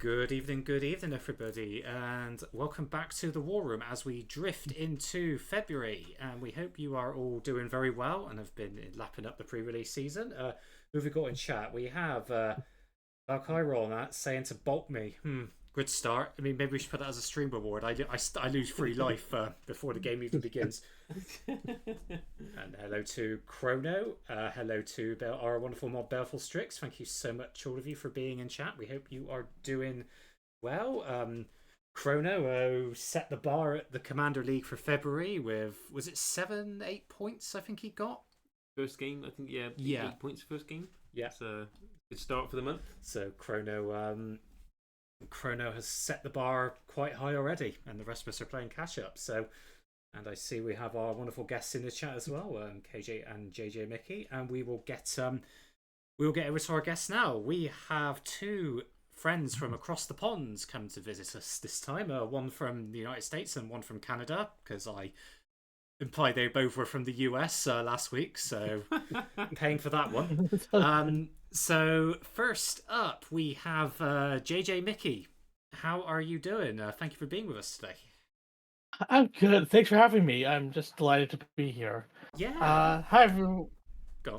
Good evening, everybody, and welcome back to the War Room as we drift into February. And we hope you are all doing very well and have been lapping up the pre-release season. Who have we got in chat? We have Valkyrie on that saying to bulk me. Good start. I mean, maybe we should put that as a stream reward. I lose free life before the game even begins. And hello to Chrono. Hello to our wonderful mod Baleful Strix. Thank you so much, all of you, for being in chat. We hope you are doing well. Chrono set the bar at the Commander League for February with, was it 7-8 points? I think he got first game. I think yeah, 8 points first game. Yeah, it's a good start for the month. So Chrono has set the bar quite high already, and the rest of us are playing catch up. So. And I see we have our wonderful guests in the chat as well, KJ and JJ Mickey, and we will get over to our guests now. We have two friends from across the pond come to visit us this time. One from the United States and one from Canada, because I implied they both were from the US last week, so paying for that one. So first up, we have JJ Mickey. How are you doing? Thank you for being with us today. I'm good. Thanks for having me. I'm just delighted to be here. Yeah. Hi, everyone.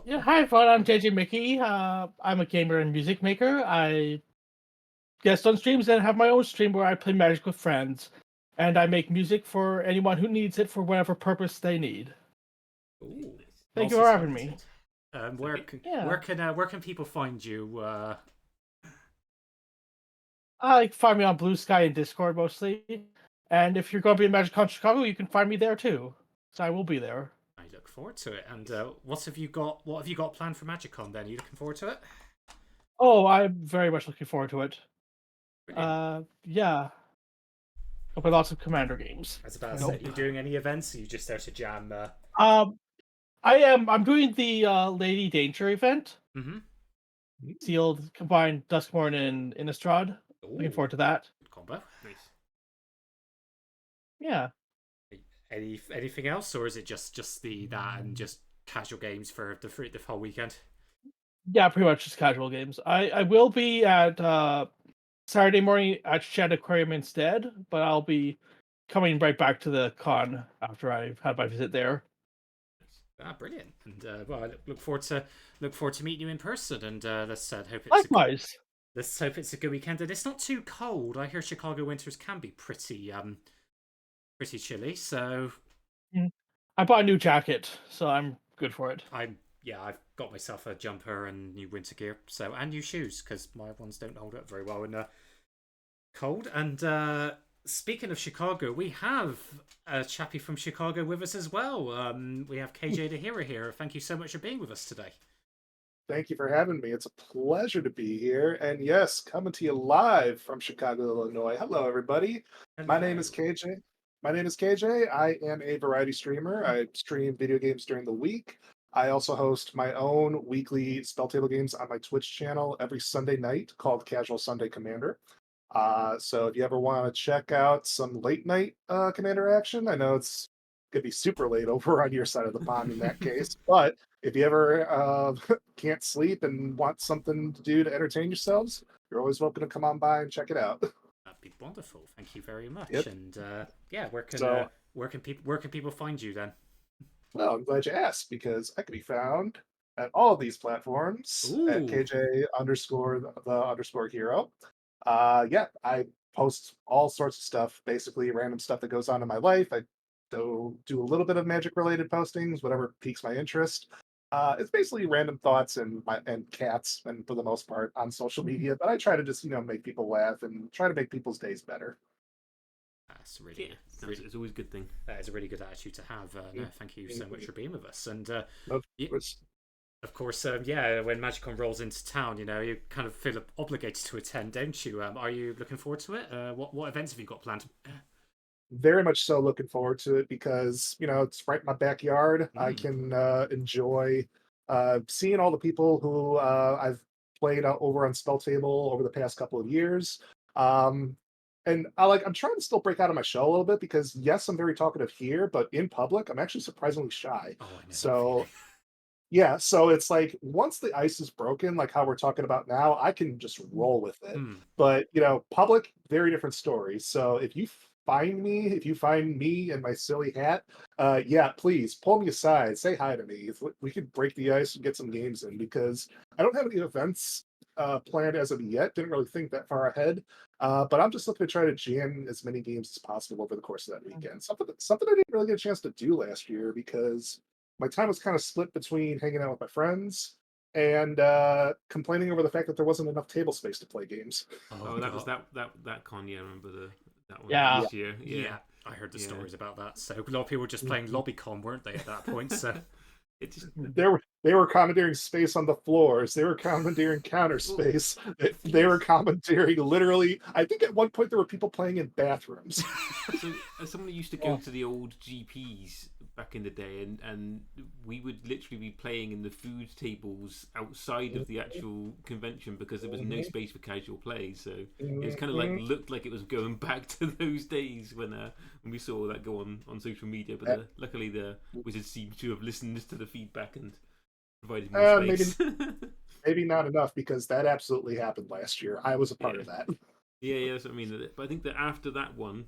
Yeah, hi, everyone. I'm JJ Mickey. I'm a gamer and music maker. I guest on streams and have my own stream where I play Magic with friends. And I make music for anyone who needs it for whatever purpose they need. Ooh, Thank you for having me. Where can people find you? Find me on Blue Sky and Discord mostly. And if you're going to be in MagicCon Chicago, you can find me there too. So I will be there. I look forward to it. And what have you got planned for MagicCon then? Are you looking forward to it? Oh, I'm very much looking forward to it. Yeah. I'll play lots of Commander games. I was about to say, are you doing any events? Or are you just there to jam? I am. I'm doing the Lady Danger event. Mm-hmm. Sealed, combined Duskmorn and Innistrad. Looking forward to that. Good combo. Nice. Yeah. Anything else, or is it just that and just casual games for the whole weekend? Yeah, pretty much just casual games. I will be at Saturday morning at Shed Aquarium instead, but I'll be coming right back to the con after I've had my visit there. Brilliant! And well, I look forward to meeting you in person. And let's hope it's likewise. Let's hope it's a good weekend. And it's not too cold. I hear Chicago winters can be pretty chilly. So I bought a new jacket, so I'm good for it. I've got myself a jumper and new winter gear, and new shoes because my ones don't hold up very well in cold. And speaking of Chicago, we have a chappie from Chicago with us as well. We have KJ the Hero here. Thank you so much for being with us today. Thank you for having me. It's a pleasure to be here. And yes, coming to you live from Chicago, Illinois. Hello, everybody. Hello. My name is KJ. I am a variety streamer. I stream video games during the week. I also host my own weekly Spelltable games on my Twitch channel every Sunday night called Casual Sunday Commander. So if you ever want to check out some late night Commander action, I know it's going to be super late over on your side of the pond in that case, but if you ever can't sleep and want something to do to entertain yourselves, you're always welcome to come on by and check it out. That'd be wonderful. Thank you very much. Yep. And where can people find you then? Well, I'm glad you asked because I can be found at all of these platforms at KJ_the_hero. I post all sorts of stuff, basically random stuff that goes on in my life. I do a little bit of magic related postings, whatever piques my interest. It's basically random thoughts and cats, and for the most part on social media. But I try to just make people laugh and try to make people's days better. That's it's always a good thing. That is a really good attitude to have. No, thank you so much for being with us. And of course, when MagicCon rolls into town, you kind of feel obligated to attend, don't you? Are you looking forward to it? What events have you got planned? Very much so looking forward to it because it's right in my backyard. I can enjoy seeing all the people who I've played over on Spelltable over the past couple of years. And I'm trying to still break out of my shell a little bit because yes, I'm very talkative here, but in public, I'm actually surprisingly shy. Oh, I know. So Yeah, so it's like once the ice is broken, like how we're talking about now, I can just roll with it. Hmm. But public, very different story. So if you find me and my silly hat, yeah, please pull me aside, say hi to me. If we could break the ice and get some games in, because I don't have any events planned as of yet. Didn't really think that far ahead. But I'm just looking to try to jam as many games as possible over the course of that weekend. Something I didn't really get a chance to do last year because my time was kind of split between hanging out with my friends and complaining over the fact that there wasn't enough table space to play games. Oh, that was God. that con. Yeah, I remember that one Yeah. this year. Yeah. Yeah, I heard the Yeah. stories about that. So a lot of people were just playing LobbyCon, weren't they, at that point? So it just They were commandeering space on the floors. They were commandeering counter space. They were commandeering literally. I think at one point there were people playing in bathrooms. so as someone who used to go to the old GPs back in the day, and we would literally be playing in the food tables outside of the actual convention because there was no space for casual play. So it was kind of like looked like it was going back to those days when we saw that go on social media. But luckily the wizards seemed to have listened to the feedback and provided more space. Maybe not enough, because that absolutely happened last year. I was a part of that. Yeah, that's what I mean. But I think that after that one,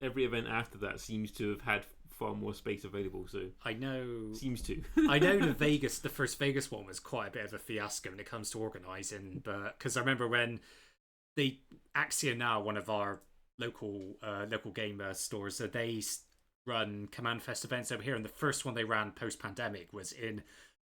every event after that seems to have had far more space available. So I know. Seems to. I know the first Vegas one was quite a bit of a fiasco when it comes to organising, but because I remember when Axia now, one of our local game stores, so they run Command Fest events over here, and the first one they ran post pandemic was in.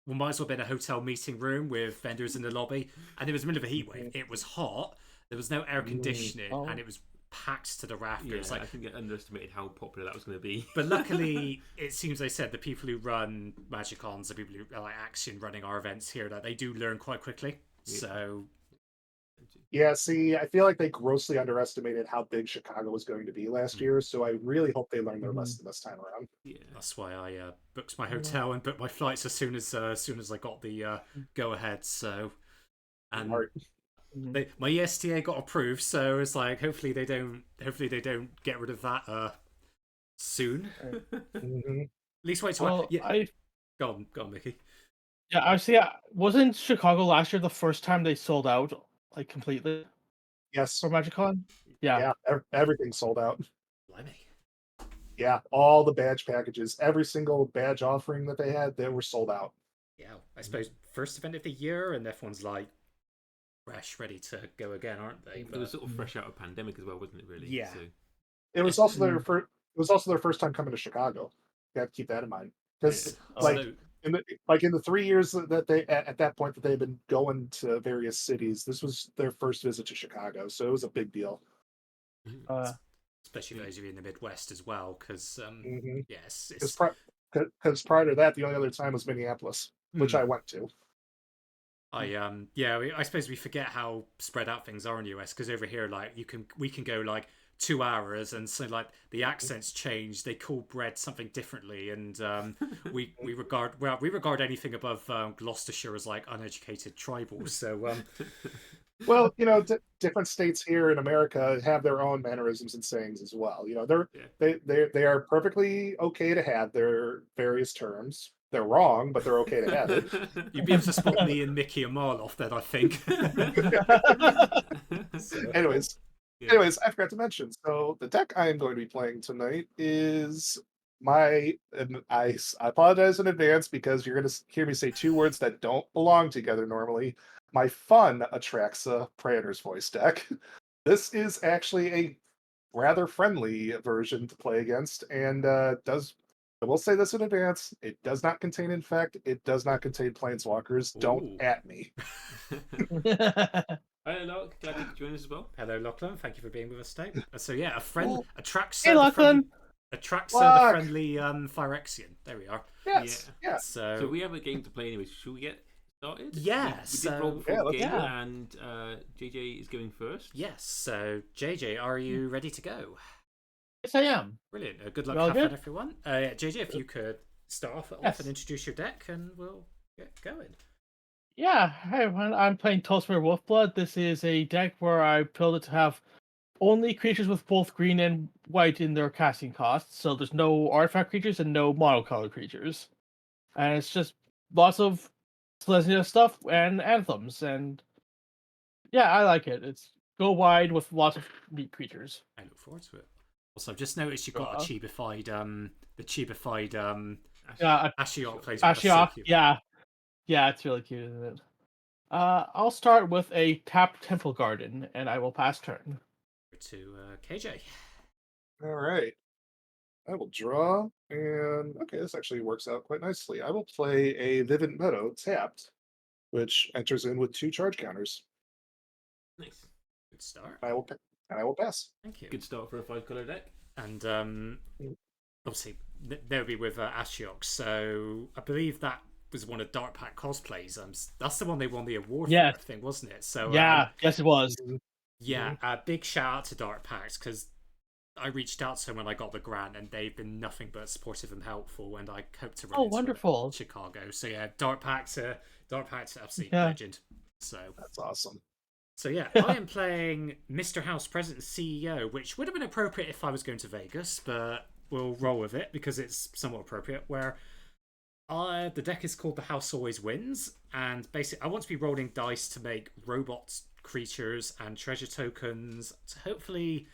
Well, might as well have been a hotel meeting room with vendors in the lobby, and it was in the middle of a heat wave. It was hot. There was no air conditioning, and it was packed to the rafters. I think I underestimated how popular that was going to be. But luckily, it seems they said the people who run Magicons, the people who are like Action running our events here, that they do learn quite quickly. Yeah. So yeah, see, I feel like they grossly underestimated how big Chicago was going to be last year. So I really hope they learn their lesson this time around. Yeah, that's why I booked my hotel and booked my flights as soon as I got the go ahead. So and. My ESTA got approved, so it's like hopefully they don't get rid of that soon. At least wait till go on, Mickey. Yeah, actually, wasn't Chicago last year the first time they sold out like completely? Yes, for MagicCon. Yeah, everything sold out. Blimey. Yeah, all the badge packages, every single badge offering that they had, they were sold out. Yeah, I suppose first event of the year, and everyone's like fresh, ready to go again, aren't they? It was sort of fresh out of pandemic as well, wasn't it? Really? Yeah. So. It was also their first. It was also their first time coming to Chicago. You have to keep that in mind, because in the 3 years that they at that point that they've been going to various cities, this was their first visit to Chicago, so it was a big deal. Especially those of you in the Midwest as well, because yes, because prior to that, the only other time was Minneapolis, which I went to. I suppose we forget how spread out things are in the US, because over here, like we can go like 2 hours, and so like the accents change, they call bread something differently, and we regard anything above Gloucestershire as like uneducated tribal. So well, different states here in America have their own mannerisms and sayings as well. They are perfectly okay to have their various terms. They're wrong, but they're okay to have it. You'd be able to spot me and Mickey a mile off then, I think. Anyways, I forgot to mention. So the deck I am going to be playing tonight is I apologize in advance because you're going to hear me say 2 words that don't belong together normally. My fun Atraxa Praetor's Voice deck. This is actually a rather friendly version to play against, and I will say this in advance: it does not contain Infect. It does not contain Planeswalkers. Don't at me. Hello, Locke. Glad you could join us as well. Hello, Lachlan. Thank you for being with us today. So yeah, Atraxa. Hey, Lachlan. Atraxa, the friendly Phyrexian. There we are. Yes. Yeah. So we have a game to play anyway. Should we get started? Yeah. We did roll before the game, and JJ is going first. Yes. So JJ, are you ready to go? Yes, I am. Brilliant. Good luck, have fun, everyone. JJ, if you could start off and introduce your deck, and we'll get going. Yeah, hi everyone. I'm playing Tulsimir Wolfblood. This is a deck where I built it to have only creatures with both green and white in their casting costs. So there's no artifact creatures and no monocolored creatures. And it's just lots of Selesnya stuff and anthems, and yeah, I like it. It's go wide with lots of meat creatures. I look forward to it. Also, I've just noticed you've got a chibified, the chibified Yeah, Ashiok plays. That's so Ashiok, cute. yeah, it's really cute, isn't it? I'll start with a tapped Temple Garden, and I will pass turn. To KJ. All right. I will draw, and okay, this actually works out quite nicely. I will play a Vivid Meadow tapped, which enters in with 2 charge counters. Nice. Good start. I will pass. Thank you. Good start for a 5-color deck. And obviously, they'll be with Ashiok. So I believe that was one of Dark Pack cosplays. That's the one they won the award for, I think, wasn't it? So yeah, yes, it was. Yeah, big shout out to Dark Packs because I reached out to them when I got the grant, and they've been nothing but supportive and helpful. And I hope to run into wonderful. Chicago. So yeah, Dark Packs, absolute legend. So that's awesome. So yeah, I am playing Mr. House President CEO, which would have been appropriate if I was going to Vegas, but we'll roll with it because it's somewhat appropriate. Where the deck is called The House Always Wins, and basically I want to be rolling dice to make robots, creatures, and treasure tokens to hopefully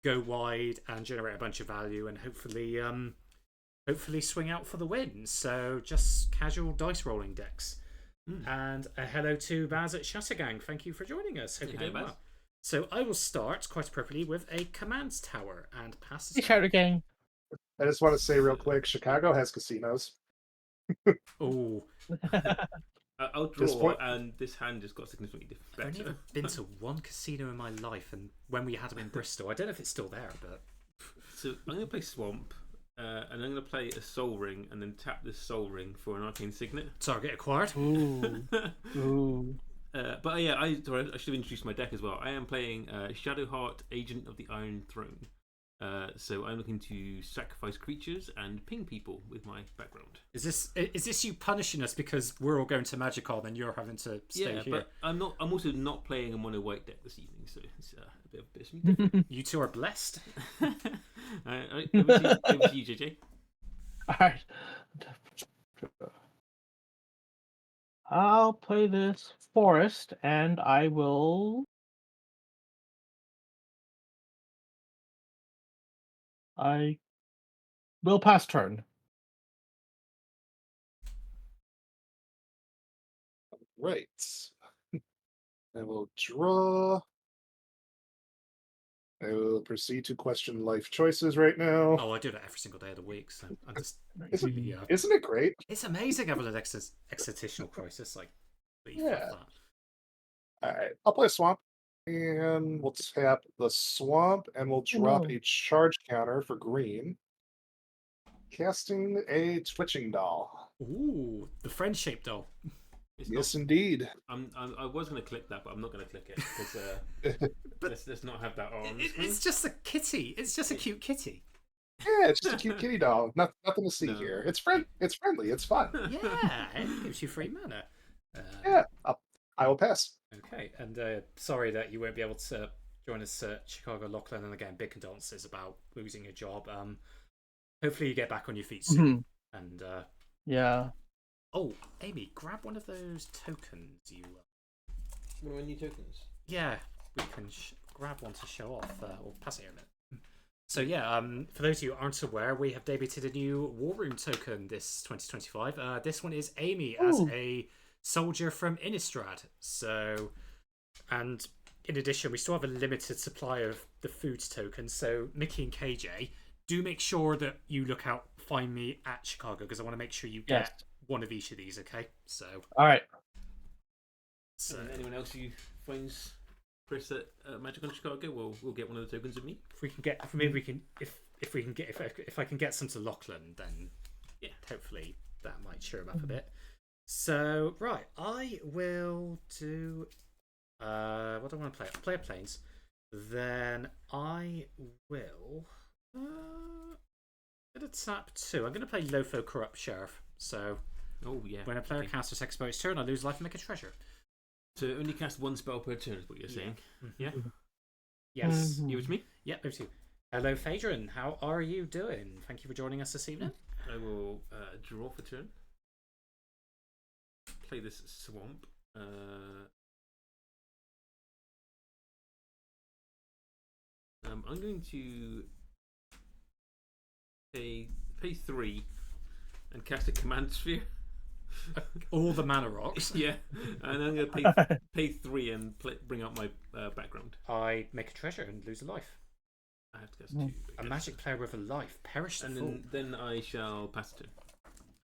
go wide and generate a bunch of value, and hopefully swing out for the win. So just casual dice rolling decks. And a hello to Baz at Shattergang. Thank you for joining us. Hope you're doing well. So I will start, quite appropriately, with a commands tower and pass. Hey, Shattergang. I just want to say real quick, Chicago has casinos. Oh. I'll draw, and this hand just got significantly different. I've only ever been to one casino in my life, and when we had them in Bristol. I don't know if it's still there, but... So I'm going to play Swamp. And I'm going to play a Soul Ring and then tap this Soul Ring for an Arcane Signet. Target acquired. Ooh. Ooh. But yeah, I should have introduced my deck as well. I am playing Shadowheart, Agent of the Iron Throne. So I'm looking to sacrifice creatures and ping people with my background. Is this you punishing us because we're all going to Magicon and you're having to stay here? But I'm also not playing a mono white deck this evening, so it's a bit of something different. You two are blessed. Over to you, JJ. All right. I'll play this forest, and I will. I will pass turn. Right. I will draw. I will proceed to question life choices right now. Oh, I do that every single day of the week, so I just Isn't it great? It's amazing having an existential crisis like Yeah. that. Alright, I'll play a swamp. And we'll tap the swamp and we'll drop a charge counter for green. Casting a twitching doll. Ooh, the friend-shaped doll. Yes, indeed. I was going to click that, but I'm not going to click it because let's not have that on. It's just a kitty. It's just a cute kitty. Yeah, it's just a cute kitty doll. Nothing to see here. It's friendly. It's fun. Yeah, it gives you free mana. Yeah, I will pass. Okay, and sorry that you won't be able to join us at Chicago Lachlan. And again, big condolences about losing your job. Hopefully you get back on your feet soon. And yeah. Oh, Amy, grab one of those tokens. What are new tokens? Yeah, we can grab one to show off. Or pass it here a minute. So yeah, for those of you who aren't aware, we have debuted a new War Room token this 2025. This one is Amy as a soldier from Innistrad. So, and in addition, we still have a limited supply of the food tokens. So Mickey and KJ, do make sure that you find me at Chicago because I want to make sure you get one of each of these. Okay, so all right. So anyone else who finds Chris at Magic on Chicago, we'll get one of the tokens of me. If I can get some to Lachlan, then yeah, hopefully that might cheer him up a bit. So right, I will do. What do I want to play? I'll play Plains. Then I will. I'm gonna tap 2. I'm gonna play Lotho Corrupt Sheriff. So. Oh yeah. When a player casts a expo its turn, I lose life and make a treasure. So only cast one spell per turn is what you're saying. Yeah. Yes. You with me? Yeah, over to you. Hello, Phaedron. How are you doing? Thank you for joining us this evening. I will draw for turn. play this swamp. I'm going to pay 3 and cast a command sphere. All the mana rocks. Yeah, and I'm going to pay 3 and bring out my background. I make a treasure and lose a life. I have to cast 2. A magic player with a life. Perish the fool. And then I shall pass it.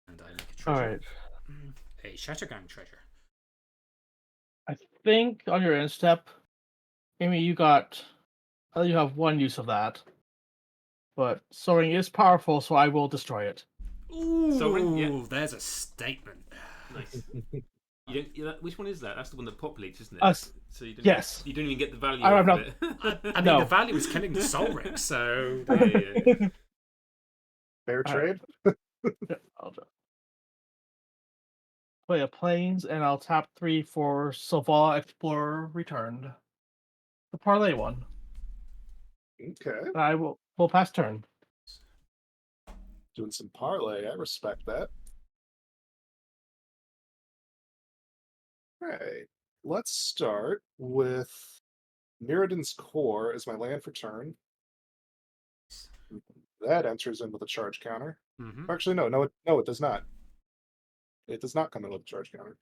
And I make a treasure. Alright. A Shattergang treasure. I think on your end step, Amy, you have one use of that. But soaring is powerful, so I will destroy it. Ooh, Sovereign, yeah. There's a statement. Nice. Which one is that? That's the one that populates, isn't it? So you don't yes. You don't even get the value I'm of not- it. I mean, the value is killing the Soul Ring, so Yeah. Fair trade. I'll just play a Plains, and I'll tap 3 for Saval Explorer Returned. The parlay one. Okay. We'll pass turn. Doing some parlay. I respect that. All right. Let's start with Mirrodin's Core as my land for turn. That enters in with a charge counter. Mhm. Actually, no, it does not. It does not come in with a charge counter.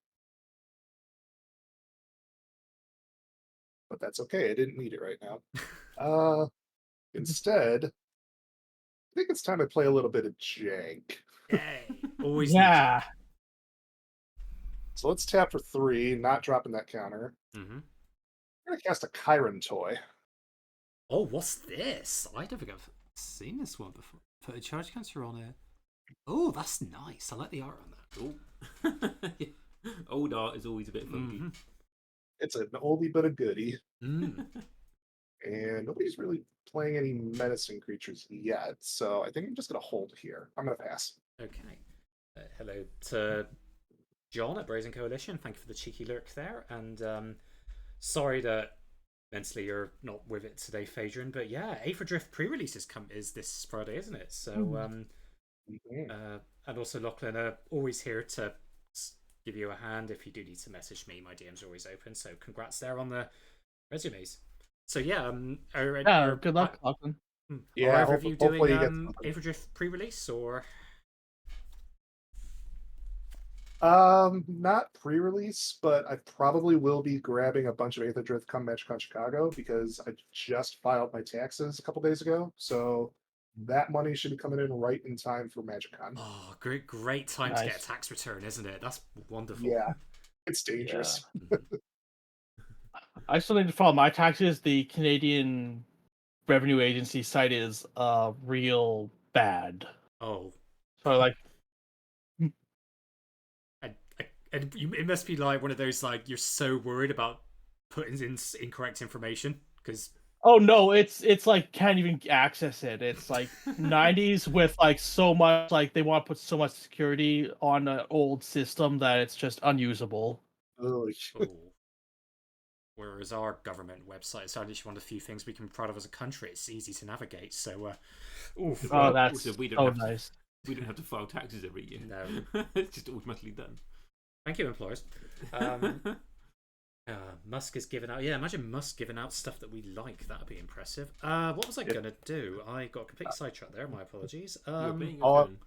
But that's okay. I didn't need it right now. Instead, I think it's time to play a little bit of jank. Yay. Always Yeah. So let's tap for 3, not dropping that counter. Mm-hmm. I'm gonna cast a Chiron toy. Oh, what's this? I don't think I've seen this one before. Put a charge counter on it. Oh, that's nice. I like the art on that. Oh. Yeah. Old art is always a bit funky. Mm-hmm. It's an oldie but a goodie. Mm. And nobody's really playing any menacing creatures yet, so I think I'm just gonna hold here. I'm gonna pass. Okay. Hello to John at Brazen Coalition. Thank you for the cheeky lurk there. And sorry that mentally you're not with it today, Phaedron. But yeah, Aether Drift pre-release is this Friday, isn't it? So and also Lachlan always here to give you a hand if you do need to message me. My DM's are always open. So congrats there on the resumes. So yeah, Good luck, Lachlan. Yeah, are either of you hopefully you get doing something. Aether Drift pre-release or? Not pre-release, but I probably will be grabbing a bunch of Aether Drift come MatchCon Chicago because I just filed my taxes a couple days ago. So that money should be coming in right in time for MagicCon. Oh, great time to get a tax return, isn't it? That's wonderful. Yeah, it's dangerous. I still need to file my taxes. The Canadian Revenue Agency site is real bad. Oh, So like, it must be like one of those like you're so worried about putting in incorrect information because. oh no, it's like can't even access it. It's like 90s with like so much like they want to put so much security on an old system that it's just unusable. Ugh. Oh. Whereas our government website is actually one of the few things we can be proud of as a country. It's easy to navigate. So, oof. Oh, that's Also, we don't so have nice. We don't have to file taxes every year. No. It's just automatically done. Thank you, employers. Musk is giving out. Yeah, imagine Musk giving out stuff that we like. That'd be impressive. What was I gonna do? I got a complete sidetrack there. My apologies. You're playing your All phone.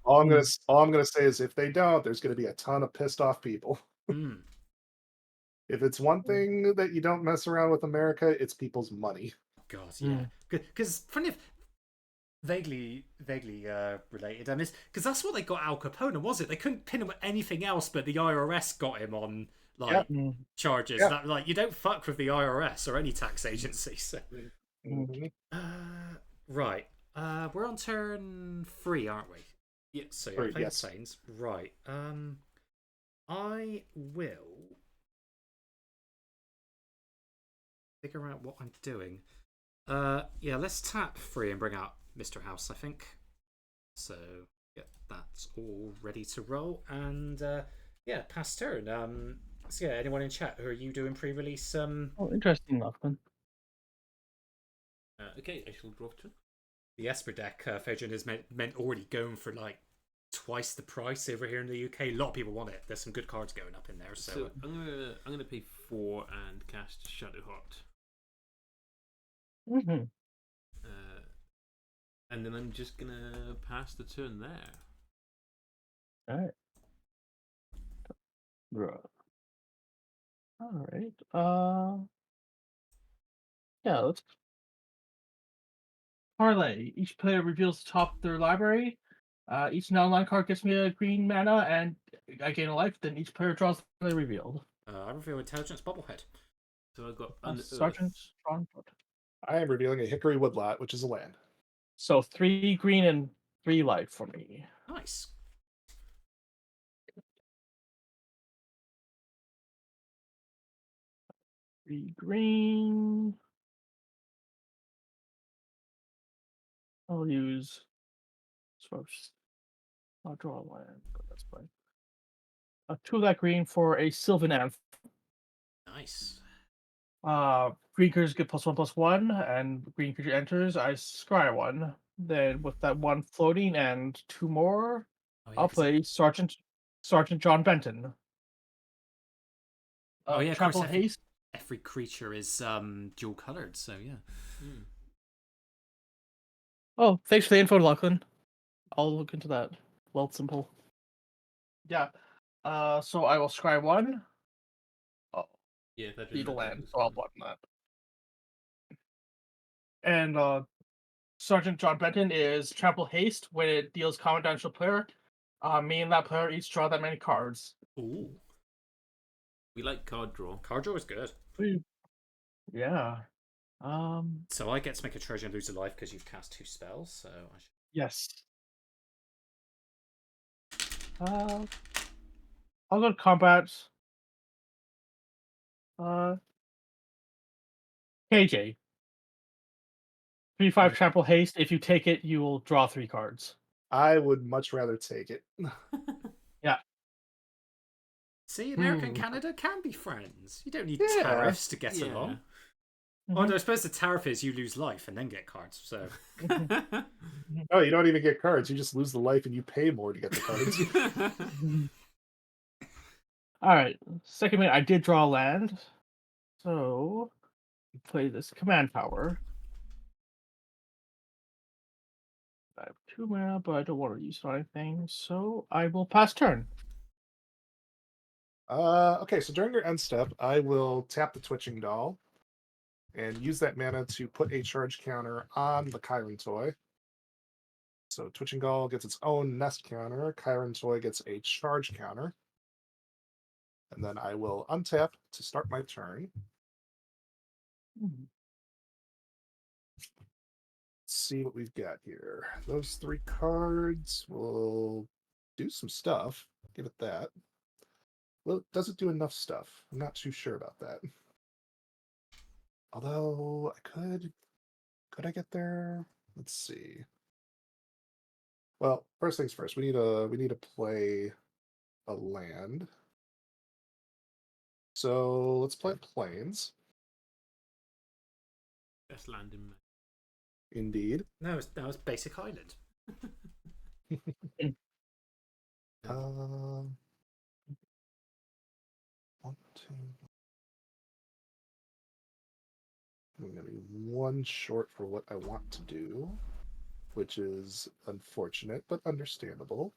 I'm gonna say is if they don't, there's gonna be a ton of pissed off people. If it's one thing that you don't mess around with America, it's people's money. God, yeah. Because funny enough, vaguely related. I mean, because that's what they got Al Capone, was it? They couldn't pin him with anything else, but the IRS got him on like charges. Yeah. That like you don't fuck with the IRS or any tax agency. So. Right. We're on turn 3, aren't we? Yeah. So yeah, playing Plains. Right. I will figure out what I'm doing. Yeah, let's tap 3 and bring out Mr. House, I think. So yeah, that's all ready to roll. And yeah, pass turn. So yeah, anyone in chat, who are you doing pre-release? Oh, interesting, Lachlan. Okay, I shall draw turn. The Esper deck, Phaedron is meant already going for like twice the price over here in the UK. A lot of people want it. There's some good cards going up in there. So I'm gonna pay 4 and cast Shadowheart. Mm-hmm. And then I'm just gonna pass the turn there. All right. All right. Yeah, let's parlay. Each player reveals the top of their library. Each non-land card gets me a green mana, and I gain a life. Then each player draws the revealed. I reveal Intelligence Bobblehead. So I got Sergeant Strong. I am revealing a Hickory Woodlot, which is a land. So 3 green and 3 life for me. Nice. Three green. I'll use. I'll draw a land, but that's fine. 2 of that green for a Sylvan Elf. Nice. Green creatures get +1/+1, and green creature enters. I scry 1. Then with that 1 floating and 2 more, Oh, yeah, I'll play Sergeant John Benton. Oh yeah, of course. Trample Haste. Every creature is dual colored, so yeah. Oh, thanks for the info, Lachlan. I'll look into that. Well, simple. Yeah. So I will scry 1. Oh, yeah, that need a didn't land, matter. so I'll button that. And Sergeant John Benton is Trample Haste. When it deals combat damage to a player, me and that player each draw that many cards. Ooh. We like card draw. Card draw is good. Yeah. So I get to make a treasure and lose a life because you've cast 2 spells. So I should... Yes. I'll go to combat. KJ. 3/5 Trample Haste. If you take it, you will draw 3 cards. I would much rather take it. Yeah. See, America and Canada can be friends. You don't need Yeah. tariffs to get along. Oh no, I suppose the tariff is you lose life and then get cards. So Oh, you don't even get cards. You just lose the life and you pay more to get the cards. All right. Second minute, I did draw land. So play this command power. I have 2 mana, but I don't want to use it on anything, so I will pass turn. Okay, so during your end step, I will tap the Twitching Doll and use that mana to put a charge counter on the Chiron Toy. So Twitching Doll gets its own nest counter, Chiron Toy gets a charge counter. And then I will untap to start my turn. Let's see what we've got here. Those 3 cards will do some stuff. Give it that. Well, does it do enough stuff? I'm not too sure about that. Although I could I get there? Let's see. Well, first things first, we need to play a land. So let's play Plains. Best land in Indeed. no, that was Basic Island. One, two. I'm gonna be 1 short for what I want to do, which is unfortunate but understandable.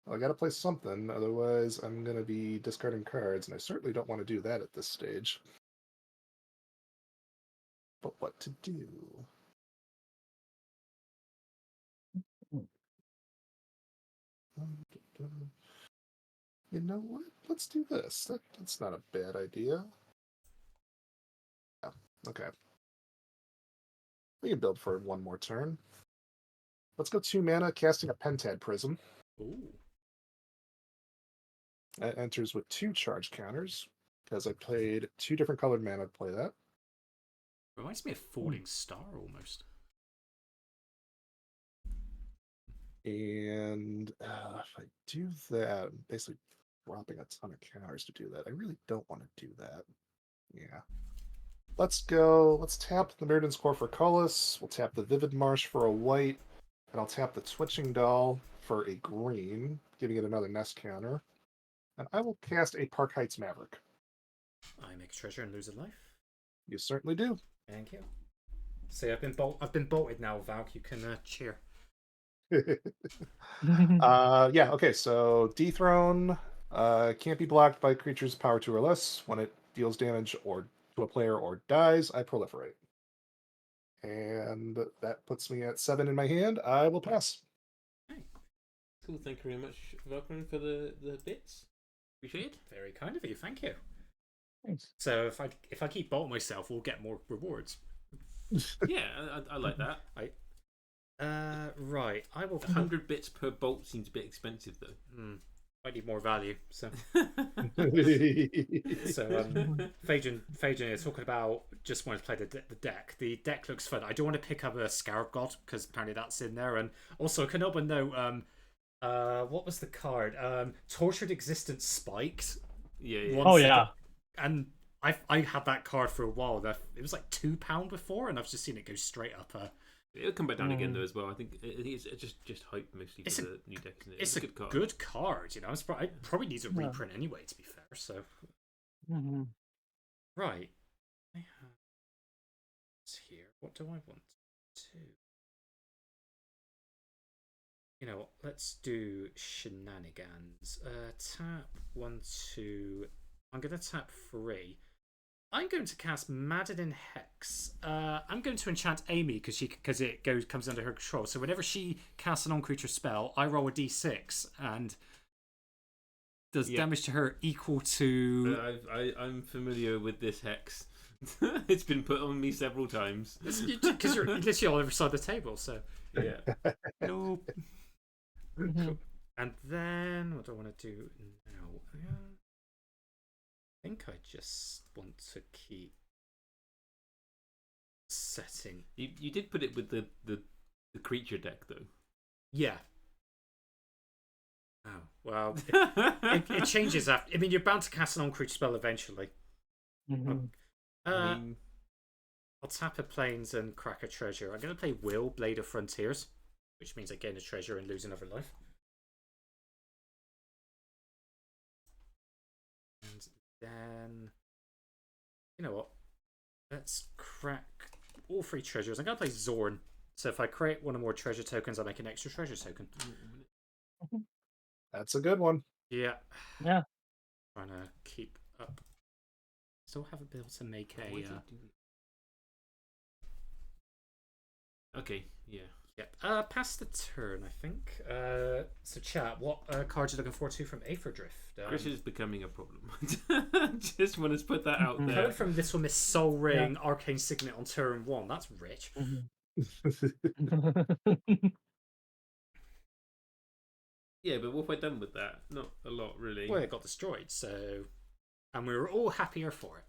Well, I gotta play something, otherwise I'm gonna be discarding cards, and I certainly don't want to do that at this stage. But what to do? You know what? Let's do this. That's not a bad idea. Yeah, okay. We can build for 1 more turn. Let's go 2 mana, casting a Pentad Prism. Ooh. That enters with 2 charge counters, because I played 2 different colored mana to play that. Reminds me of Falling Star almost. And if I do that, I'm basically dropping a ton of counters to do that. I really don't want to do that. Yeah. Let's go. Let's tap the Myrdan's Core for colorless. We'll tap the Vivid Marsh for a white. And I'll tap the Twitching Doll for a green, giving it another nest counter. And I will cast a Park Heights Maverick. I make a treasure and lose a life. You certainly do. Thank you. See, I've been bolted now, Valk. You can cheer. Yeah, okay, so Dethrone can't be blocked by creatures power 2 or less. When it deals damage or to a player or dies, I proliferate. And that puts me at 7 in my hand. I will pass. Cool, thank you very much, Valkyrie, for the bits. Appreciate it. Very kind of you. Thank you. Thanks. So if I keep bolt myself, we'll get more rewards. Yeah, I like that. Right. I will 100 bits per bolt seems a bit expensive, though. I need more value. So Phaedron is talking about just wanting to play the deck. The deck looks fun. I do want to pick up a Scarab God because apparently that's in there, and also Kenoba note. What was the card? Tortured Existence Spiked. Yeah. Oh yeah. And I had that card for a while. It was like £2 before, and I've just seen it go straight up. It'll come back down again though as well. I think it's just hype mostly for the new deck, isn't it? It's a good card, you know. It probably needs a reprint anyway, to be fair. So right, I have this here. What do I want to? You know what? Let's do shenanigans. Tap 1, 2. I'm gonna tap 3. I'm going to cast Maddening Hex. I'm going to enchant Amy because it comes under her control. So whenever she casts a non-creature spell, I roll a d6 and does damage to her equal to. I'm familiar with this hex. It's been put on me several times. Because you're literally all over side of the table. So yeah. Nope. And then what do I want to do now? I think I just want to keep setting. You did put it with the creature deck though. Yeah. Oh well, it changes after. I mean, you're bound to cast a non-creature spell eventually. I'll tap a plains and crack a treasure. I'm going to play Will, Blade of Frontiers, which means I gain a treasure and lose another life. And then, you know what? Let's crack all 3 treasures. I'm going to play Zorn. So if I create one or more treasure tokens, I make an extra treasure token. That's a good one. Yeah. Trying to keep up. Still haven't been able to make a. Okay, yeah. Yep. Pass the turn, I think. So chat, what cards are you looking forward to from Aether Drift? Chris is becoming a problem. Just want to put that out there. Coming from Little Miss Soul Ring, Arcane Signet on turn 1. That's rich. Yeah, but what have I done with that? Not a lot, really. Well, it got destroyed, so. And we were all happier for it.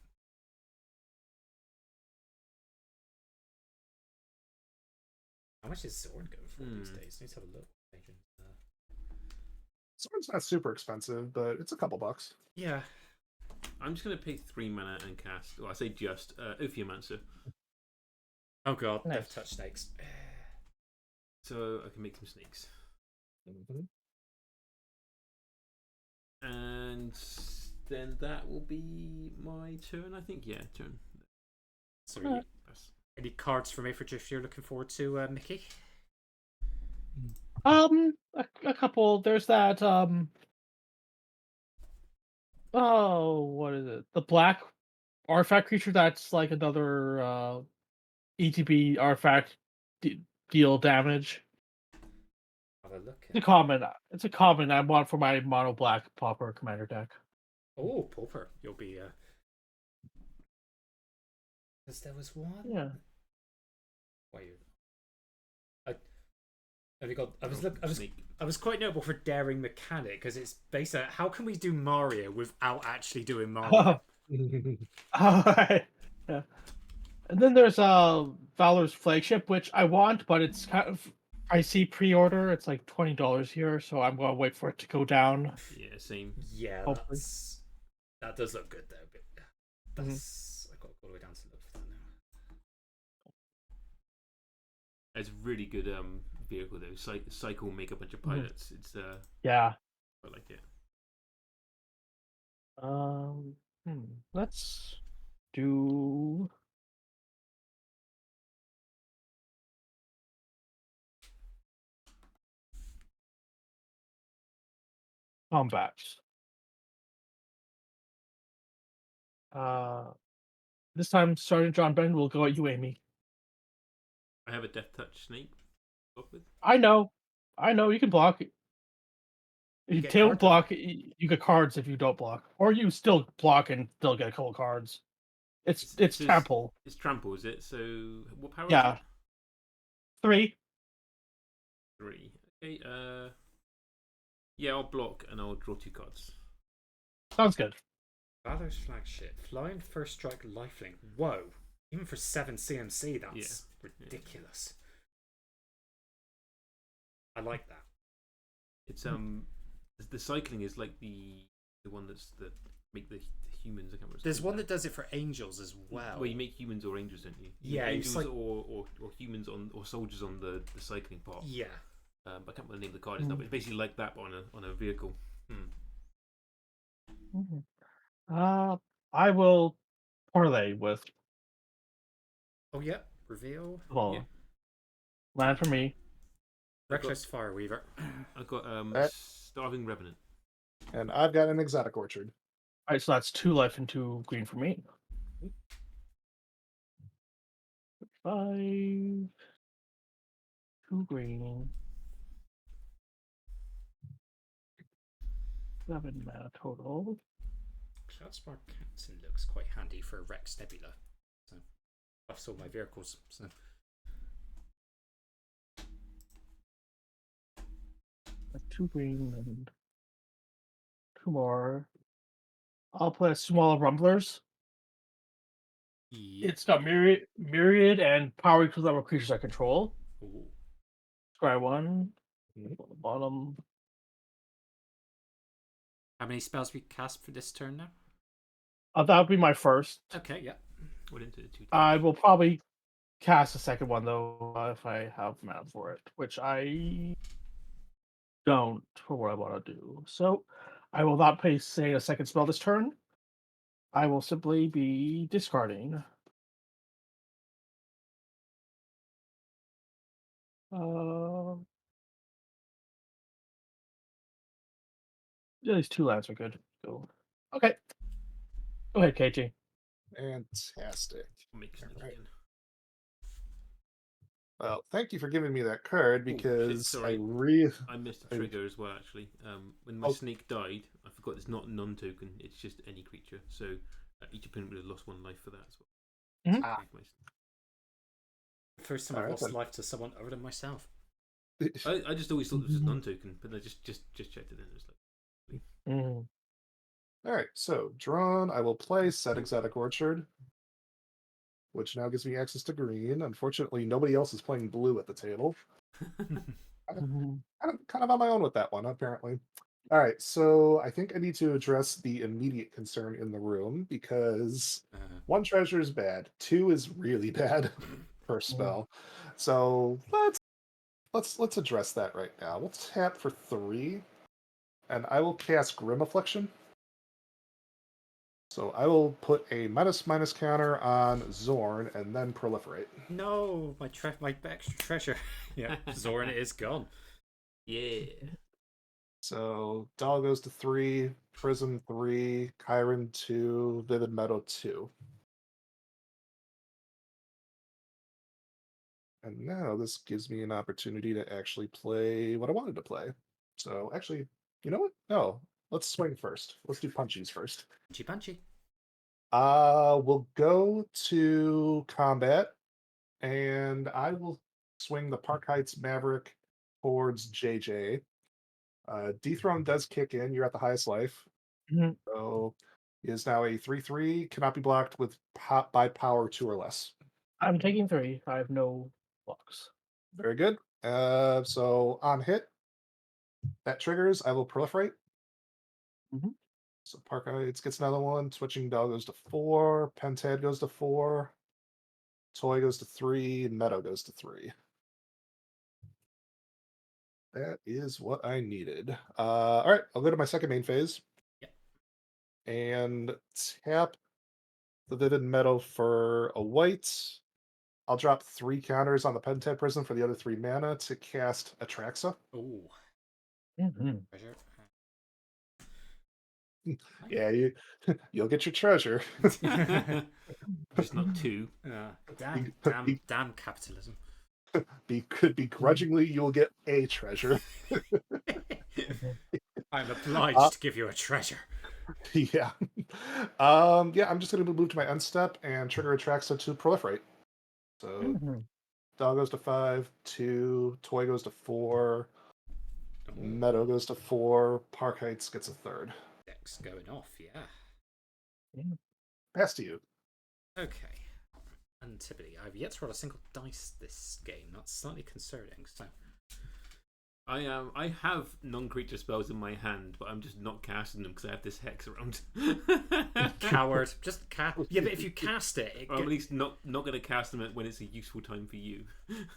How much is Zorn going for these days? I need to have a look. Zorn's not super expensive, but it's a couple bucks. Yeah. I'm just going to pay 3 mana and cast. Well, I say just Ophiomancer. Oh god, Nice. Death Touch Snakes. So I can make some snakes. And then that will be my turn, I think. Yeah, turn. So any cards from Aether Drift you're looking forward to, Mickey? A couple. There's that what is it? The black artifact creature that's like another ETB artifact deal damage. Have a look. It's a common. It's a common I want for my mono black pauper commander deck. Oh, Pauper. You'll be because there was one. Yeah. Why you? Have you got? I was quite notable for daring mechanic because it's based on how can we do Mario without actually doing Mario? Alright. Yeah. And then there's Valor's Flagship, which I want, but it's kind of I see pre-order. It's like $20 here, so I'm gonna wait for it to go down. Yeah, same. Yeah, Hopefully. that does look good though. But that's I got to go all the way down to look for that now. It's really good vehicle though. Cycle, make a bunch of pilots. It's Yeah. I like it. Let's do combats. This time, Sergeant John Ben will go at you, Amy. I have a death touch snake. To with. I know. You can block. If you get don't card block, you get cards if you don't block, or you still block and still get a couple cards. It's trample. It's trample, is it? So what power? Yeah. Is it? 3. 3. Okay. Yeah, I'll block and I'll draw 2 cards. Sounds good. Valor's flagship. Flying first strike lifelink. Whoa. Even for 7 CMC, that's ridiculous. I like that. It's the cycling is like the one that make the humans. I can't remember. There's one that does it for angels as well. Well, you make humans or angels, don't you? Yeah, angels like... or humans or soldiers on the cycling part. Yeah. I can't remember the name of the card is now, but it's basically like that, but on a vehicle. I will parlay with. Oh yeah, reveal. Well, land for me. Reckless Fireweaver. I've got Starving Revenant. And I've got an Exotic Orchard. Alright, so that's 2 life and 2 green for me. 5. 2 green. 7 mana total. Cloudspark Captain looks quite handy for Rex Nebula. So I've sold my vehicles. So 2 green and 2 more. I'll play Small Rumblers. yeah. It's got myriad and power equal level creatures I control. Ooh. Scry 1. Bottom. How many spells we cast for this turn now? That would be my first. Okay, yeah. Went into the 2. I will probably cast a second one though if I have mana for it, which I don't for what I want to do. So I will not play say a second spell this turn. I will simply be discarding. Yeah, these 2 lands are good. Go. Okay. Go ahead, KG. Fantastic. Makes sense Alright. again. Well, thank you for giving me that card because sorry. I missed a trigger as well, actually. When my snake died, I forgot it's not non-token, it's just any creature. So each opponent would have lost 1 life for that as well. First time I've lost life to someone other than myself. I just always thought this was non-token, but I just checked it in. It was like... Alright, so drawn. I will play Set Exotic Orchard, which now gives me access to green. Unfortunately, nobody else is playing blue at the table. Kind of on my own with that one, apparently. All right, so I think I need to address the immediate concern in the room because 1 treasure is bad, 2 is really bad per spell. So let's address that right now. We'll tap for 3, and I will cast Grim Affliction. So I will put a --/ counter on Zorn and then proliferate. No, my extra treasure. Yeah, Zorn is gone. Yeah. So Doll goes to 3, Prism 3, Chiron 2, Vivid Meadow 2. And now this gives me an opportunity to actually play what I wanted to play. So actually, you know what? No, let's swing first. Let's do punchies first. Punchy. We'll go to combat, and I will swing the Park Heights Maverick towards JJ. Dethrone does kick in. You're at the highest life. So he is now a 3/3, cannot be blocked with by power 2 or less. I'm taking 3. I have no blocks. Very good. So on hit, that triggers. I will proliferate. So Park Heights gets another one. Switching Dog goes to 4. Pentad goes to 4. Toy goes to 3. Meadow goes to 3. That is what I needed. All right, I'll go to my second main phase Yep. and tap the Vivid Meadow for a white. I'll drop 3 counters on the Pentad Prism for the other 3 mana to cast Atraxa. Ooh. Mhm. Treasure. Yeah, you'll get your treasure. Just not 2. Damn capitalism. Begrudgingly, you'll get a treasure. I'm obliged to give you a treasure. Yeah. Yeah, I'm just going to move to my end step and trigger Atraxa to proliferate. So, Mhm. Dog goes to 5, 2, Toy goes to 4, Meadow goes to 4, Park Heights gets a 3rd. Deck's going off, yeah. Pass to you. Okay. Antipody. I've yet to roll a single dice this game. That's slightly concerning. So I have non-creature spells in my hand, but I'm just not casting them because I have this hex around. coward. Just cast. Yeah, but if you cast it, or I'm at least not going to cast them when it's a useful time for you.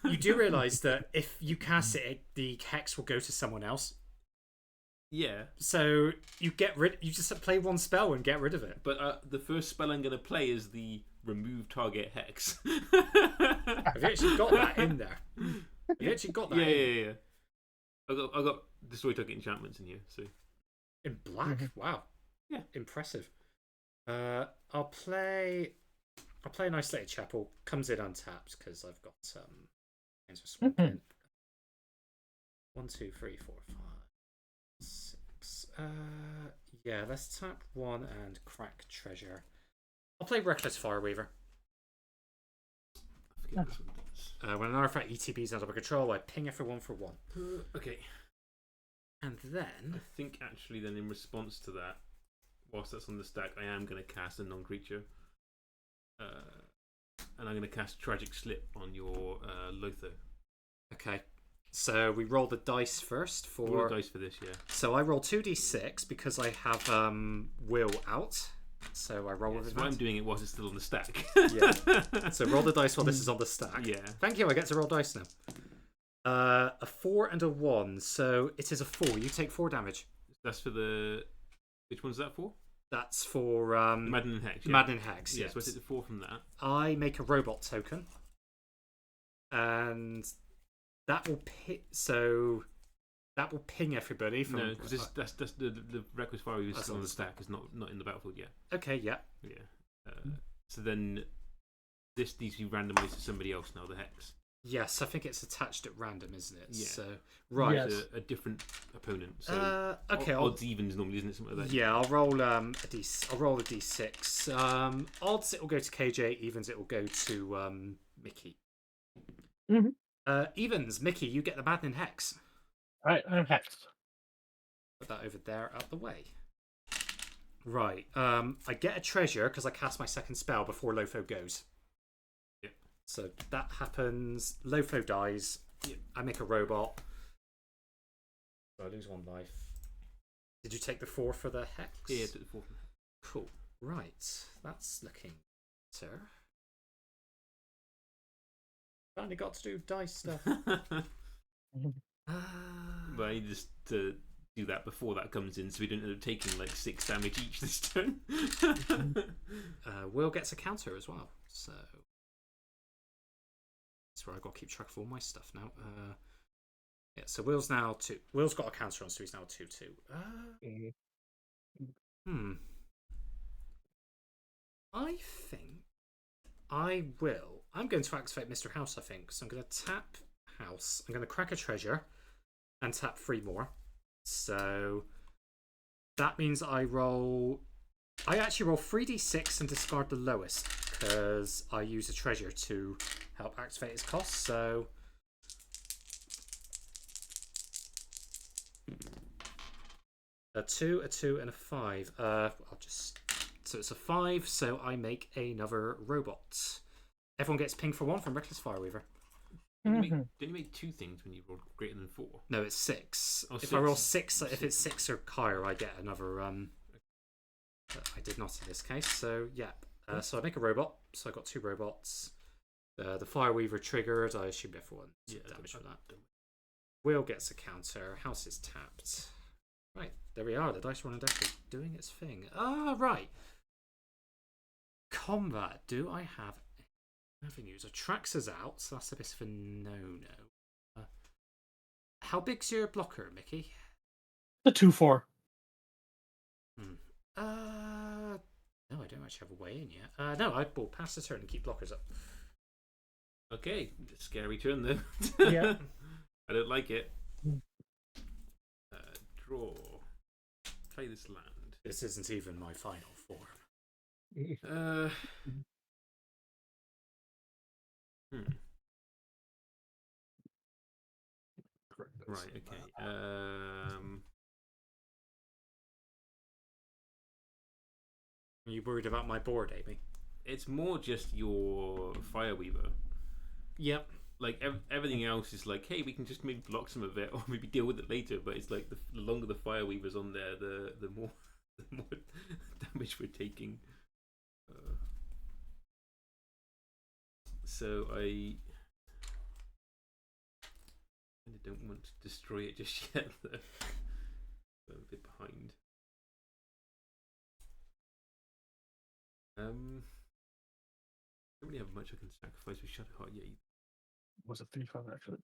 You do realise that if you cast it, the hex will go to someone else. Yeah. So you just play one spell and get rid of it. But the first spell I'm going to play is the remove target hex. Have you actually got that in there? Have you actually got that? Yeah. I got destroy target enchantments in here. So in black. Wow. Yeah. Impressive. I'll play an isolated chapel. Comes in untapped because I've got hands of swamp in. 1, 2, 3, 4, 5, 6. Yeah, let's tap 1 and crack treasure. I'll play Reckless Fireweaver. I forget this one does. When an artifact ETBs under my control, I ping everyone for 1. Okay. And then I think actually then in response to that, whilst that's on the stack, I am going to cast a non-creature. And I'm going to cast Tragic Slip on your Lotho. Okay. So we roll the dice first for. Roll the dice for this, yeah. So I roll 2d6 because I have Will out. So I roll with So that. I'm doing it whilst it's still on the stack. Yeah. So roll the dice while this is on the stack. Yeah. Thank you. I get to roll dice now. A 4 and a 1. So it is a 4. You take 4 damage. That's for the. Which one's that for? That's for Madden Hex. Yeah. Madden Hex. Yeah, Yes. so I take the 4 from that. I make a robot token, and that will ping everybody from. No, because that's the Reckless Fire is still on the stack. Is not in the battlefield yet. Okay. Yeah. Yeah. So then this needs to be randomized to somebody else now. The hex. Yes, I think it's attached at random, isn't it? Yeah. So right. Yes. A different opponent. So okay. odds evens normally, isn't it? Something like that. Yeah, I'll roll I'll roll a d6. Odds it will go to KJ. Evens it will go to Mickey. Evens, Mickey, you get the Maddening Hex. Alright, I'm hexed. Put that over there out the way. Right. I get a treasure because I cast my second spell before Lotho goes. Yeah. So that happens. Lotho dies. Yeah. I make a robot. So I lose 1 life. Did you take the 4 for the hex? Yeah, took the 4. Cool. Right. That's looking better. Finally got to do dice stuff. But I need just to do that before that comes in, so we don't end up taking like 6 damage each this turn. Will gets a counter as well, so that's where I got to keep track of all my stuff now. Yeah, so Will's now 2. Will's got a counter on, so he's now 2/2. I think I'm going to activate Mr. House, I think. So I'm going to tap House. I'm going to crack a treasure and tap 3 more. So that means I actually roll 3d6 and discard the lowest because I use a treasure to help activate its cost. So a 2, a 2, and a 5. So it's a 5, so I make another robot. Everyone gets ping for 1 from Reckless Fireweaver. Don't you make 2 things when you roll greater than 4? No, it's 6. Oh, if 6. I roll 6, if it's 6 or higher, I get another. But I did not in this case. So yeah. So I make a robot. So I got 2 robots. The Fireweaver triggered. I assume everyone damage for that. Will gets a counter. House is tapped. Right, there we are. The Dice Runner deck is doing its thing. Ah, right. Combat. Do I have avenues? Atraxa's out, so that's a bit of a no-no. How big's your blocker, Mickey? The 2/4. No, I don't actually have a way in yet. No, I will pass the turn and keep blockers up. Okay, scary turn though. Yeah. I don't like it. Draw. Play this land. This isn't even my final form. Right, okay. Are you worried about my board, Amy? It's more just your Fireweaver. Yep. Like everything else is like, hey, we can just maybe block some of it or maybe deal with it later. But it's like the longer the Fireweaver's on there, the more damage we're taking. So I don't want to destroy it just yet. Though. I'm a bit behind. Don't really have much I can sacrifice with Shadowheart yet. Was it 3/5 actually?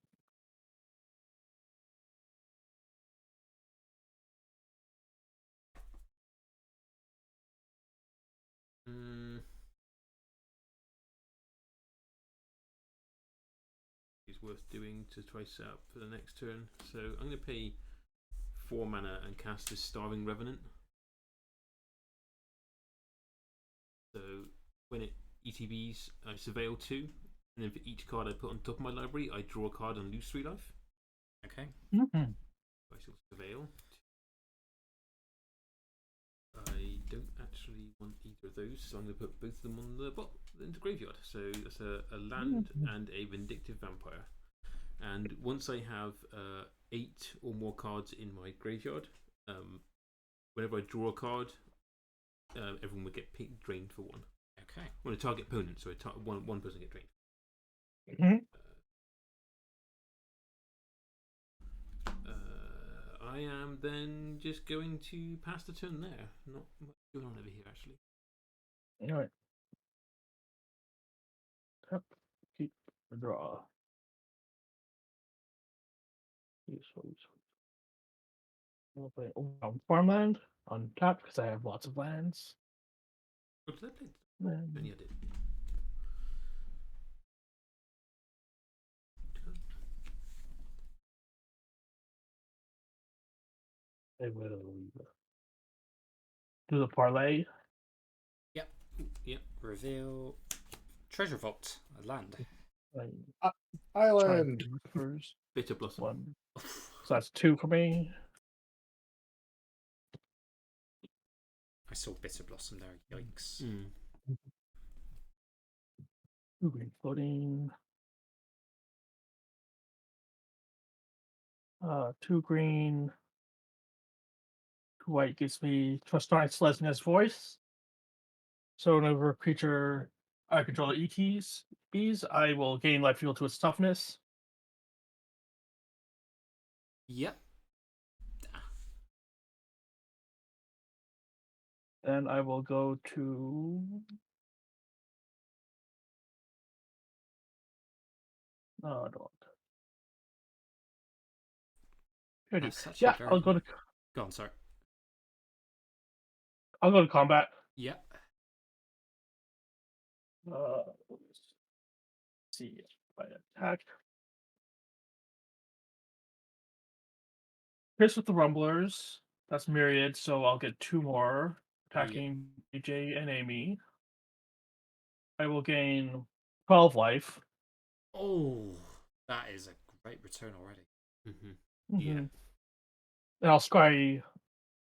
It's worth doing to try set up for the next turn. So I'm going to pay 4 mana and cast this Starving Revenant. So when it ETBs, I surveil 2, and then for each card I put on top of my library, I draw a card and lose 3 life. Okay. I shall surveil. I don't actually want either of those, so I'm going to put both of them on the into graveyard. So that's a land and a Vindictive Vampire. And once I have 8 or more cards in my graveyard, whenever I draw a card, everyone would get drained for 1. Okay. Well, a target opponent, so one person get drained. I am then just going to pass the turn there. Not much going on over here, actually. All right. Tap, keep, draw. I'll play farmland on top because I have lots of lands. What did I play? Then Only I did. I will do the parlay. Yep. Reveal Treasure Vault, a land. Island. First Bitter Blossom. 1. So that's 2 for me. I saw Bitter Blossom there. Yikes. 2 green floating. 2 green. 2 white gives me Trustonic Selesnia's Voice. So whenever a creature I control ETs, Bs, I will gain life equal to its toughness. Yep. Then I will go to no, I don't. Yeah, I'll go to. Go on, sorry. I'll go to combat. Yep. Let's see if I attack. Pierce with the Rumblers. That's Myriad, so I'll get 2 more attacking AJ and Amy. I will gain 12 life. Oh, that is a great return already. Yeah. And I'll scry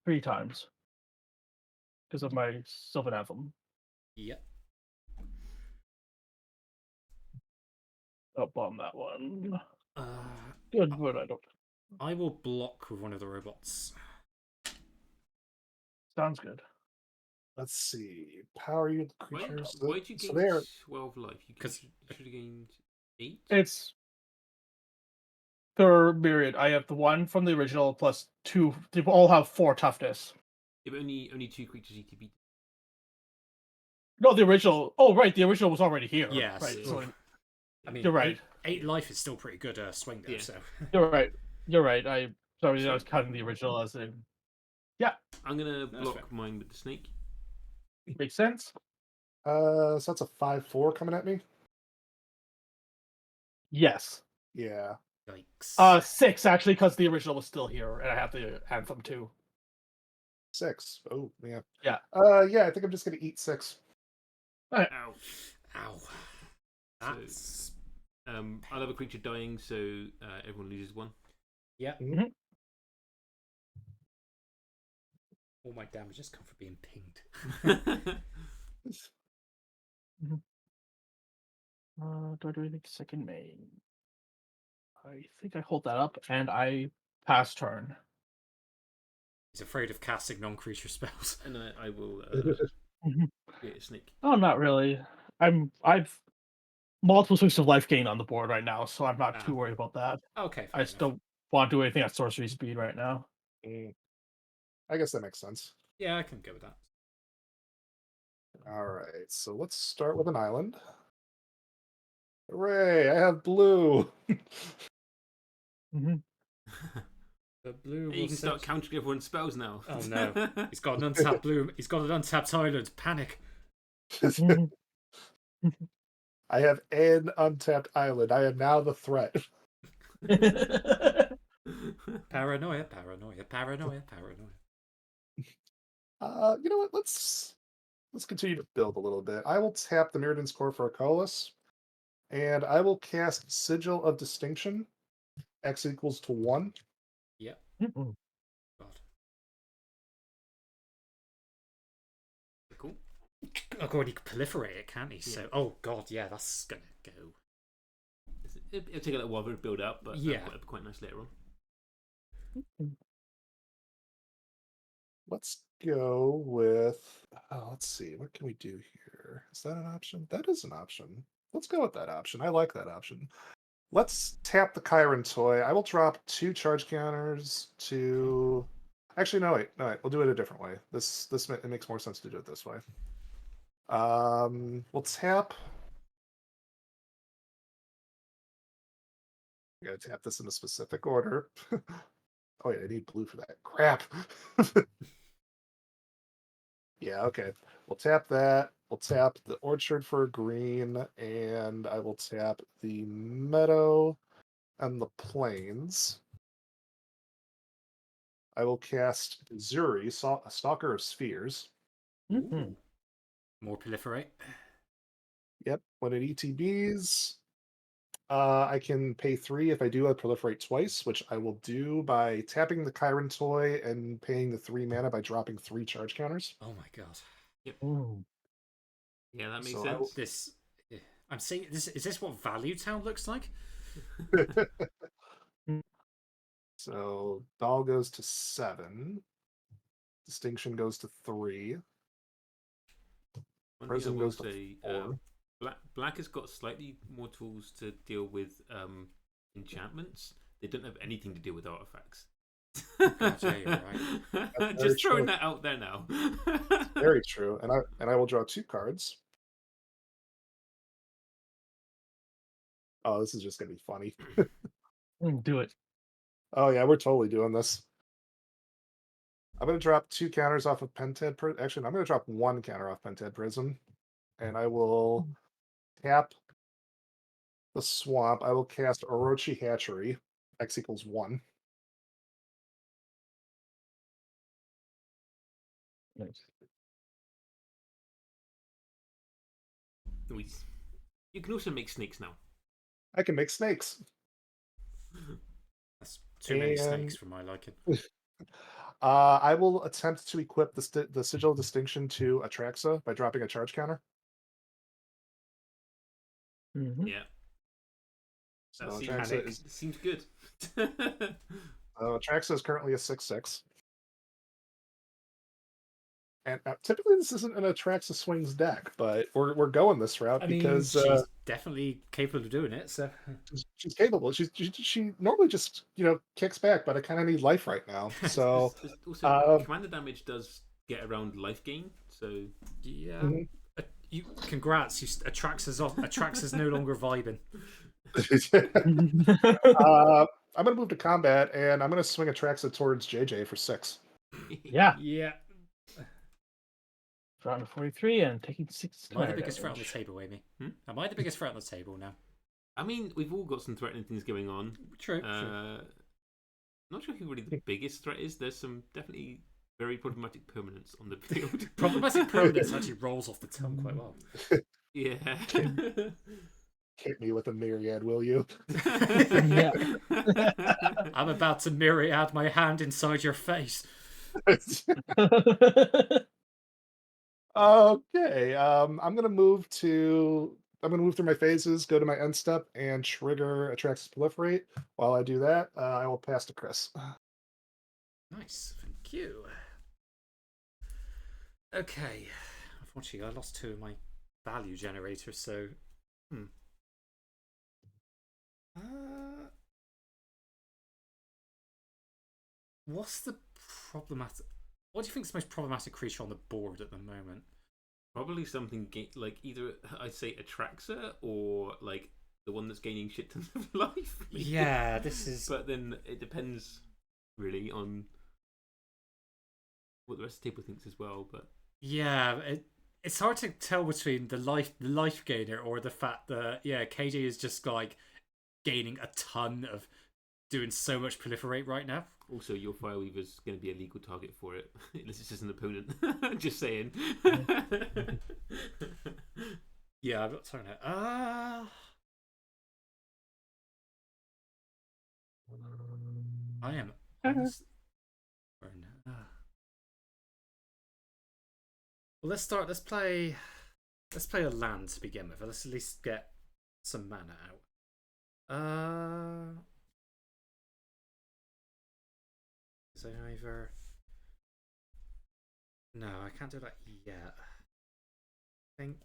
3 times because of my Sylvan Anthem. Yep. I'll bomb that one. Good, but I don't. I will block with one of the robots. Sounds good. Let's see. Power you creatures. Why did you gain 12 life? You should have gained 8? It's per myriad. I have the one from the original plus 2. They all have 4 toughness. If only 2 creatures ETB. No, the original. Oh, right. The original was already here. Yes. Right. Yeah. So I mean, you're right. Eight life is still pretty good swing though. Yeah. So You're right. You're right. I was Sweet. counting the original as a. Yeah, I'm gonna That's block fair. mine with the snake. makes sense. So that's a 5/4 coming at me. Yes. Yeah. yikes. 6 actually, because the original was still here, and I have the anthem too. 6. Oh yeah. Yeah. Yeah. I think I'm just gonna eat 6. Ow. Ow. That's I'll have a creature dying, so everyone loses 1. yeah. Mhm. All my damage has come from being pinged. Do I do anything second main? I think I hold that up, and I pass turn. He's afraid of casting non-creature spells. And I will create a snake. Oh, not really. I've multiple swings of life gain on the board right now, so I'm not too worried about that. Okay, I just don't want to do anything at sorcery speed right now. I guess that makes sense. Yeah, I can go with that. All right, so let's start with an island. Hooray! I have blue. Mm-hmm. The blue. You can start countering everyone's spells now. Oh no! He's got an untapped blue. He's got an untapped island. Panic. I have an untapped island. I am now the threat. Paranoia, paranoia, paranoia, paranoia. You know what? Let's continue to build a little bit. I will tap the Mirrodin's Core for a Colossus, and I will cast Sigil of Distinction. X equals to 1. Yep. Mhm. God. Cool. Oh god, he can proliferate it, can't he? So, Yeah. oh god, yeah, that's gonna go. It'll take a little while to build up, but Yeah. that'll be quite nice later on. Let's go with. Let's see. What can we do here? Is that an option? That is an option. Let's go with that option. I like that option. Let's tap the Chiron toy. I will drop 2 charge counters to. Actually, no, wait. We'll do it a different way. It makes more sense to do it this way. We'll tap. I gotta tap this in a specific order. Oh wait, I need blue for that. Crap. Yeah, okay. We'll tap that. We'll tap the orchard for green, and I will tap the meadow and the plains. I will cast Zuri, Stalker of Spheres. Mhm. More proliferate. Yep. When it ETBs, I can pay 3 if I do a proliferate twice, which I will do by tapping the Chiron toy and paying the 3 mana by dropping 3 charge counters. Oh my god. Ooh. Yeah, that makes So I will- sense. I'm seeing this. Is this what Value Town looks like? So Doll goes to 7. Distinction goes to 3. One thing I Prism will goes to say, 4. Black has got slightly more tools to deal with enchantments. They don't have anything to deal with artifacts. God, yeah, you're right. That's Just throwing true. that out there now. Very true. And I will draw 2 cards. Oh, this is just gonna be funny. Do it. Oh yeah, we're totally doing this. I'm gonna drop 2 counters off of Pented. Actually, I'm gonna drop 1 counter off Pented Prism, and I will tap the swamp. I will cast Orochi Hatchery. X equals 1. Nice. You can also make snakes now. I can make snakes. That's too many And- snakes for my liking. I will attempt to equip the Sigil of Distinction to Atraxa by dropping a charge counter. Mhm. Yeah, So that Atraxa seems good. Atraxa is currently a 6/6. And typically this isn't an Atraxa Swings deck, but we're going this route I mean, because she's definitely capable of doing it. So she's capable. She normally just kicks back, but I kind of need life right now. So also, commander damage does get around life gain, so yeah. Mhm. You congrats. Atraxa's no longer vibing. I'm gonna move to combat, and I'm gonna swing Atraxa towards JJ for 6. Yeah. Yeah. Round of 43 and taking 6 Am I the fire biggest threat on the damage. table, Amy? Am I the biggest threat on the table now? I mean, we've all got some threatening things going on. True. Not sure who really the biggest threat is. There's some definitely very problematic permanents on the field. Problematic permanence actually rolls off the tongue quite well. Yeah. Hit me with a myriad, will you? Yeah. I'm about to myriad my hand inside your face. Okay. I'm gonna move through my phases, go to my end step, and trigger Atraxas Proliferate. While I do that, I will pass to Chris. Nice, thank you. Okay. Unfortunately, I lost 2 of my value generators, so. What's the problematic? What do you think is the most problematic creature on the board at the moment? Probably something like either I'd say Atraxa or like the one that's gaining shit tons of life. Yeah, this is. But then it depends really on what the rest of the table thinks as well. But yeah, it's hard to tell between the life gainer or the fact that KJ is just like gaining a ton of doing so much proliferate right now. Also, your Fireweaver's going to be a legal target for it, unless it's just an opponent. Just saying. Yeah, I'm not talking about. I am honest. Well, let's start. Let's play a land to begin with. Let's at least get some mana out. Is I either? No, I can't do that yet. I think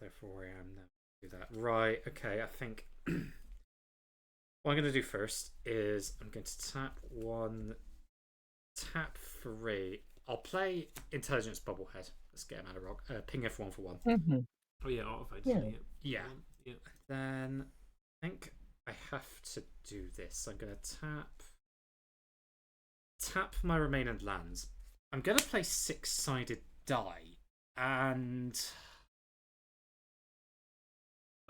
therefore I am now. Do that. Right, okay, I think what I'm going to do first is I'm going to tap 1, tap 3. I'll play Intelligence Bubblehead. Let's get him out of rock. Ping F1 for 1. Mm-hmm. Oh yeah, Artified. Yeah. Then I think I have to do this. I'm going to tap my remaining lands. I'm going to play 6-sided die, and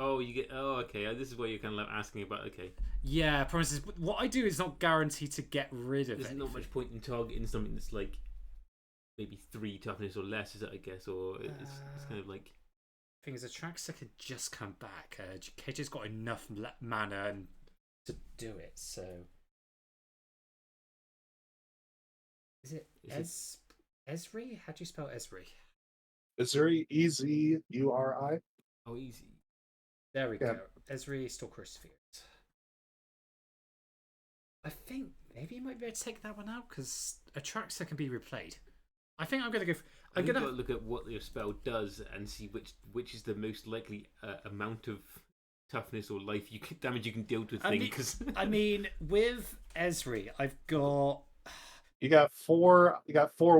you get. Oh, okay. This is what you're kind of like asking about. Okay. Yeah, promises. What I do is not guaranteed to get rid of it. There's not much point in targeting something that's like maybe 3 toughness or less, is it? I guess, or it's kind of like. Thing is, Atraxa could just come back. KJ's got enough mana to do it. So, is it Esri? How do you spell Esri? Ezuri, Ezuri. Oh, easy. There we go. Esri Stalker Sphere. I think maybe you might be able to take that one out because Atraxa can be replayed. I think I'm going to go. I'm going to look at what your spell does and see which is the most likely amount of toughness or life damage you can deal with things. I mean, with Esri, I've got. You got 4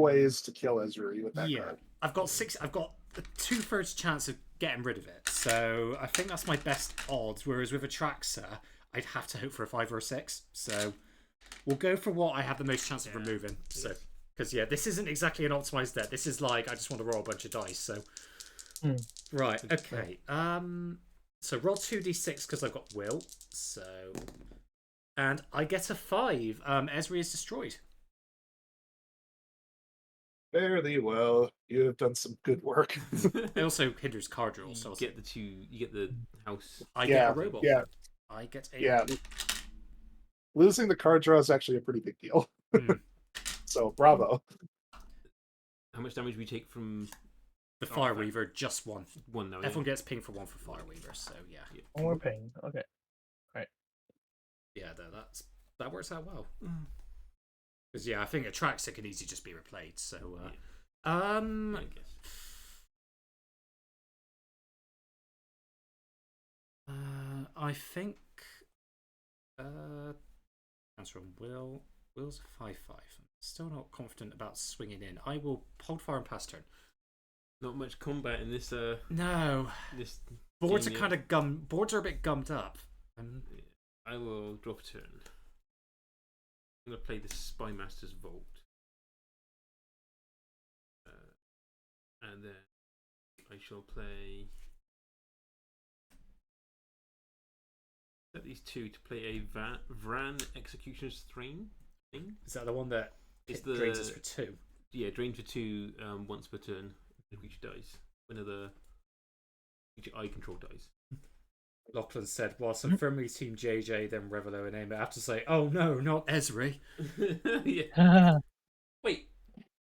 ways to kill Ezuri with that card. I've got 6. I've got a 2/3 chance of getting rid of it. So I think that's my best odds. Whereas with Atraxa, I'd have to hope for a 5 or a 6. So we'll go for what I have the most chance of removing. So. Because, this isn't exactly an optimized deck. This is like, I just want to roll a bunch of dice. So, right, okay. So roll 2d6 because I've got will. So, and I get a 5. Esri is destroyed. Fairly well. You have done some good work. It also hinders card draw. So you get the house. I get a robot. Yeah. I get a. Yeah. Losing the card draw is actually a pretty big deal. So, bravo. How much damage we take from the Fireweaver? Just 1. 1 though. Everyone gets ping for 1 for Fireweaver. So yeah. 1 more ping. Okay. Right. Yeah, that works out well. Because I think Atraxa could easily just be replayed. So, I guess. I think answer on Will. Will's a 5/5. Still not confident about swinging in. I will hold fire and pass turn. Not much combat in this. No. This Boards are team kind of boards are a bit gummed up. I will drop a turn. I'm going to play the Spymaster's Vault. And then I shall play. Set these two to play a Vran Executioner's thing. Is that the one that drains us for 2? Yeah, drain for 2 once per turn. The creature dies. Whenever creature I control dies. Lachlan said, whilst I'm firmly Team JJ, then Revelo and Aim, I have to say, oh no, not Esri. Yeah. Wait,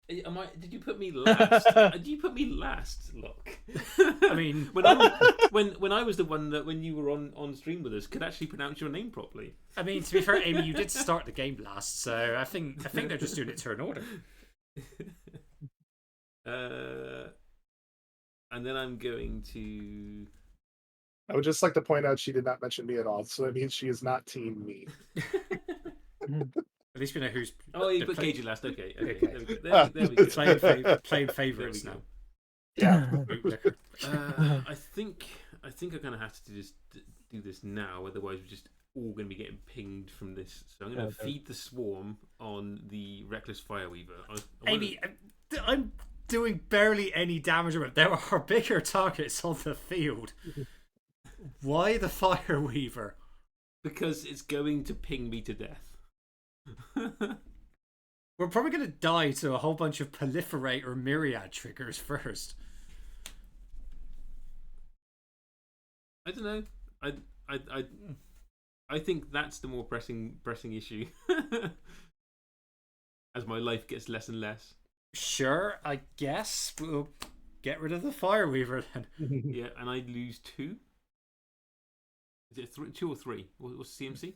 did you put me last? Did you put me last, Locke? I mean, when I was the one that when you were on stream with us could actually pronounce your name properly. I mean, to be fair, Amy, you did start the game last, so I think they're just doing it turn order. And then I'm going to. I would just like to point out she did not mention me at all, so that means she is not team me. At least we know who's. Oh, you put KJ last. Okay. Okay. There we go. There we go. Playing favourites now. Yeah. I think I'm gonna have to just do this now. Otherwise, we're just all gonna be getting pinged from this. So I'm gonna feed the swarm on the Reckless Fireweaver. Amy, I'm doing barely any damage. There are bigger targets on the field. Why the Fireweaver? Because it's going to ping me to death. We're probably going to die to a whole bunch of Proliferate or Myriad triggers first. I don't know. I think that's the more pressing issue. As my life gets less and less. Sure, I guess we'll get rid of the Fireweaver then. Yeah, and I lose 2. Is it 2 or 3? What's CMC?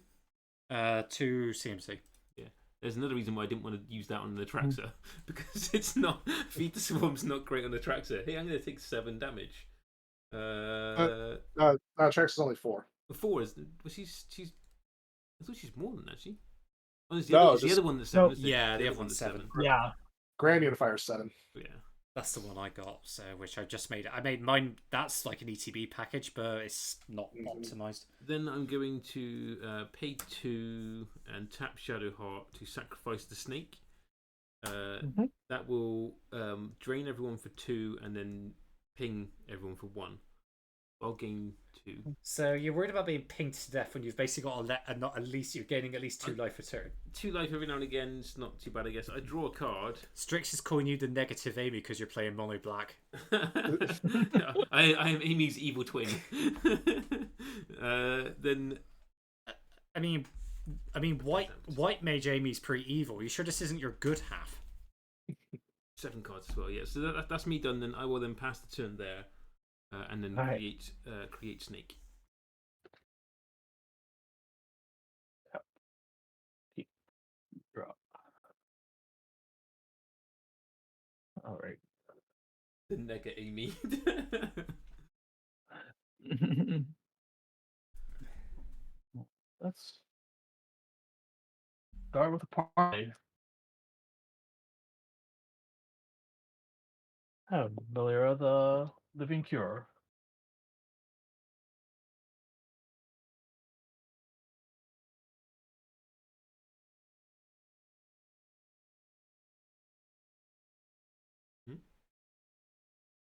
2 CMC. Yeah. There's another reason why I didn't want to use that on the Traxxas because it's not Feed the Swarm's not great on the Traxxas. Hey, I'm going to take 7 damage. Trax is only 4. 4 is. Well, she's. I thought she's more than that. She. Oh, there's the other one that's 7. Yeah, the other one's 7. Yeah. Grand Unifier 7. Yeah. That's the one I got, so which I just made. I made mine. That's like an ETB package, but it's not optimized. Then I'm going to pay 2 and tap Shadowheart to sacrifice the snake. That will drain everyone for 2 and then ping everyone for 1. I'll gain 2. So you're worried about being pinged to death when you've basically got not at least you're gaining at least 2 life a turn. 2 life every now and again. It's not too bad, I guess. I draw a card. Strix is calling you the negative Amy because you're playing mono black. I am Amy's evil twin. Then, I mean, white mage Amy's pretty evil. You sure this isn't your good half? 7 cards as well. Yeah. So that's me done. Then I will then pass the turn there. And then create snake. Drop. All right. The nega Amy. Let's start with a party. Oh, Belira the Living Cure.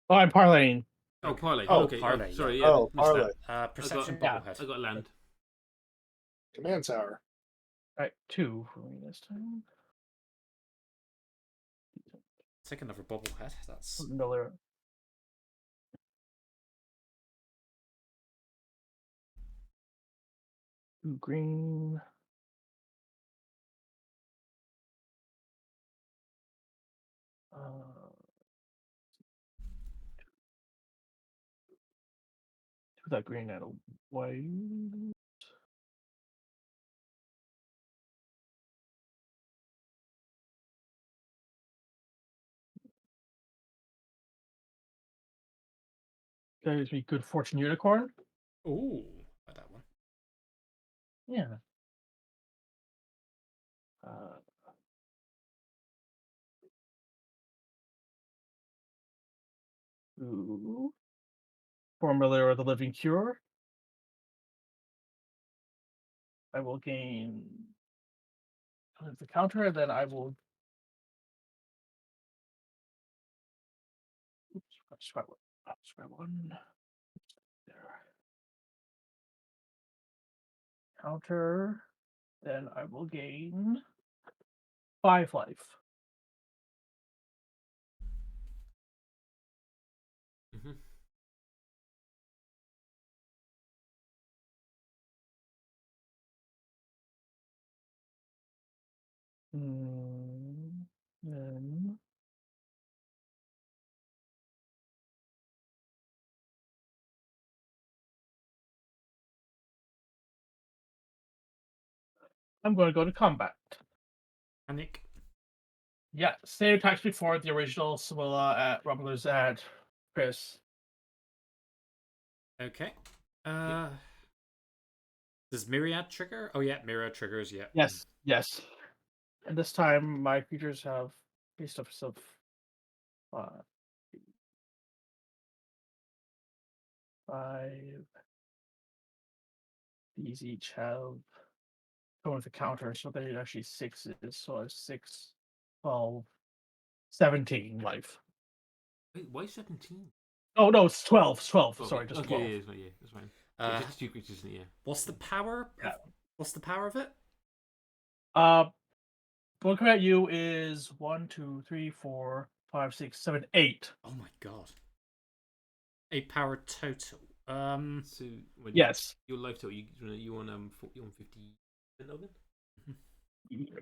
Oh, I'm parlaying. Oh, parlay. Oh, okay. parlay, Sorry. yeah. Yeah. Oh, missed parlay. that. Perception I bobblehead. got land. Command Tower. All right, 2 for me this time. Take another bobblehead. That's Belira. Two green. Two that green and a white. gives me Good Fortune Unicorn. Ooh, like that one. Yeah. Ooh. Formula of the Living Cure. I will gain the counter, and then I will. Oops, scrap one. There. Counter. Then I will gain 5 life. Mm-hmm. Then I'm going to go to combat. Panic. Yeah, same attacks before the original Swilla at Rumblers at Chris. Okay. Does Myriad trigger? Oh yeah, Myriad triggers. Yeah. Yes. And this time my creatures have based up of 5. These each have going with the counter, so they're actually 6s. So it's 6, 12, 17 life. Wait, why 17? Oh no, it's 12. It's 12. Oh, Sorry, okay. just Okay, 12. yeah, that's fine. It's just 2 creatures, isn't it? Yeah. What's the power? Yeah. What's the power of it? One coming at you is 1, 2, 3, 4, 5, 6, 7, 8. Oh my god. 8 power total. So when Yes. your life total, you on 50 now then?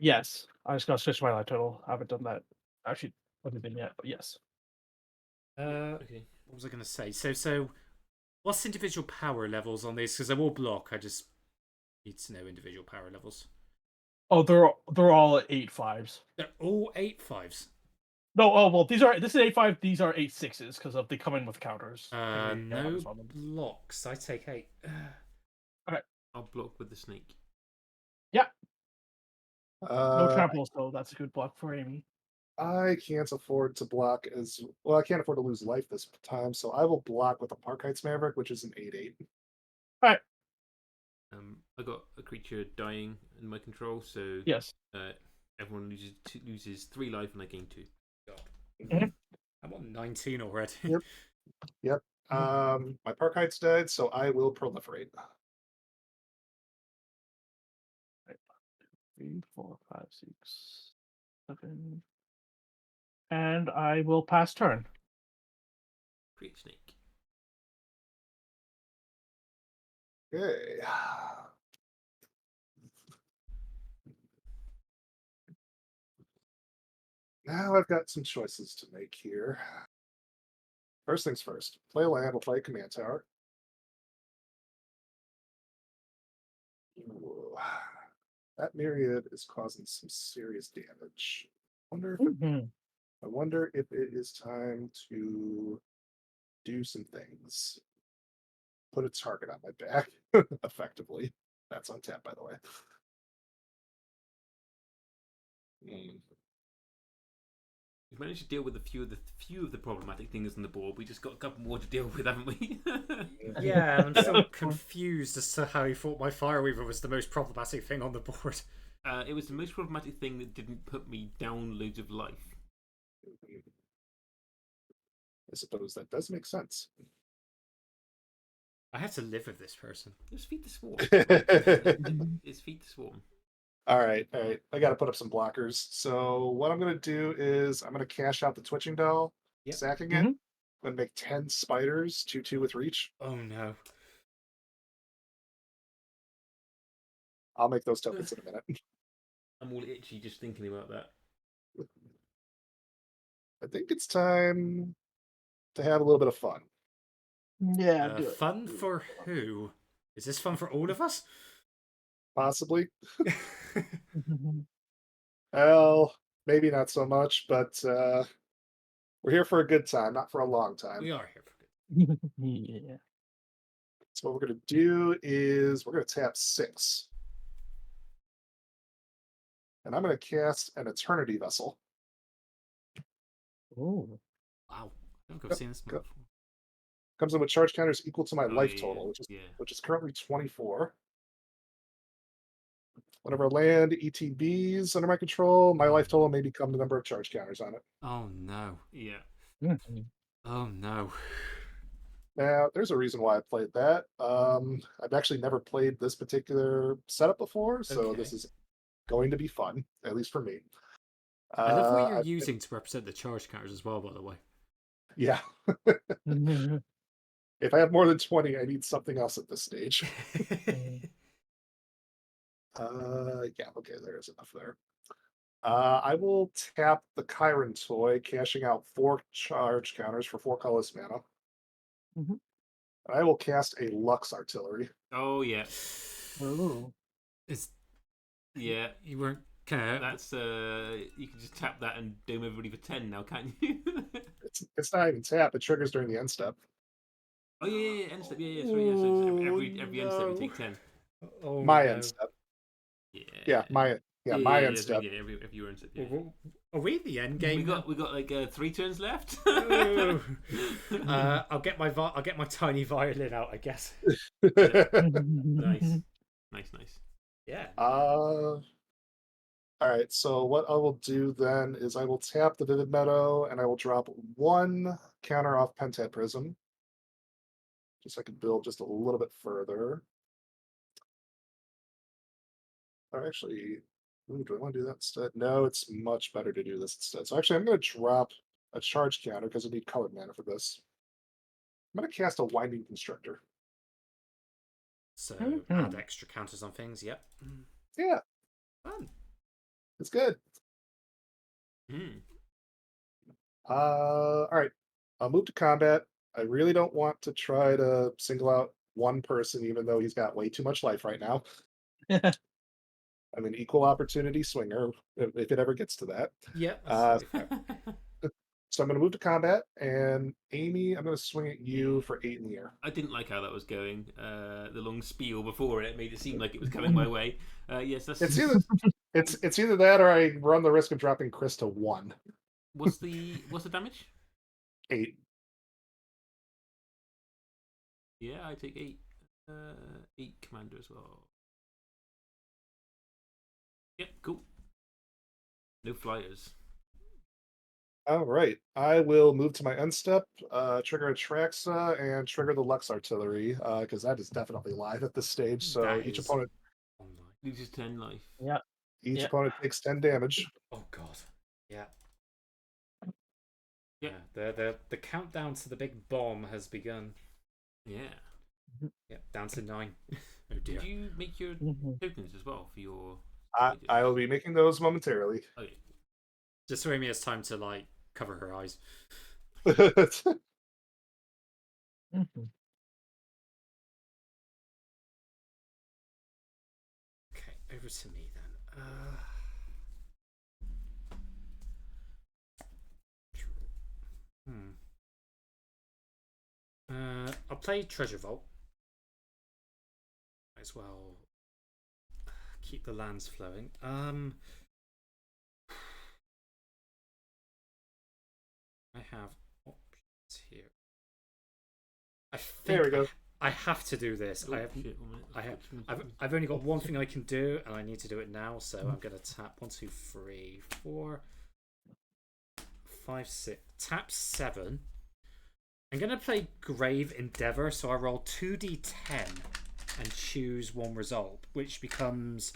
Yes. I just got to switch my life total. I haven't done that. Actually, haven't been yet, but yes. Okay. What was I going to say? So, what's individual power levels on these? Because they're all block. I just need to know individual power levels. Oh, they're all 8 5s. They're all 8 5s. No, oh well, this is 8 5. These are 8 6s because they come in with counters. No blocks. I take 8. Okay. I'll block with the snake. Yeah. No trample, so that's a good block for Amy. I can't afford to block as well. I can't afford to lose life this time, so I will block with a Parkite's Maverick, which is an 8/8. All right. I got a creature dying in my control, so yes. Everyone loses 3 life, and I gain 2. God. Mm-hmm. I'm on 19 already. Yep. My Parkite's dead, so I will proliferate. 3, 4, 5, 6, 7. And I will pass turn. Create snake. Okay. Now I've got some choices to make here. First things first, play a land, we'll play a command tower. Ooh. That myriad is causing some serious damage. I wonder if it is time to do some things. Put a target on my back, effectively. That's on tap, by the way. We've managed to deal with a few of the problematic things on the board. We just got a couple more to deal with, haven't we? Yeah, I'm still confused as to how he thought my Fireweaver was the most problematic thing on the board. It was the most problematic thing that didn't put me down loads of life. I suppose that does make sense. I have to live with this person. Just feed the swarm. It's feed the swarm. All right. I got to put up some blockers. So what I'm going to do is I'm going to cash out the Twitching Doll, sacking it, and make 10 spiders, 2/2 with reach. Oh no. I'll make those tokens in a minute. I'm all itchy just thinking about that. I think it's time to have a little bit of fun. Yeah. Fun for who? Is this fun for all of us? Possibly. Well, maybe not so much, but we're here for a good time, not for a long time. We are here for good. Yeah. So what we're going to do is we're going to tap 6. And I'm going to cast an Eternity Vessel. Oh. Wow. I don't think I've Yep, seen this go- before. Comes in with charge counters equal to my Oh, life yeah, total, yeah. which is currently 24. Whenever I land ETBs under my control, my life total may become the number of charge counters on it. Oh no. Yeah. Mhm. Oh no. Now, there's a reason why I played that. I've actually never played this particular setup before, so Okay. this is going to be fun, at least for me. I love what you're I, using to represent the charge counters as well, by the way. yeah. Mhm. If I have more than 20, I need something else at this stage. Yeah, okay, there's enough there. I will tap the Chiron toy, cashing out 4 charge counters for 4 colorless mana. Mhm. I will cast a Lux Artillery. Oh, yeah. Oh. It's Yeah. you weren't kind of. That's you can just tap that and dome everybody for 10 now, can't you? It's not even tap, it triggers during the end step. Oh, yeah, end step. Yeah, sorry, yeah. So it's every end step you no. take 10. Oh My no. end step. Yeah. Yeah, my end step. Yeah, every your end step. Yeah. Are we the end game? We got like 3 turns left. Oh. I'll get my tiny violin out, I guess. Nice. Yeah. All right, so what I will do then is I will tap the Vivid Meadow and I will drop 1 counter off Pentat Prism. Just so I can build just a little bit further. Or actually, ooh, do I want to do that instead? No, it's much better to do this instead. So actually, I'm going to drop a charge counter because I need colored mana for this. I'm going to cast a Winding Constructor. So Mhm. add extra counters on things. Yep. Yeah, Fun. it's good. Hmm. All right, I'll move to combat. I really don't want to try to single out one person, even though he's got way too much life right now. I'm an equal opportunity swinger if it ever gets to that. Yep. Uh, That's totally fair. so I'm going to move to combat, and Amy, I'm going to swing at you Yeah. for 8 in the air. I didn't like how that was going. The long spiel before it made it seem like it was coming my way. Yes, that's. It's either that or I run the risk of dropping Chris to 1. What's the damage? 8. Yeah, I take 8. 8 commander as well. Yep, cool. No flyers. All right. I will move to my end step, trigger Atraxa, and trigger the Lux Artillery, because that is definitely live at this stage. So That each is opponent online. Loses 10 life. Yeah. each Yeah. opponent takes 10 damage. Oh god. Yeah. Yep. Yeah. The countdown to the big bomb has begun. Yeah. Yep. Down to 9. Oh dear. Did you make your Mhm. tokens as well for your? I will be making those momentarily. Okay. Just so Amy has time to like cover her eyes. Mhm. Okay, over to me then. I'll play Treasure Vault. Might as well keep the lands flowing. I have options here. I think There we go. I have to do this. Oh, I have. shit, I've only got one thing I can do, and I need to do it now. So I'm gonna tap 1, 2, 3, 4, 5, 6. Tap 7. I'm gonna play Grave Endeavor. So I roll 2d10 and choose one result, which becomes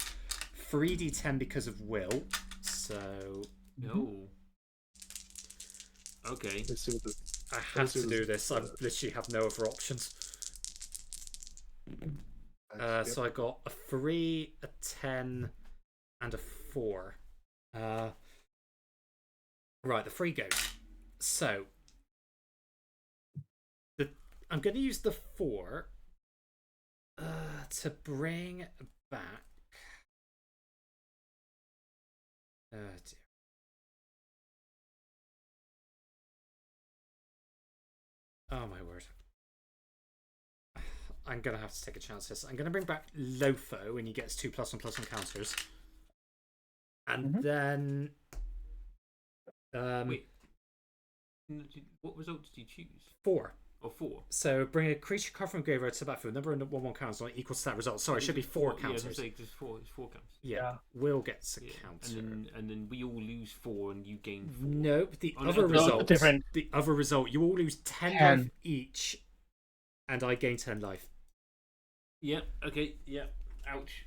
3d10 because of will. So No. Okay. Let's see what the, I have to do this. I literally have no other options. So I got a 3, a 10, and a 4. Right, the 3 goes. So I'm going to use the 4 to bring back. Dear. Oh my word. I'm gonna have to take a chance this. I'm gonna bring back Lofo, and he gets 2+1/+1 counters, and then Wait, what result did you choose? 4. Or 4? So bring a creature card from graveyard to the battlefield. Number 1/1 counters on equals to that result. Sorry, it should be 4 counters. Yeah, it's 4 counters. Yeah. Will gets a counter. And then we all lose 4 and you gain 4. Nope. The Oh, other no, result. different. The other result. You all lose 10 life each, and I gain 10 life. Yep. Okay. Yep. Ouch.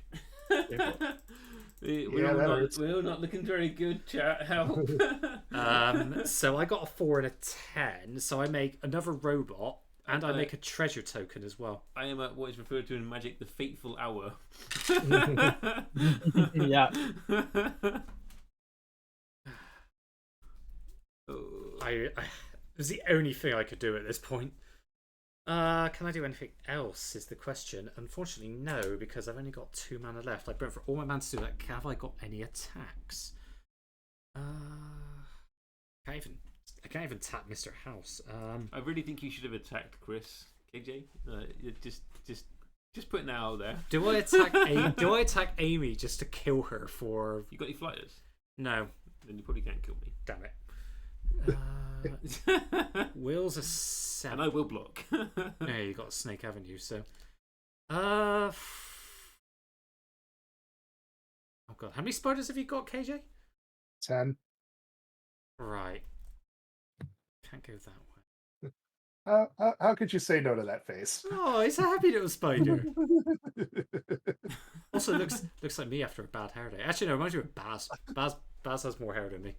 Yeah, we're all not looking very good, chat. Help. So I got a 4 and a 10. So I make another robot, and I make a treasure token as well. I am at what is referred to in Magic the Fateful Hour. Yeah. It was the only thing I could do at this point. Can I do anything else is the question. Unfortunately, no, because I've only got 2 mana left. I burnt for all my mana to do that. Have I got any attacks? I can't even tap Mr. House. I really think you should have attacked Chris, KJ. Just putting that out there. Do I attack Amy just to kill her for? You got any flyers? No. Then you probably can't kill me. Damn it. Will's a 7. And I will block. Yeah, you got Snake Avenue, so. Oh god, how many spiders have you got, KJ? 10. Right. Can't go that way. How could you say no to that face? Oh, it's a happy little spider. Also, looks like me after a bad hair day. Actually, no, it reminds me of Baz. Baz has more hair than me.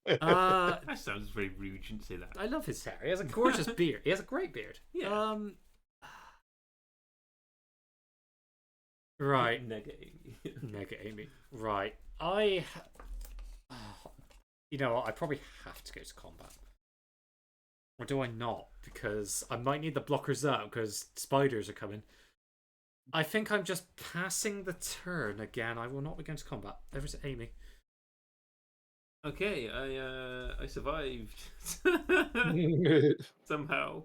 That sounds very rude. You shouldn't say that. I love his hair. He has a gorgeous beard. He has a great beard. Yeah. Right. Nega Amy. Nega Amy. Right. You know what? I probably have to go to combat. Or do I not? Because I might need the blockers up because spiders are coming. I think I'm just passing the turn again. I will not be going to combat. Over to Amy. Okay, I survived somehow.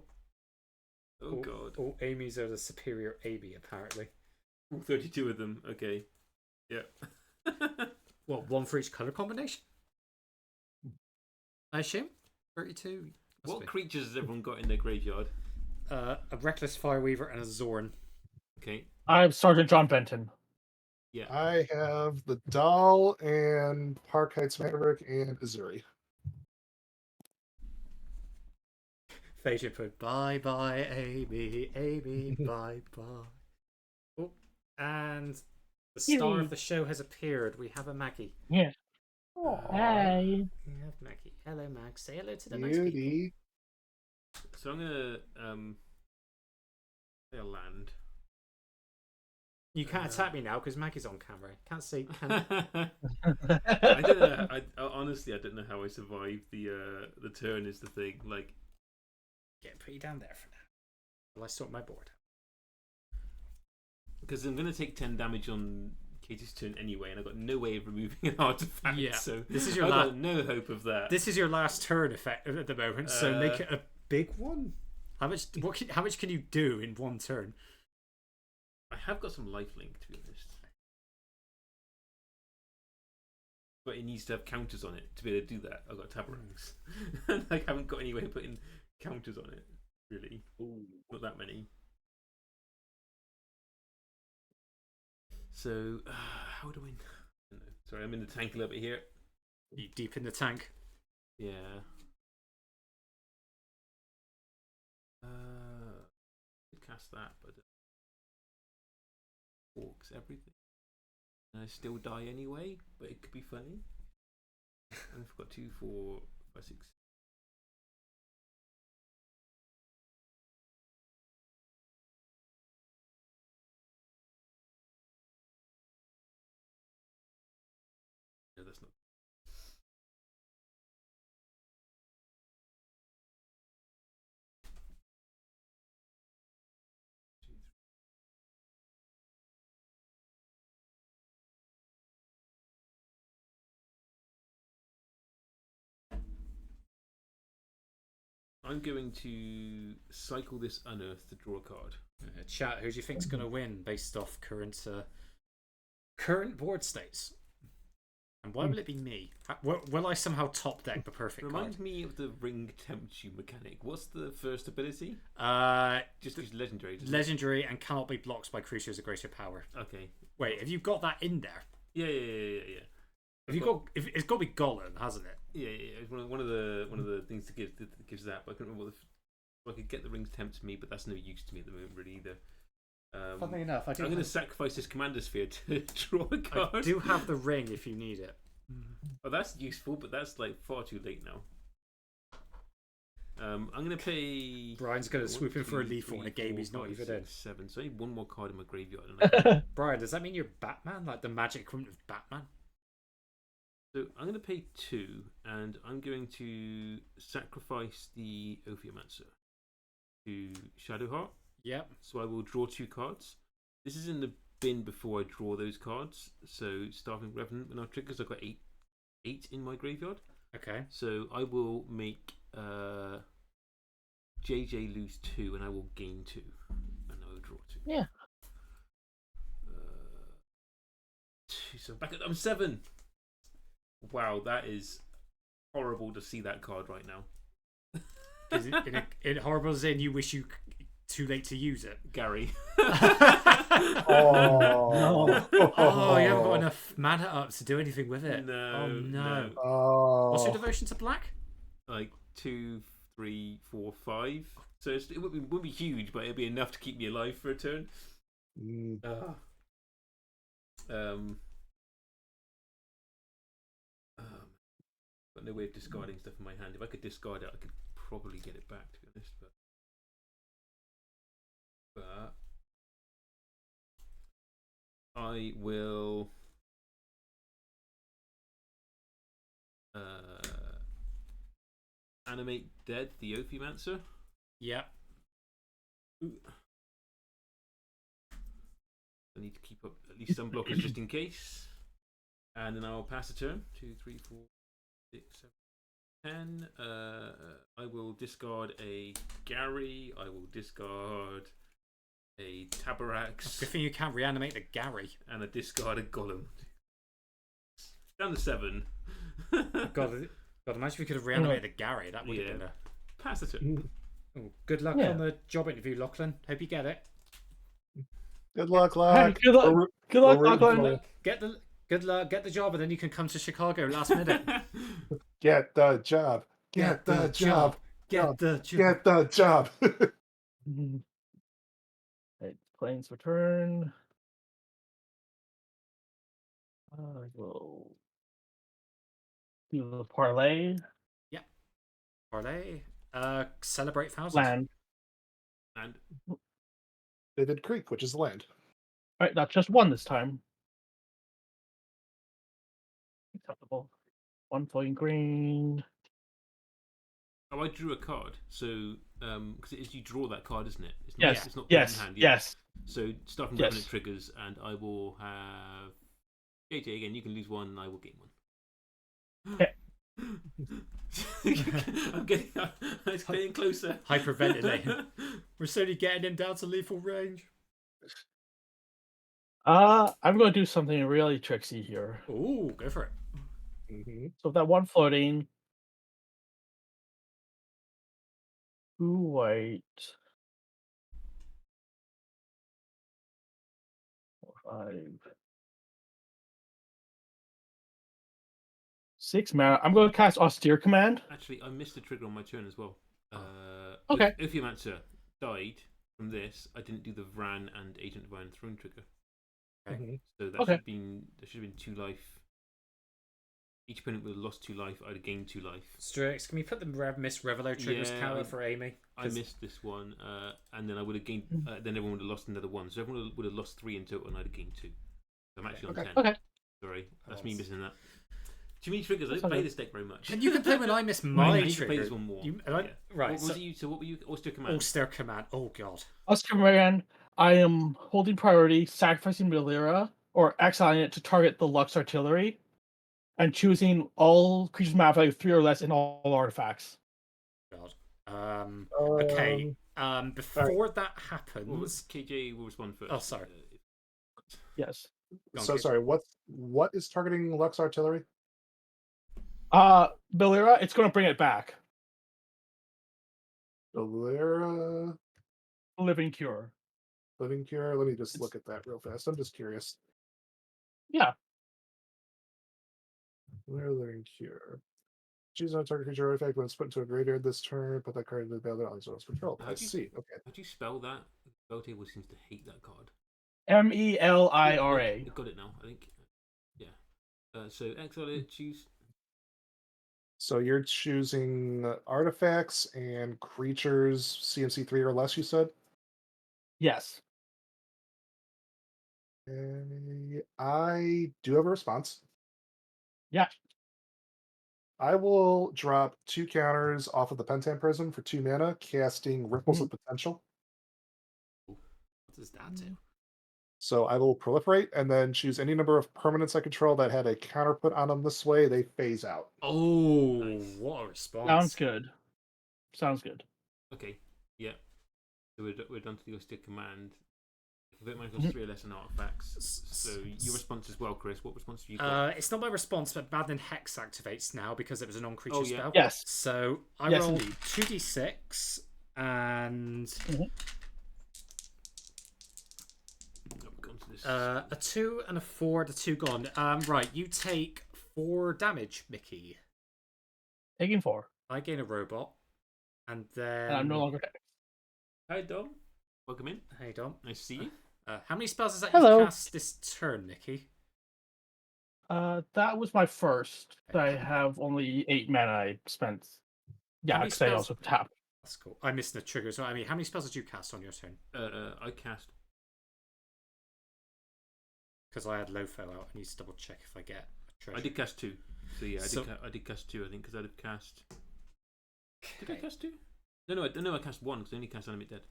Oh god. All Amy's are the superior Amy, apparently. All 32 of them. Okay. Yeah. What, 1 for each color combination? I assume 32. What creatures has everyone got in their graveyard? A Reckless Fireweaver and a Zorn. Okay. I'm Sergeant John Benton. Yeah. I have the Doll and Park Heights Maverick and Azuri. Phasia put bye bye Amy, bye bye. Oh, and the star of the show has appeared. We have a Maggie. Yeah. Hey. We have Maggie. Hello, Mag. Say hello to the nice people. So I'm gonna say a land. You can't attack me now because Maggie's on camera. Can't see. I don't know. Honestly, I don't know how I survived the turn. Is the thing like? Yeah, put you down there for now. While I sort my board. Because I'm gonna take 10 damage on Katie's turn anyway, and I've got no way of removing an artifact. Yeah. So this is your I've got no hope of that. This is your last turn effect at the moment. So make it a big one. How much can you do in 1 turn? I have got some lifelink, to be honest. But it needs to have counters on it to be able to do that. I've got tabaraks. And I haven't got any way of putting counters on it, really. Ooh, not that many. So, how do I know? Sorry, I'm in the tank a little bit here. Are you deep in the tank? Yeah. Cast that, but walks everything. And I still die anyway, but it could be funny. And I've got 2, 4, 5, 6. No, that's not. I'm going to cycle this Unearth to draw a card. Chat, who do you think's going to win based off current board states? And why will it be me? Will I somehow top deck the perfect Reminds card? me of the ring tempt you mechanic. What's the first ability? Just use legendary. doesn't it? Legendary and cannot be blocked by creatures of greater power. Okay. Wait, have you got that in there? Yeah. Have you got? It's got to be Golan, hasn't it? Yeah. It's one of the things that gives that. But I can't remember I could get the rings tempt me, but that's no use to me at the moment, really either. Funnily enough, I'm going to sacrifice this commander sphere to draw a card. I do have the ring if you need it. Oh, that's useful, but that's like far too late now. I'm going to play. Brian's going to swoop in for a lethal in a game he's not even in. 7. So I need one more card in my graveyard. And Brian, does that mean you're Batman? Like the magic equivalent of Batman? So I'm going to pay 2, and I'm going to sacrifice the Ophiomancer to Shadowheart. Yep. So I will draw 2 cards. This is in the bin before I draw those cards. So Starving Revenant, when I triggers, I've got 8 in my graveyard. Okay. So I will make JJ lose 2, and I will gain 2, and I will draw 2. Yeah. 2, so back at I'm 7. Wow, that is horrible to see that card right now. Is it in horrible as in you wish you too late to use it? Gary. Oh, Oh, you haven't got enough mana up to do anything with it. No. Oh no. Oh. What's your devotion to black? Like 2, 3, 4, 5. So it wouldn't be huge, but it'd be enough to keep me alive for a turn. Mm. Got no way of discarding stuff in my hand. If I could discard it, I could probably get it back, to be honest. But I will animate dead the Ophiomancer. Yep. Ooh. I need to keep up at least some blockers just in case. And then I'll pass a turn. 2, 3, 4, 6, 7, 10. I will discard a Gary. I will discard a Tabarax. Good thing you can't reanimate the Gary. And I discard a Golem. Down to 7. God, imagine if you could have reanimated the Gary. That would have been a... Pass the turn. Oh, good luck on the job interview, Lachlan. Hope you get it. Good luck, Locke. Good luck. Good luck, We're rooting for Lachlan. you. Good luck, get the job, and then you can come to Chicago last minute. Get the job. Get the job. Get the job. Get the job. Right, planes return. I will do the parlay. Parlay. Celebrate thousands. Land. And Vivid Creek, which is land. Alright, not just one this time. Acceptable. 1 floating green. oh, I drew a card. So, because it is you draw that card, isn't it? It's not, Yes. It's not Yes. in hand. Yes. So, Starving Yes. Revenant triggers, and I will have JJ again. You can lose 1, and I will gain 1. Okay. It's getting closer. Hyperventilating. We're slowly getting him down to lethal range. I'm going to do something really tricksy here. Ooh, go for it. Mm-hmm. So with that 1 floating, 2 white, 4, 5, 6 mana. I'm going to cast Austere Command. Actually, I missed a trigger on my turn as well. Okay. If Ophiomancer died from this, I didn't do the Vran and Agent Divine Throne trigger. Okay. So that Okay. should have been 2 life. Each opponent would have lost 2 life. I'd have gained 2 life. Strix, can we put the Miss Revelo triggers Yeah, counter for Amy? I missed this one, and then I would have gained. Then everyone would have lost another 1. So everyone would have lost 3 in total, and I'd have gained 2. So I'm actually on 10. Okay. Sorry, that's me missing that. Too many triggers. I don't play this deck very much. And you can play when I miss my I need to play trigger. this one more. Right. What was you? So what were you? Austere Command. Austere Command. Oh, God. Austere Command, I am holding priority, sacrificing Melira, or exiling it to target the Lux Artillery, and choosing all creatures map value 3 or less in all artifacts. God. Okay. Before that Well, happens, KJ will respond first. Oh, sorry. Yes. Go on, So Kate. sorry. What is targeting Lux Artillery? Belira, it's going to bring it back. Valera Living Cure. Living Cure. Let me just look at that real fast. I'm just curious. Yeah. Valera Living Cure. Choose no target creature artifact when it's put into a graveyard this turn. Put that card into the battlefield on its control. I see. Okay. How do you spell that? Spelltable seems to hate that card. Melira. Got it now, I think. Yeah. So exile it, choose. So you're choosing artifacts and creatures CMC 3 or less, you said? Yes. I do have a response. Yeah. I will drop 2 counters off of the Pentan Prism for 2 mana, casting Ripples of Potential. What does that do? So I will proliferate and then choose any number of permanents I control that had a counter put on them this way. They phase out. Oh, Nice. what a response! Sounds good. Okay. Yeah. So we're done to the stick command. Convert mana costs 3 or less on artifacts. So your response as well, Chris. What response have you got? It's not my response, but Madden Hex activates now because it was a non-creature Oh, yeah. spell. Yes. So I Yes, roll indeed. 2d6 and a 2 and a 4. The 2 gone. Right, you take 4 damage, Mickey. Taking 4. I gain a robot, and then And I'm no longer dead. Hi, Dom. Welcome in. Hey, Dom. Nice to see you. How many spells has that Hello. you cast this turn, Mickey? That was my first. I have only 8 mana I spent. Yeah, many because I spells- also tap. That's cool. I missed the trigger. So I mean, how many spells did you cast on your turn? I cast. Because I had Lofo out. I need to double check if I get a treasure. I did cast 2. So yeah, So- I did cast 2. I think because I did cast. Did I Okay. cast 2? No, I cast 1 because I only cast Animate Dead.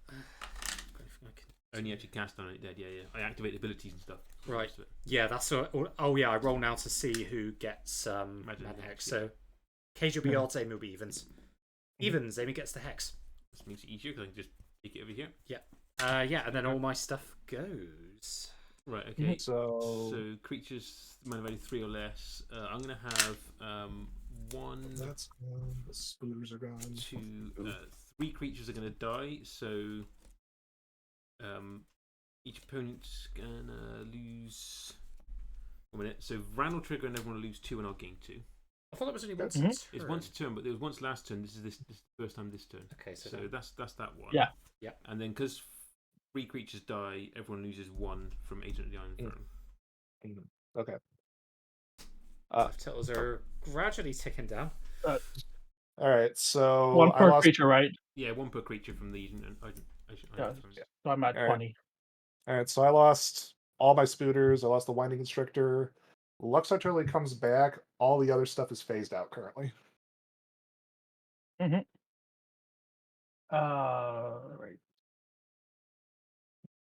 I only actually cast Animate Dead. Yeah. I activate abilities and stuff. Right. Yeah, that's what. Oh yeah, I roll now to see who gets Madden Hex. Hex, So Cage will be odds, Amy will be evens. Evens, Amy gets the hex. This makes it easier because I can just take it over here. Yeah, and then all my stuff goes. Right. Okay. So So creatures mana value 3 or less. I'm gonna have 1, that's gone. The spooters are gone. 2, 3 creatures are gonna die. So each opponent's gonna lose. 1 minute. So Ran will trigger and everyone will lose 2, and I'll gain 2. I thought it was only once. Mhm. a It's turn. once a turn, but there was once last turn. This is the first time this turn. Okay, so that's that one. Yeah. Yeah. And then because 3 creatures die, everyone loses 1 from Agent of the Iron Throne. Okay. totals are gradually ticking down. All right. So 1 I per lost. creature, right? Yeah, 1 per creature from the Agent of Yeah. Iron Throne. So I'm at All right. 20. All right. So I lost all my spooters. I lost the Winding Constrictor. Lux Artillery comes back. All the other stuff is phased out currently. Right.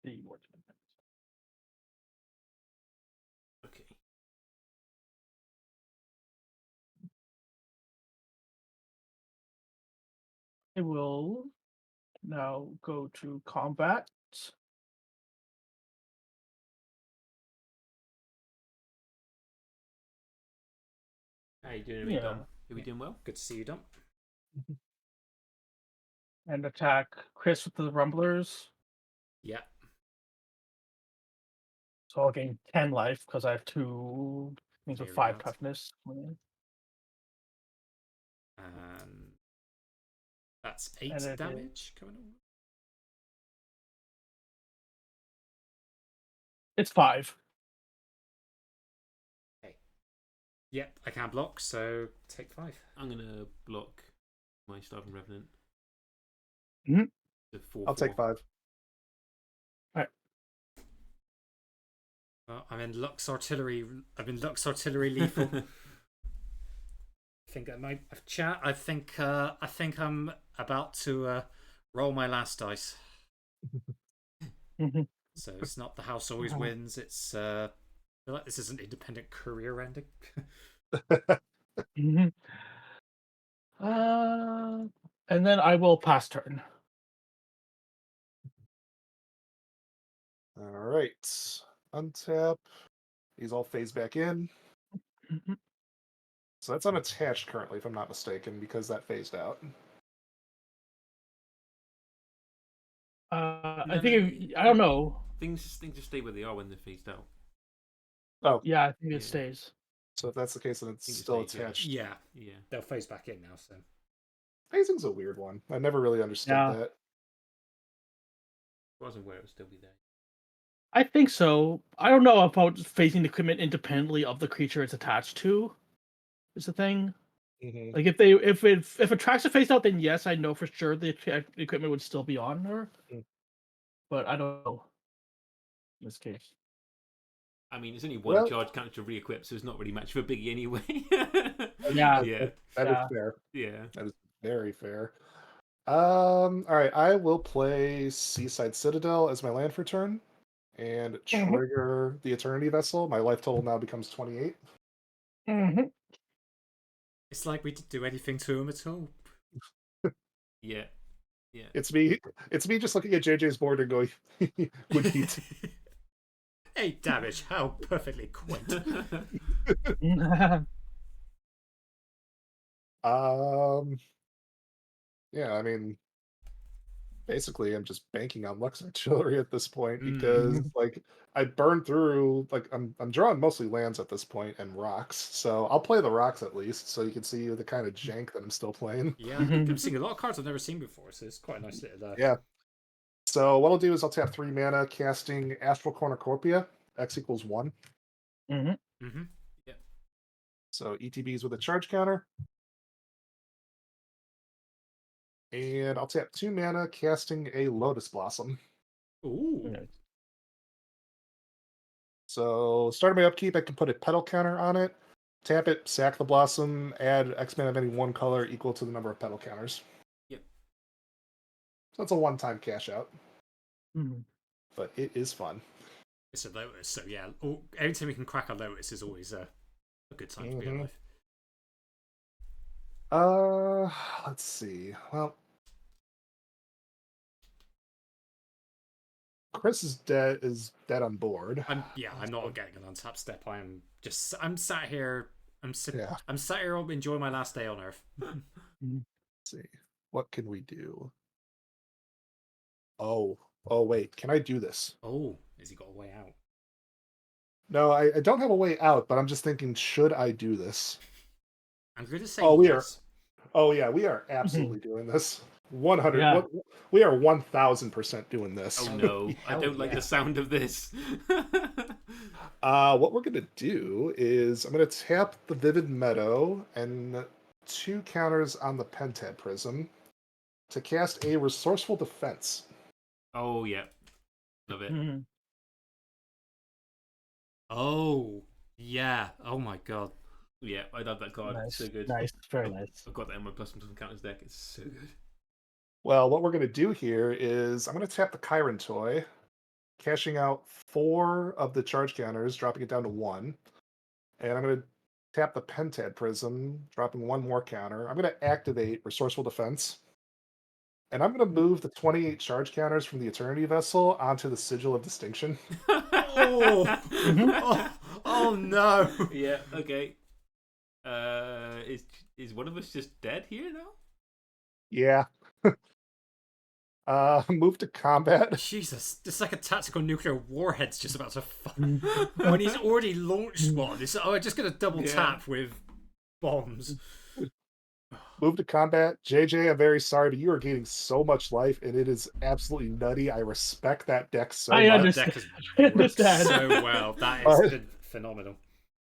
See what. Okay. I will now go to combat. How you doing, Yeah. Dom? Are we doing well? Good to see you, Dom. And attack Chris with the Rumblers. Yeah. So I'll gain 10 life because I have 2 things with Very 5 nice. toughness. That's 8 And it damage coming on. It's 5. Yep, I can block, so take 5. I'm gonna block my Starving Revenant. Mhm. The 4/4. I'll take 5. Well, I'm in Lux Artillery lethal. I think I might chat. I think I'm about to roll my last dice. So it's not the house always wins. It's I feel like this is an independent career ending. And then I will pass turn. All right. Untap. These all phase back in. Mhm. So that's unattached currently, if I'm not mistaken, because that phased out. I think I don't know. Things just stay where they are when they're phased out. Oh, Yeah, I think Yeah. it stays. so if that's the case, then it's think it still stays, yeah. attached. Yeah, Yeah. they'll phase back in now. So Phasing's a weird one. I never really understood Yeah. that. Wasn't where it would still be there. I think so. I don't know about phasing the equipment independently of the creature it's attached to. Is the thing. Mm-hmm. Like if a tracks are phased out, then yes, I know for sure the equipment would still be on her. Mm. But I don't know. In this case. I mean, it's only one Well, charge counter to re-equip, so it's not really much of a biggie anyway. Yeah. Yeah. That is Yeah. fair. Yeah. That is very fair. All right, I will play Seaside Citadel as my land for turn and trigger the Eternity Vessel. My life total now becomes 28. Mm-hmm. it's like we didn't do anything to him at all. Yeah. Yeah. It's me just looking at JJ's board and going, would he Hey, damage! How perfectly quaint. Yeah, I mean, basically I'm just banking on Lux Artillery at this point because like I burned through like I'm drawing mostly lands at this point and rocks. So I'll play the rocks at least so you can see the kind of jank that I'm still playing. Yeah, I'm seeing a lot of cards I've never seen before, so it's quite a nice little. Yeah. So what I'll do is I'll tap 3 mana, casting Astral Cornucopia, X equals 1. Mm-hmm. Yeah. So ETBs with a charge counter. And I'll tap 2 mana, casting a Lotus Blossom. Ooh. So starting my upkeep, I can put a petal counter on it, tap it, sack the blossom, add X mana of any one color equal to the number of petal counters. Yep. So it's a one-time cash out, Mhm. but it is fun. It's a Lotus, so yeah. Every time we can crack a Lotus is always a good time to be alive. Let's see. Well, Chris is dead on board. I'm not getting an untap step. I'm sat here. I'm sat here enjoying my last day on Earth. Let's see. What can we do? Oh wait, can I do this? Oh, has he got a way out? No, I don't have a way out, but I'm just thinking, should I do this? I'm going to say yes. Oh yeah, we are absolutely doing this. 100. Yeah. We are 1000% doing this. Oh no, I don't like the sound of this. What we're gonna do is I'm gonna tap the Vivid Meadow and 2 counters on the Pentad Prism to cast a Resourceful Defense. Oh yeah, love it. Mhm. Oh yeah. Oh my god. Yeah, I love that card. Nice. So good. Nice. Very nice. I've got that in my plus one counters deck. It's so good. Well, what we're gonna do here is I'm gonna tap the Chiron Toy, cashing out 4 of the charge counters, dropping it down to 1. And I'm gonna tap the Pentad Prism, dropping 1 more counter. I'm gonna activate Resourceful Defense. And I'm going to move the 28 charge counters from the Eternity Vessel onto the Sigil of Distinction. Oh no. Yeah. Okay. Is one of us just dead here now? Yeah. Move to combat. Jesus, it's like a tactical nuclear warhead's just about to fire. When he's already launched one, it's I'm just going to double tap with bombs. Move to combat. JJ, I'm very sorry, but you are gaining so much life, and it is absolutely nutty. I respect that deck so much. Understand. That has worked so well. That has been phenomenal.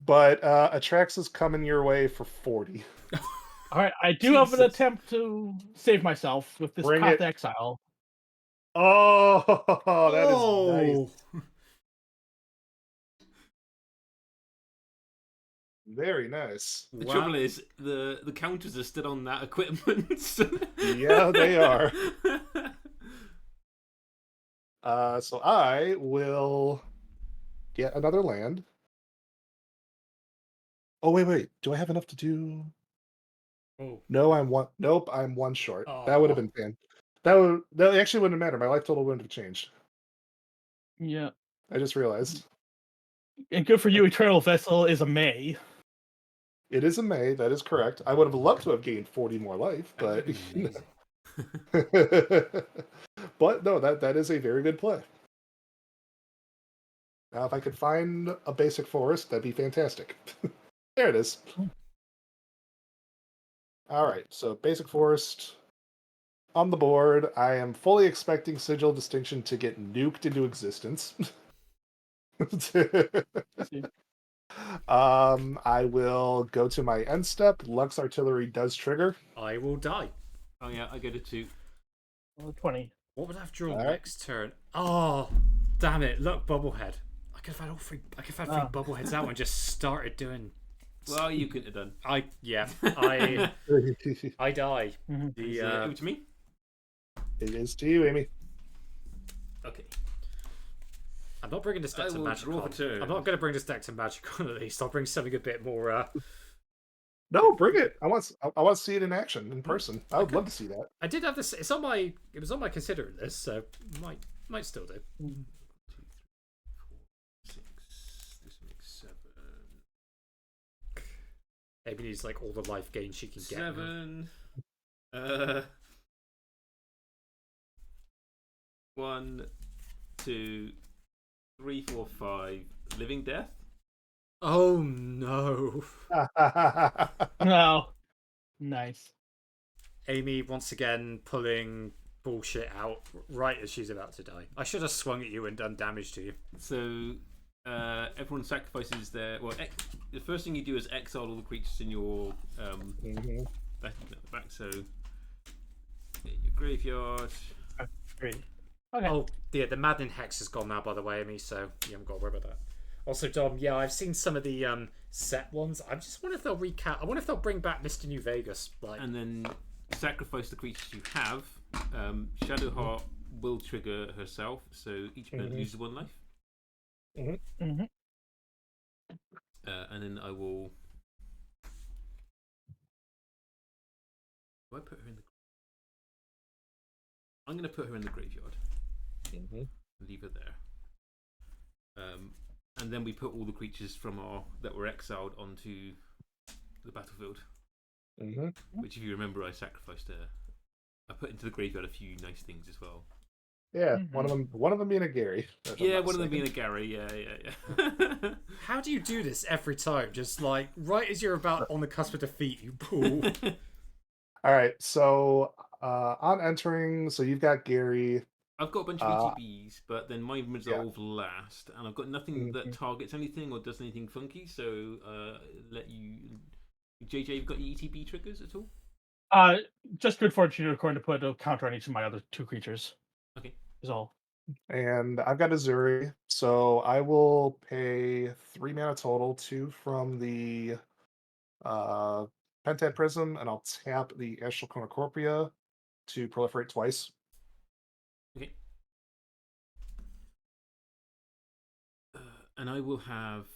But Atrax is coming your way for 40. All right, I do have an attempt to save myself with this Bring Path it. to Exile. Oh, that is nice. Very nice. The trouble is, the counters are still on that equipment. Yeah, they are. So I will get another land. Oh, wait. Do I have enough to do? Oh. No, I'm one. Nope, I'm one short. That would have Aw. been fan. That actually wouldn't matter. My life total wouldn't have changed. Yeah. I just realized. And good for you, Eternal Vessel is a May. It is a May. That is correct. I would have loved to have gained 40 more life, That would but have been amazing. but no, that is a very good play. Now, if I could find a basic forest, that'd be fantastic. There it is. All right, so basic forest on the board. I am fully expecting Sigil Distinction to get nuked into existence. I will go to my end step. Lux Artillery does trigger. I will die. Oh yeah, I go to 2. 20. What would I have drawn All right. next turn? Oh, damn it! Look, Bubblehead. I could have had all three. I could have had 3 Bubbleheads out and just started doing. Well, you couldn't have done. I die. Is it over to me? It is to you, Amy. Okay. I'm not bringing this deck to Magic draw on. for turn. I'm not going to bring this deck to Magic on at least. I'll bring something a bit more. No, bring it. I want to see it in action in person. I would love to see that. I did have this. It's on my. It was on my considering list, so might still do. 2, 3, 4, 6. This makes 7. Amy needs like all the life gain she can get. 7. 1, 2, 3, 4, 5. Living Death. Oh no! No. Nice. Amy once again pulling bullshit out right as she's about to die. I should have swung at you and done damage to you. So everyone sacrifices their. Well, the first thing you do is exile all the creatures in your back. So your graveyard. 3. Okay. Oh, yeah, the Maddening Hex has gone now, by the way, Amy, so you haven't got to worry about that. Also, Dom, yeah, I've seen some of the set ones. I just wonder if they'll recap. I wonder if they'll bring back Mr. New Vegas. And then sacrifice the creatures you have. Shadowheart will trigger herself, so each opponent loses 1 life. And then I will. Do I put her in the? I'm going to put her in the graveyard. Leave her there. And then we put all the creatures from that were exiled onto the battlefield. Which, if you remember, I sacrificed her. I put into the graveyard a few nice things as well. Yeah, one of them being a Gary. Yeah, one of them being a Gary. Yeah. How do you do this every time? Just like right as you're about on the cusp of defeat, you pull. All right, so on entering, so you've got Gary. I've got a bunch of ETBs, but then mine resolve last, and I've got nothing that targets anything or does anything funky. So let you, JJ, you've got any ETB triggers at all? Just good fortune according to put a counter on each of my other 2 creatures. Okay. Is all. And I've got Azuri, so I will pay 3 mana total, 2 from the Pentad Prism, and I'll tap the Astral Cornucopia to proliferate twice. Okay. And I will have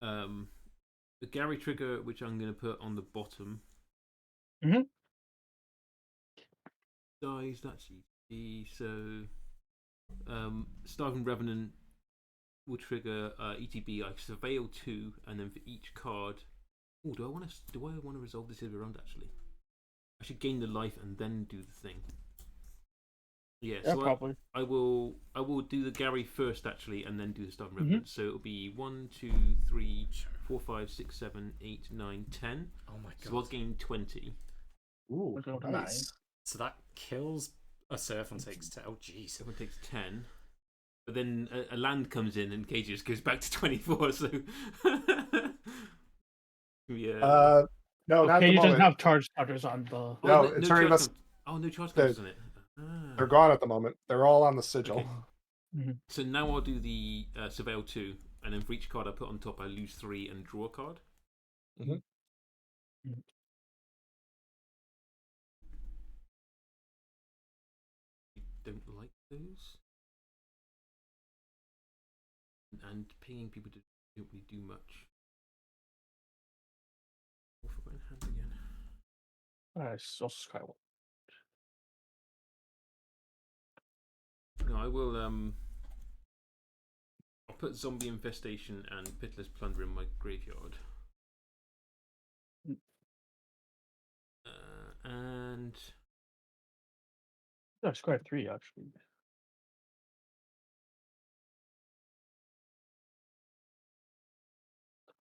the Gary trigger, which I'm going to put on the bottom. Dies, that's easy. So Starving Revenant will trigger ETB. I surveil 2, and then for each card. Oh, do I want to resolve this every round? Actually, I should gain the life and then do the thing. Yeah, so probably. I will do the Gary first actually, and then do the Starving Revenant. So it'll be 1, 2, 3, 4, 5, 6, 7, 8, 9, 10. Oh my god! So I'll gain 20. Ooh, nice. So that kills a Surf and takes 10. Oh jeez. Someone takes 10. But then a land comes in and KJ just goes back to 24. So yeah. No, not Okay, at the you moment. doesn't have charge counters on the. No, no charge charge no charge counters on it. They're gone at the moment. They're all on the sigil. Okay. So now I'll do the Surveil 2, and then for each card I put on top, I lose 3 and draw a card. You don't like those? And paying people to don't really do much. Forgotten Hand again. I also scry one. No, I will. I'll put Zombie Infestation and Pitiless Plunder in my graveyard. And I scry 3 actually.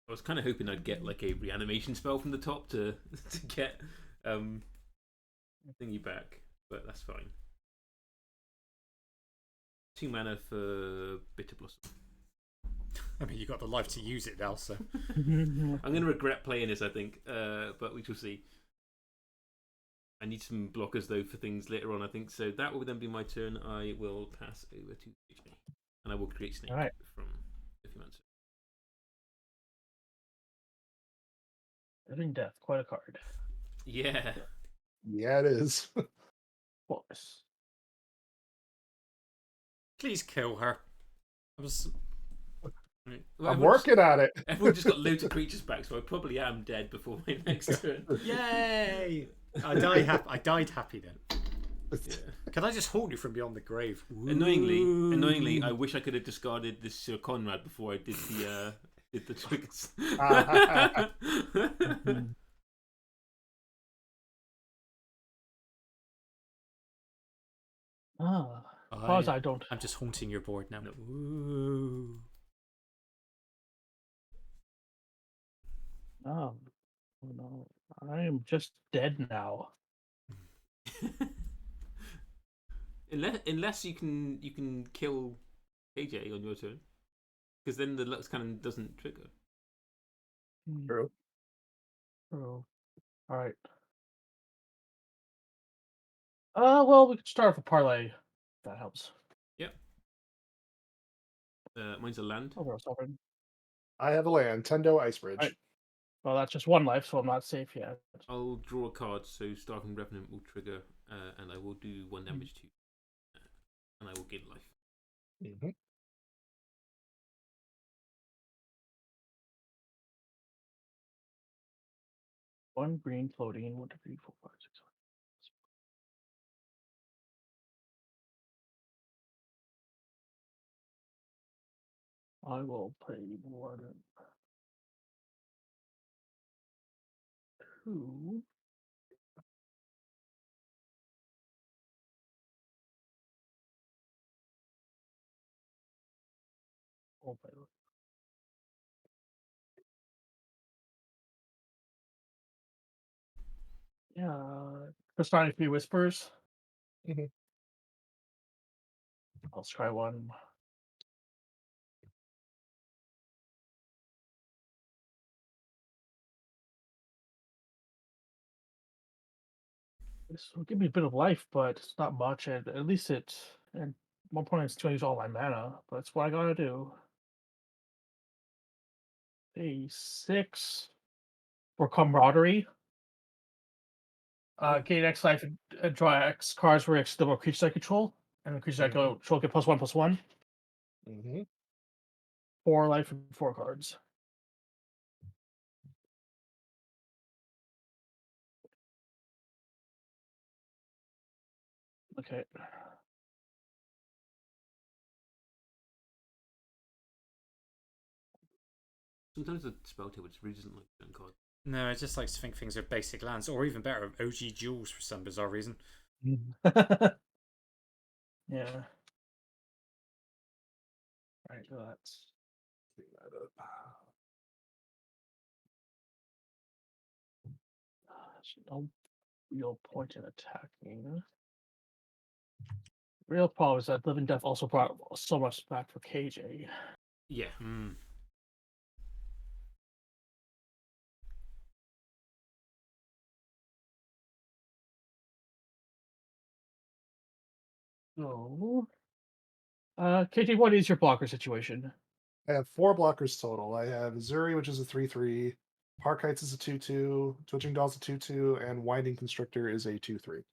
I was kind of hoping I'd get like a reanimation spell from the top to get thingy back, but that's fine. 2 mana for Bitter Blossom. I mean, you got the life to use it now, so. I'm going to regret playing this, I think, but we shall see. I need some blockers though for things later on, I think. So that will then be my turn. I will pass over to HB, and I will create Snake from a few months. Living Death, quite a card. Yeah. Yeah, it is. Force. Please kill her. I'm working on it. Everyone just got loads of creatures back, so I probably am dead before my next turn. Yay! I died happy then. Yeah. Can I just haunt you from beyond the grave? Annoyingly, I wish I could have discarded this Sir Conrad before I did the triggers. I don't. I'm just haunting your board now. Ooh. Oh no, I am just dead now. Unless you can kill KJ on your turn, because then the Lux Cannon doesn't trigger. True. Oh, all right. Well, we could start with a parlay. If that helps. Yep. Mine's a land. Overall sovereign. I have a land, Tendo Ice Bridge. Right. Well, that's just 1 life, so I'm not safe yet. I'll draw a card, so Starving Revenant will trigger, and I will do 1 damage to you, and I will gain life. Mm-hmm. One green floating, 1, 2, 3, 4, 5, 6, 7. I will play 1, 2. I'll play. Yeah, Pristine Free Whispers. Mm-hmm. I'll try 1. This will give me a bit of life, but it's not much, and at least and 1 point is to use all my mana, but that's what I gotta do. A 6 for Camaraderie. Gain X life and draw X cards for X double creatures I control, and the creatures I control get +1/+1. Mm-hmm. 4 life and 4 cards. Okay. Sometimes the spell table just really doesn't like certain cards. No, I just like to think things are basic lands, or even better, OG jewels for some bizarre reason. Yeah. All right, so that's Clean that up. no real point in attacking. Real problem is that Living Death also brought so much back for KJ. Yeah. So, KJ, what is your blocker situation? I have 4 blockers total. I have Zuri, which is a 3/3. Park Heights is a 2/2. Twitching Doll's a 2/2, and Winding Constrictor is a 2/3.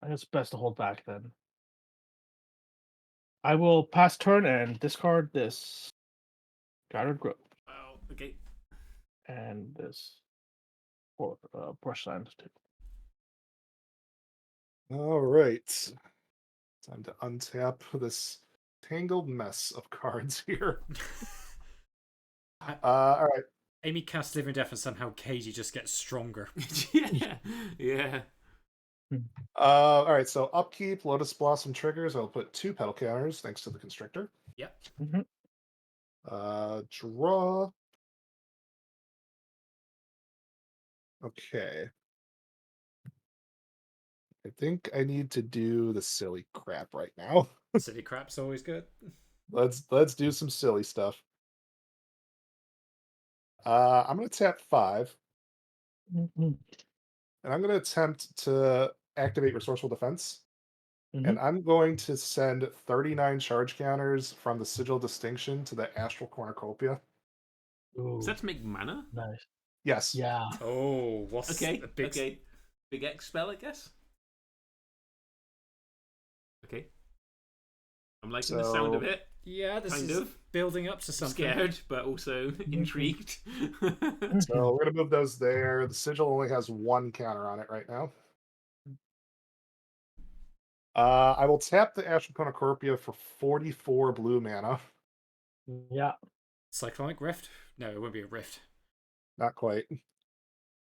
I guess it's best to hold back then. I will pass turn and discard this Scattered Growth. Wow. Okay. And this. for brush lands too. All right. Time to untap this tangled mess of cards here. All right. Amy casts Living Death and somehow KG just gets stronger. Yeah. All right. So upkeep, Lotus Blossom triggers. I'll put 2 pedal counters thanks to the Constrictor. Yep. Draw. Okay. I think I need to do the silly crap right now. Silly crap's always good. Let's do some silly stuff. I'm gonna tap 5, and I'm gonna attempt to activate Resourceful Defense. And I'm going to send 39 charge counters from the Sigil Distinction to the Astral Cornucopia. Does that make mana? Nice. Yes. Yeah. Oh, what's Okay. a big... Okay. Big X spell, I guess. Okay. I'm liking the sound of it. Yeah, this Kind is of. building up to something. Scared, but also intrigued. So we're gonna move those there. The Sigil only has 1 counter on it right now. I will tap the Astral Cornucopia for 44 blue mana. Yeah. Cyclonic Rift? No, it won't be a Rift. Not quite.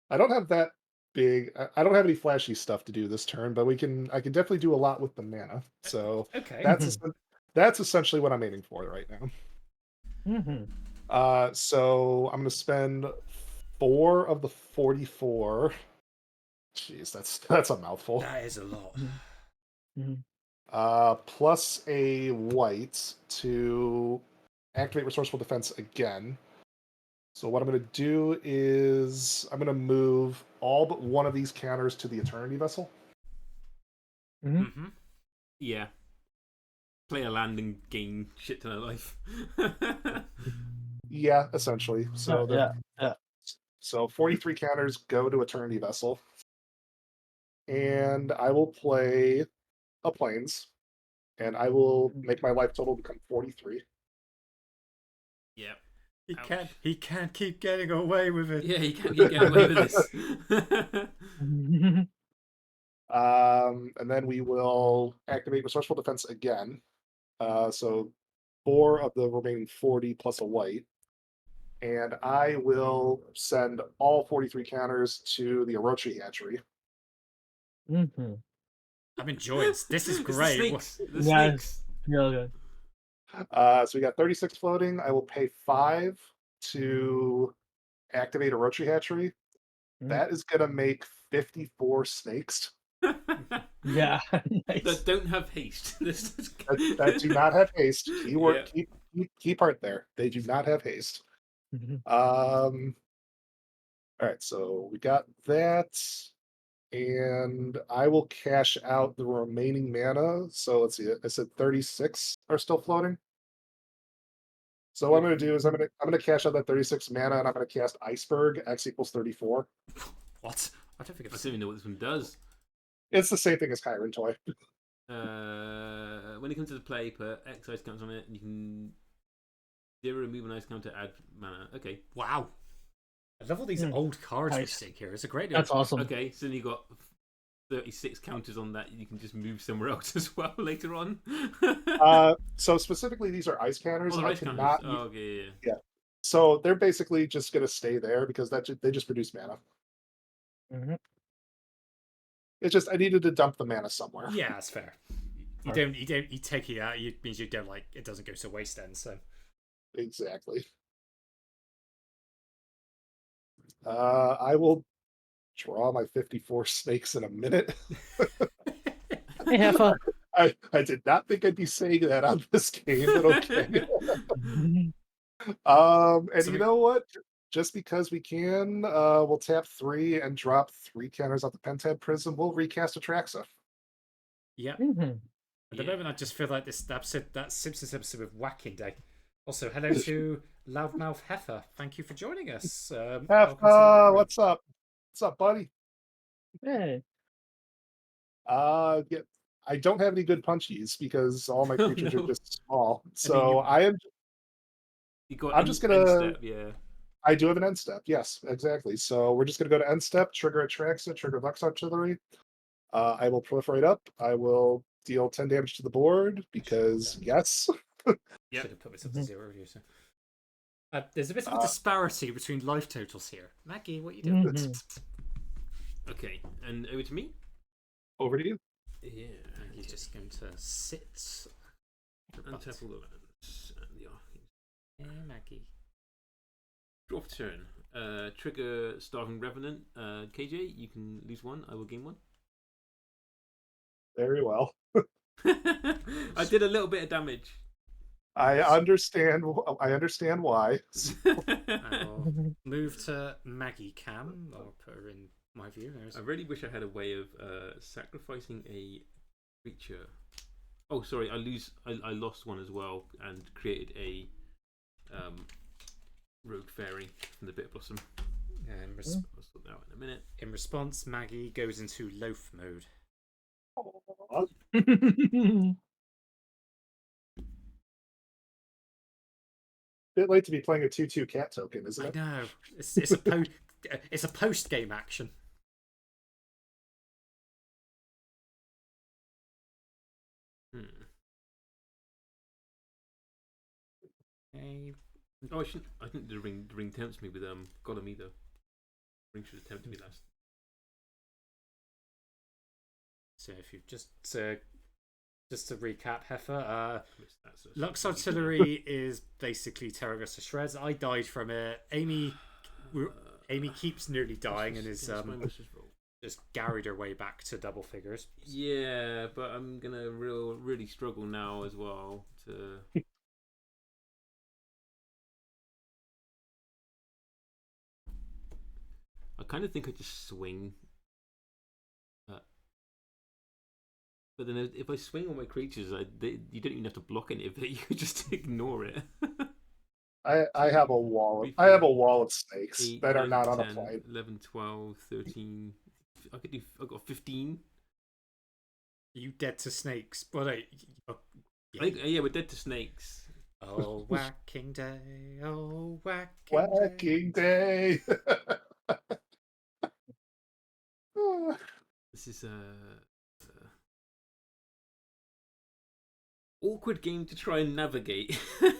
I don't have that big. I don't have any flashy stuff to do this turn, but I can definitely do a lot with the mana. So Okay. that's essentially what I'm aiming for right now. So I'm gonna spend 4 of the 44. Jeez, that's a mouthful. That is a lot. Plus a white to activate Resourceful Defense again. So what I'm going to do is I'm going to move all but 1 of these counters to the Eternity Vessel. Yeah. Play a land and gain shit ton of life. Yeah, essentially. So yeah. So 43 counters go to Eternity Vessel. And I will play a Plains. And I will make my life total become 43. Yeah. He can't keep getting away with it. Yeah, he can't keep getting away with this. And then we will activate Resourceful Defense again. So 4 of the remaining 40 plus a white. And I will send all 43 counters to the Orochi Hatchery. I'm enjoying this. This is great. The snakes. Really good. So we got 36 floating. I will pay 5 to activate Orochi Hatchery. That is going to make 54 snakes. Yeah. Nice. That don't have haste. that do not have haste. Keyword, key part there. They do not have haste. All right, so we got that. And I will cash out the remaining mana. So let's see. I said 36 are still floating. So what I'm going to do is I'm going to cash out that 36 mana, and I'm going to cast Iceberg. X equals 34. What? I don't think I don't even know what this one does. It's the same thing as Chiron Toy. When it comes to the play, put X ice counts on it, and you can 0 remove an ice counter, add mana. Okay. Wow. I love all these old cards we see here. It's a great. That's awesome. Okay, so then you got 36 counters on that. You can just move somewhere else as well later on. So specifically, these are ice counters. Oh, I ice cannot. counters. Oh, okay, Yeah. So they're basically just going to stay there because they just produce mana. It's just I needed to dump the mana somewhere. Yeah, that's fair. You take it out. It means you don't it doesn't go to waste then. So Exactly. I will draw my 54 snakes in a minute. Hey, have fun. I did not think I'd be saying that on this game, but okay. And you know what? Just because we can, we'll tap 3 and drop 3 counters off the Pentad Prism. We'll recast Atraxa. Yeah. At the moment, I just feel like that Simpsons episode with Whacking Day. Also, hello to Loudmouth Heifer. Thank you for joining us. Heifer, what's up? What's up, buddy? Hey. Yeah, I don't have any good punchies because all my creatures are just small. So you got I'm just gonna. yeah. I do have an end step. Yes, exactly. So we're just going to go to end step, trigger Atraxa, trigger Vex Artillery. I will proliferate up. I will deal 10 damage to the board because yes. Yep. Should have put this up to Mhm. 0 here. So. There's a bit of a Uh, disparity between life totals here. Maggie, what are you doing? Mhm. Okay, and over to me. Over to you. Yeah, Maggie's just going to sit. untap all the lands and the arcane. Hey, Maggie. Draw for turn. Trigger Starving Revenant. KJ, you can lose one. I will gain one. Very well. I did a little bit of damage. I understand. I understand why. I'll move to Maggie Cam, or put her in my view. I really wish I had a way of sacrificing a creature. Oh, sorry, I lost one as well and created a rogue fairy from the Bitter Blossom. I'll sort that out in a minute. In response, Maggie goes into loaf mode. Bit late to be playing a 2/2 cat token, isn't I it? know. It's a post game action. Hey. Oh, I shouldn't. I think the ring tempts me with Gollum either. Ring should have tempted me last. So if you just to recap, Heifer, Lux Artillery is basically tearing us to shreds. I died from it. Amy keeps nearly dying and is just garried her way back to double figures. Yeah, but I'm gonna really struggle now as well to. I kind of think I just swing. But then if I swing on my creatures, you don't even have to block any of it. You could just ignore it. I have a wall. I have a wall of snakes 8, that are 9, not on 10, a plane. 11, 12, 13. I got 15. You dead to snakes? Well, no, Yeah, we're dead to snakes. Oh, whacking day! Oh, Whacking day! This is awkward game to try and navigate. I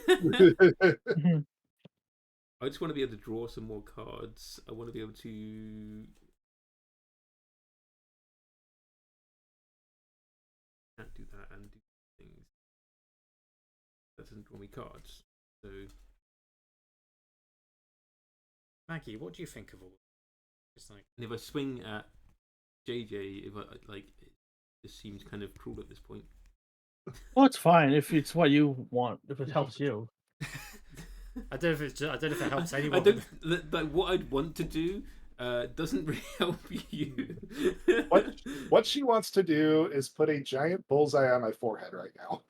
just want to be able to draw some more cards. I want to be able to. Can't do that and do things. That doesn't draw me cards. So. Maggie, what do you think of all? It's like, and if I swing at JJ, if I like, it just seems kind of cruel at this point. Well, it's fine if it's what you want. If it helps you. I don't know if it helps anyone. I don't like what I'd want to do. Doesn't really help you. What she wants to do is put a giant bullseye on my forehead right now.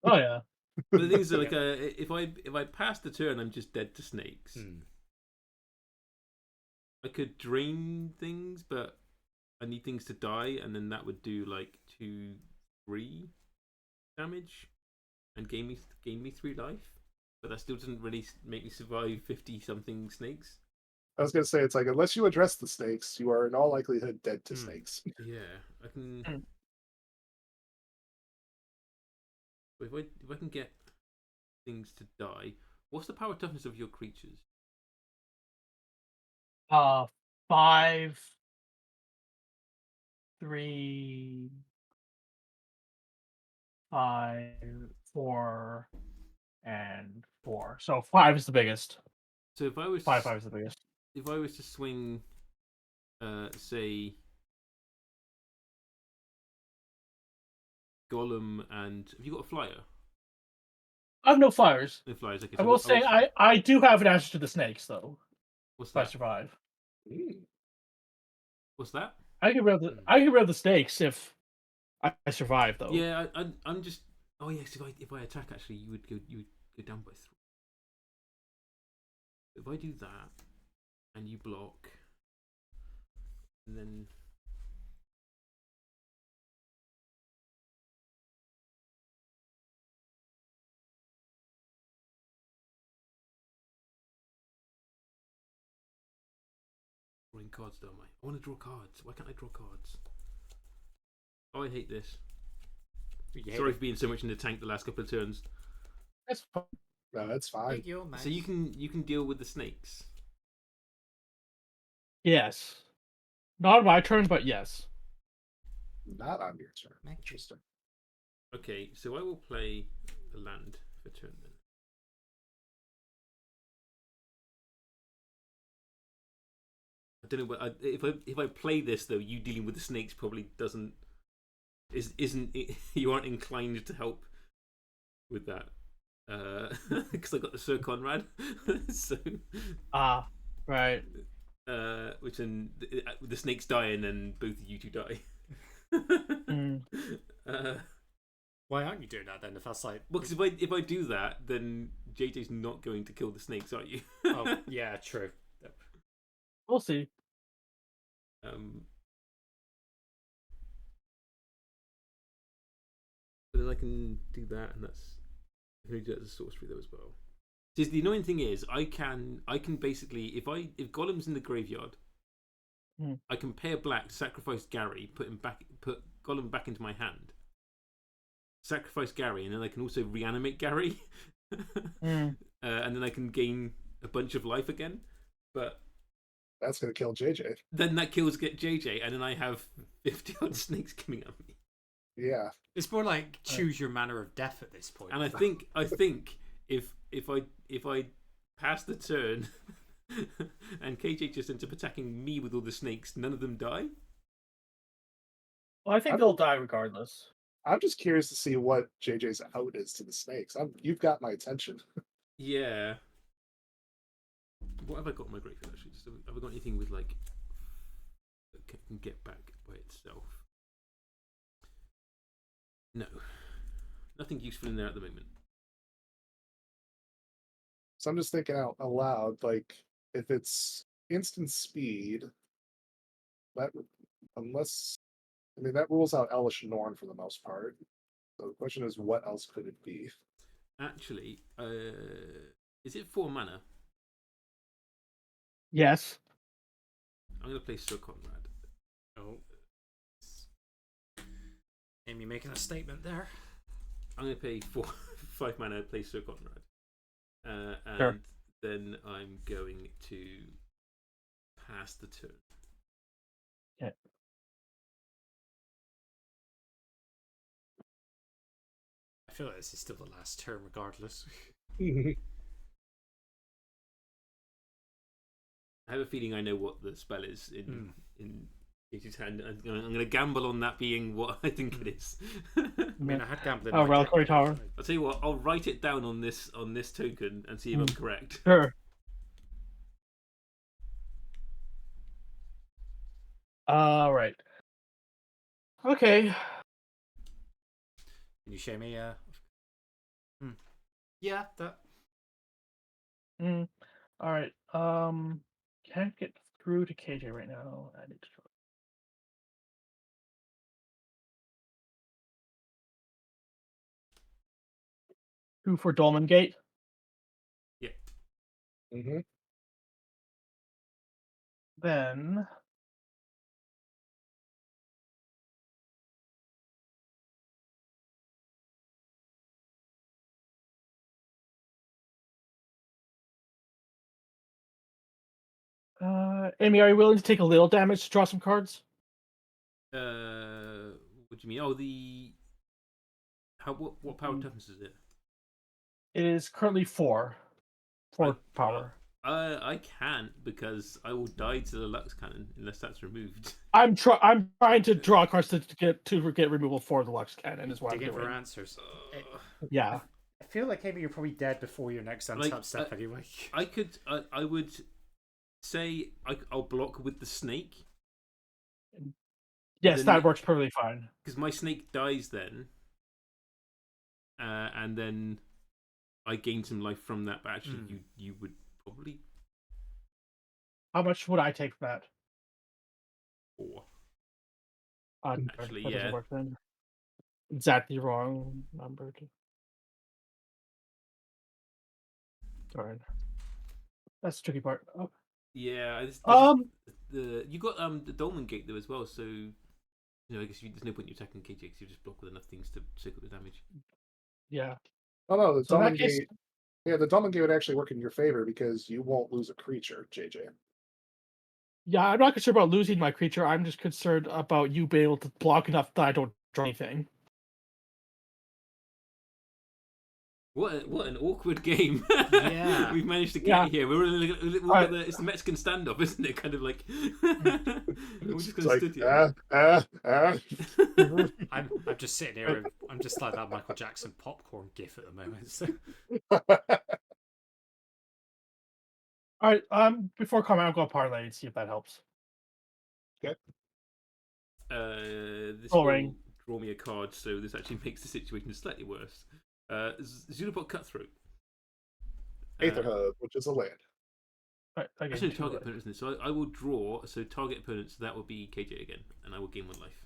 Oh yeah. But the thing is, like, if I pass the turn, I'm just dead to snakes. I could drain things, but I need things to die, and then that would do like 2, 3 damage, and gain me 3 life. But that still doesn't really make me survive 50-something snakes. I was gonna say, it's like, unless you address the snakes, you are in all likelihood dead to snakes. Yeah, I can. If I can get things to die, what's the power toughness of your creatures? 5, 3, 5, 4, and 4. So 5 is the biggest. So if I was 5 is the biggest. If I was to swing, say, Gollum, and have you got a flyer? I have no flyers. No flyers. Okay, I will say I do have an answer to the snakes though. What's if I that? survive. What's that? I can rid the snakes if I survive though. Yeah, I'm just. Oh yes, if I attack, actually, you would go down by 3. If I do that, and you block, and then drawing cards, though, am I? I want to draw cards. Why can't I draw cards? Oh, I hate this. Sorry for being so much in the tank the last couple of turns. That's fine. No, that's fine. So you can deal with the snakes. Yes. Not on my turn, but yes. Not on your turn. Interesting. Okay, so I will play a land for turn then. I don't know, but if I play this though, you dealing with the snakes probably isn't you aren't inclined to help with that because I got the Sir Conrad, so right. Which then the snakes die and then both of you two die. Why aren't you doing that then? If that's like, well, because if I do that, then JJ's not going to kill the snakes, are you? Oh yeah, true. Yep. We'll see. But then I can do that, and that's I can do that as a sorcery though as well. The annoying thing is, I can basically if Golem's in the graveyard, I can pay a black to sacrifice Gary, put Golem back into my hand, sacrifice Gary, and then I can also reanimate Gary, and then I can gain a bunch of life again. But that's gonna kill JJ. Then that kills JJ, and then I have 50 odd snakes coming at me. Yeah, it's more like choose your manner of death at this point. And I think if I pass the turn and KJ just ends up attacking me with all the snakes, none of them die. Well, I think they'll die regardless. I'm just curious to see what JJ's out is to the snakes. You've got my attention. Yeah. What have I got in my graveyard actually? Have I got anything with like that can get back by itself? No. Nothing useful in there at the moment. So I'm just thinking out aloud, like if it's instant speed, that that rules out Elish Norn for the most part. So the question is, what else could it be? Actually, is it 4 mana? Yes. I'm going to play Sir Conrad. Oh. Amy making a statement there. I'm going to pay 5 mana to play Sir Conrad. And sure. Then I'm going to pass the turn. Okay. I feel like this is still the last turn regardless. I have a feeling I know what the spell is in Katie's hand. I'm going to gamble on that being what I think it is. I mean, I had gambling. Oh, Reliquary Tower. I'll tell you what. I'll write it down on this token and see if I'm correct. Sure. Right. Okay. Can you show me? Yeah, that. All right. Can't get through to KJ right now. I need to try. Two for Dolmen Gate. Yeah. Then Amy, are you willing to take a little damage to draw some cards? What do you mean? Oh, what power toughness is it? It is currently 4 power. I can't because I will die to the Lux Cannon unless that's removed. I'm trying to draw cards to get removal for the Lux Cannon is what I'm digging doing. for answers. Yeah. I feel like maybe you're probably dead before your next untap step anyway. I would say I'll block with the snake. Yes, that works perfectly fine. Because my snake dies then, and then I gain some life from that. But actually, you would probably. How much would I take from that? 4. Actually, yeah. Doesn't work then. Exactly wrong number. Darn. That's the tricky part. Oh. Yeah. you got the Dolmen Gate though as well, so I guess there's no point in you attacking KJ because you just block with enough things to soak up the damage. Yeah. Oh no, the So in that Dolmen case, Gate. Yeah, the Dolmen Gate would actually work in your favor because you won't lose a creature, JJ. yeah, I'm not concerned about losing my creature. I'm just concerned about you being able to block enough that I don't draw anything. What an awkward game. Yeah. We've managed to get here. It's the Mexican standoff, isn't it? Kind of like we're just It's gonna like stood here. I'm just sitting here. I'm just like that Michael Jackson popcorn gif at the moment. So. All right. Before comment, I'll go parlay and see if that helps. Okay. This Full will ring. draw me a card, so this actually makes the situation slightly worse. Xenopod Cutthroat. Aetherhub, which is a land. Actually, target opponent, isn't it? So I will draw. So target opponent. So that will be KJ again, and I will gain 1 life.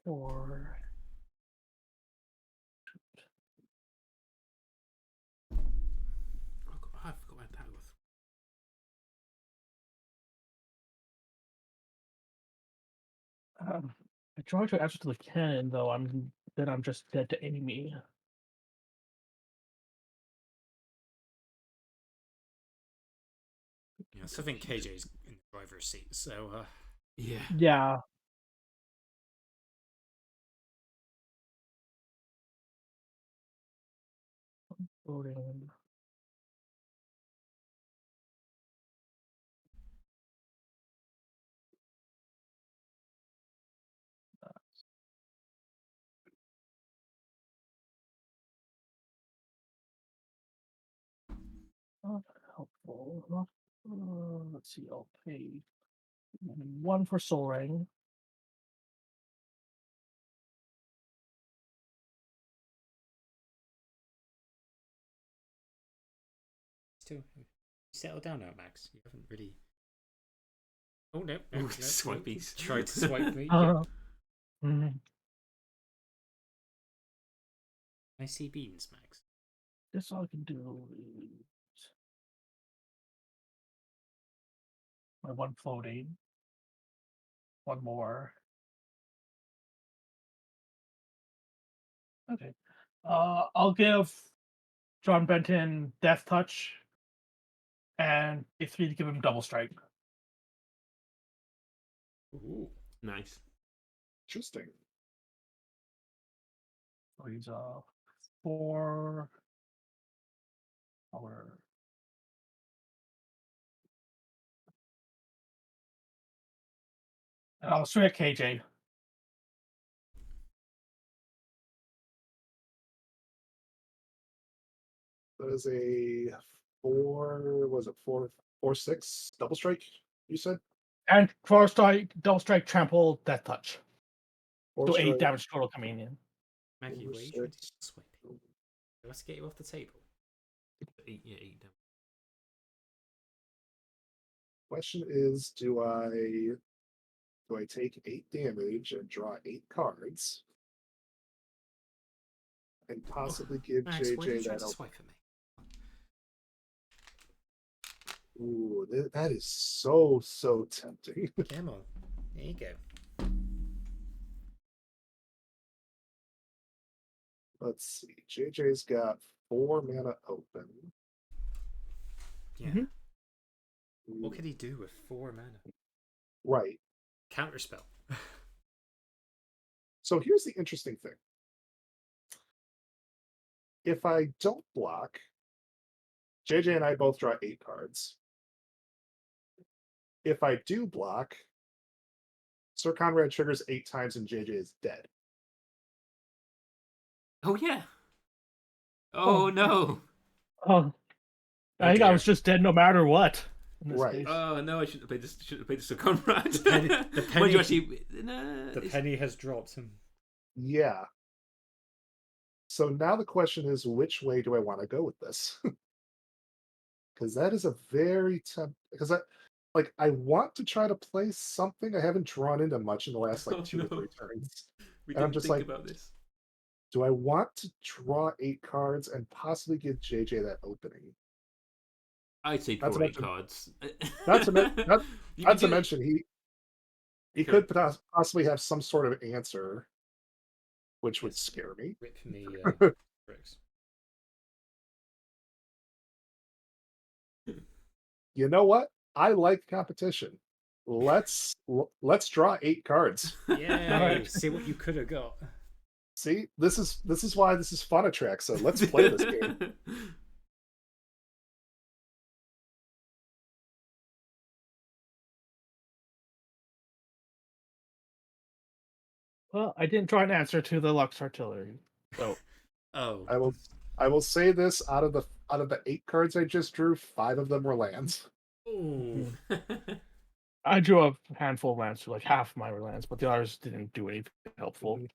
Four. I forgot my that was. I draw to answer to the cannon, though. I'm just dead to enemy. Yeah, so I think KJ's in the driver's seat. So Yeah. Yeah. Voting. Not helpful. Let's see. I'll pay 1 for Soul Ring. still settle down now, Max. You haven't really. Oh no! Swipeys. Tried to swipe me. I see beans, Max. This all I can do is my 1 floating. 1 more. Okay. I'll give John Benton Death Touch, and it's me to give him Double Strike. Ooh, nice. Interesting. So he's 4. And I'll swing at KJ. That is a 4. Was it 4/6 double strike? You said And 4 strike, Double Strike, Trample, Death Touch. 4 So 8 strike. damage total coming in. Maggie, what are you trying to swipe? Let's get you off the table. 8 damage. Question is, do I take 8 damage and draw 8 cards, and possibly give Max, why are you JJ trying that? to swipe at me? Ooh, that is so tempting. Come on, there you go. Let's see. JJ's got 4 mana open. Yeah. Mhm. What can he do with 4 mana? Right. Counterspell. So here's the interesting thing. If I don't block, JJ and I both draw 8 cards. If I do block, Sir Conrad triggers 8 times and JJ is dead. Oh yeah. Oh no. Oh, I think I was just dead no matter what. In this Right. case. Oh no, I shouldn't have played this. Shouldn't have played this to Conrad. The When penny, you actually, no, the penny has dropped him. Yeah. So now the question is, which way do I want to go with this? Because that is a very because like I want to try to play something. I haven't drawn into much in the last like Oh 2 or no, 3 turns. we And I'm didn't just think like, about this. do I want to draw 8 cards and possibly give JJ that opening? I'd say Not to draw 8 mention, cards. not to, men- not, You not can to do it. mention he Sorry. could possibly have some sort of answer, which would Yes. scare me. Rip me bricks. You know what? I like competition. Let's draw 8 cards. Yay! See what you could have got. See, this is why this is Fun Attract. So let's play this game. Well, I didn't draw an answer to the Lux Artillery. So Oh, I will say this: out of the 8 cards I just drew, 5 of them were lands. ooh. I drew a handful of lands, like half my lands, but the others didn't do anything helpful. Mhm.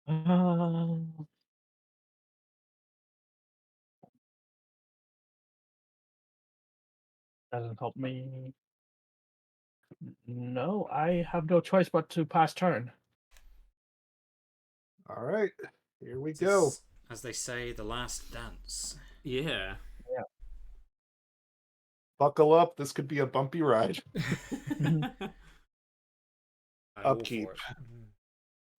Uh, doesn't help me. No, I have no choice but to pass turn. All right, here we This go. is, as they say, the last dance. Yeah. Buckle up. This could be a bumpy ride. I'm all Upkeep. for it.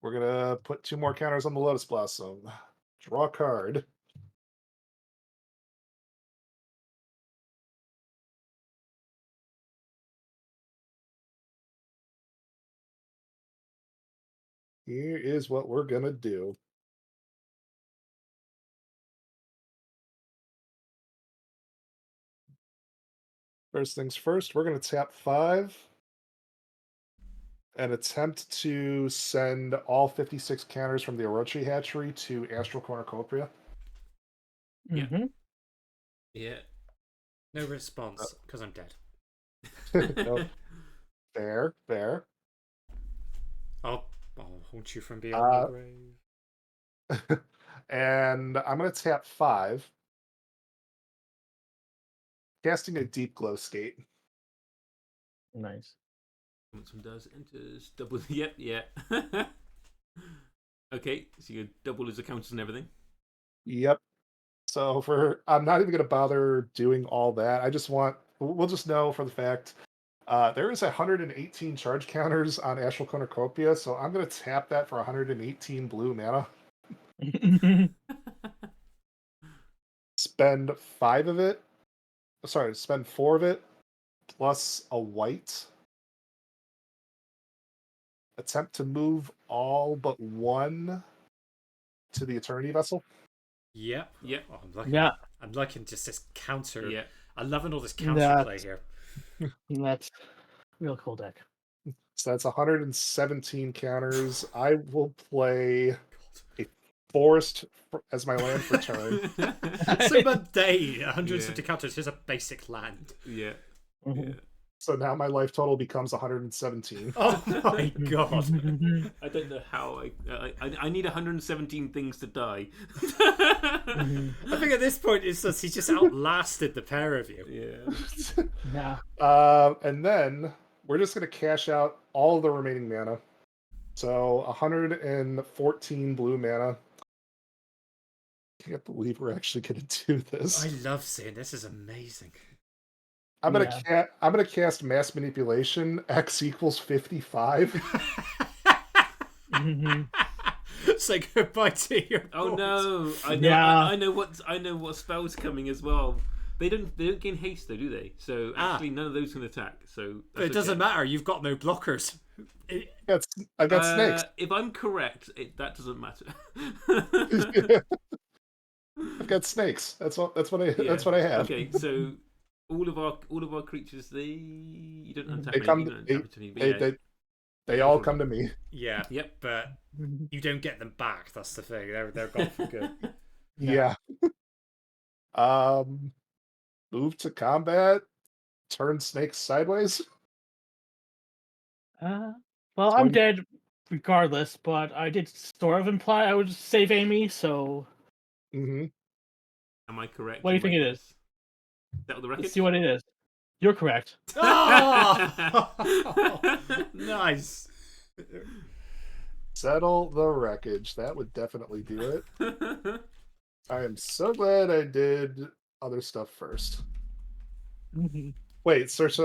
We're gonna put 2 more counters on the Lotus Blossom. Draw a card. Here is what we're gonna do. First things first, we're gonna tap 5 and attempt to send all 56 counters from the Orochi Hatchery to Astral Cornucopia. Yeah. Mm-hmm. Yeah. No response because I'm dead. No, fair, fair. I'll haunt you from beyond the Uh, grave. and I'm gonna tap 5, casting a Deep Glow Skate. Nice. Once one does, enters double. Yep, yeah. Okay, so you double his accounts and everything. Yep. So I'm not even gonna bother doing all that. We'll just know for the fact there is 118 charge counters on Astral Cornucopia, so I'm gonna tap that for 118 blue mana. Spend 5 of it. Sorry, spend 4 of it plus a white. Attempt to move all but 1 to the Eternity Vessel. Yep. Yep. Oh, I'm liking. Yeah. I'm liking just this counter. Yeah. I'm loving all this counter play here. That's real cool deck. So that's 117 counters. I will play a forest as my land for turn. So mundane. 150 Yeah. counters. Here's a basic land. Yeah. Mhm. Yeah. So now my life total becomes 117. Oh my god. I don't know how I need 117 things to die. Mhm. I think at this point it's just he's just outlasted the pair of you. Yeah. Yeah. And then we're just going to cash out all of the remaining mana. So 114 blue mana. Can't believe we're actually going to do this. I love seeing this. Is amazing. I'm gonna Yeah. I'm gonna cast Mass Manipulation. X equals 55. Mhm. Say goodbye to your. Oh boys. no! I know. Yeah. I know what spell's coming as well. They don't gain haste though, do they? So actually, none of those can attack. So But it doesn't matter. You've got no blockers. I got snakes. If I'm correct, that doesn't matter. I've got snakes. That's what I Yeah. that's what I have. Okay, so all of our creatures, you don't untap They any, come you to- don't they- untap any, but yeah. They all come to me. Yeah. Yep. But you don't get them back. That's the thing. They're gone for good. Yeah. Move to combat. Turn snakes sideways. Well, I'm 20. dead regardless, but I did sort of imply I would save Amy, so Mm-hmm. Am I correct? what do you in my think it is? guess? Is that the Let's wreckage? see what it is. You're correct. Oh, nice. Settle the wreckage. That would definitely do it. I am so glad I did other stuff first. Mhm. Wait, search.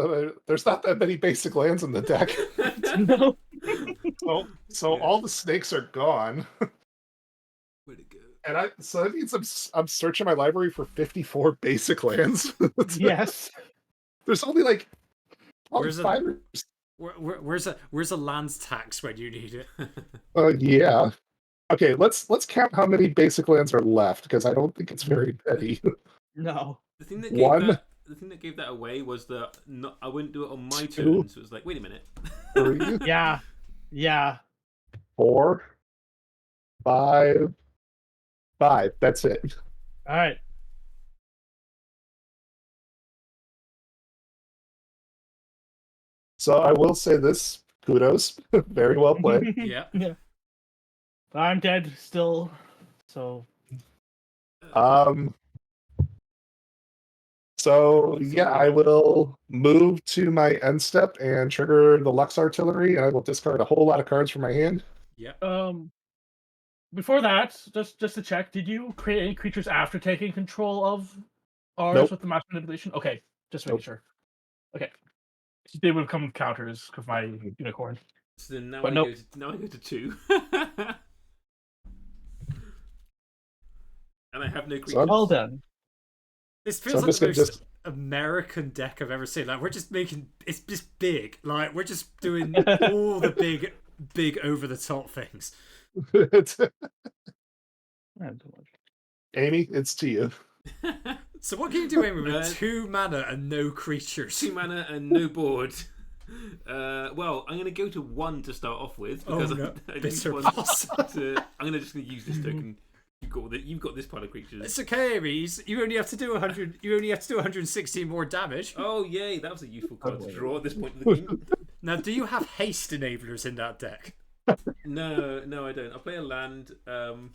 There's not that many basic lands in the deck. No. So Yeah. all the snakes are gone, Where'd it go? and so that means I'm searching my library for 54 basic lands. Yes. There's only like probably Where's a- 5 or Where's a lands tax when you need it? yeah. Okay, let's count how many basic lands are left because I don't think it's very many. No. The thing that gave One, that the thing that gave that away was that I wouldn't do it on my two, turn, so it was like, wait a minute. 3, Yeah. Yeah. 4, 5, 5. That's it. All right. So I will say this: kudos, very well played. Yeah. Yeah. I'm dead still, so Um. So yeah, I will move to my end step and trigger the Lux Artillery, and I will discard a whole lot of cards from my hand. Yeah. before that, just to check, did you create any creatures after taking control of ours Nope. with the master manipulation? Okay, just making Nope. sure. Okay. They would have come with counters with my unicorn. So then now But I nope. go to 2. And I have no creatures. Well done. This So feels I'm like just the gonna most American deck I've ever seen. Like we're just making it's just big. Like we're just doing all the big over the top things. Amy, it's to you. So what can you do, Amy, with 2 mana and no creatures? 2 mana and no board. Well, I'm going to go to 1 to start off with because no. I need Bitter 1 boss. I'm just going to use this token. You've got this pile of creatures. It's okay, Amy. You only have to do 100. You only have to do 116 more damage. Oh yay! That was a useful card to draw at this point in the game. Now, do you have haste enablers in that deck? No, I don't. I'll play a land. I'll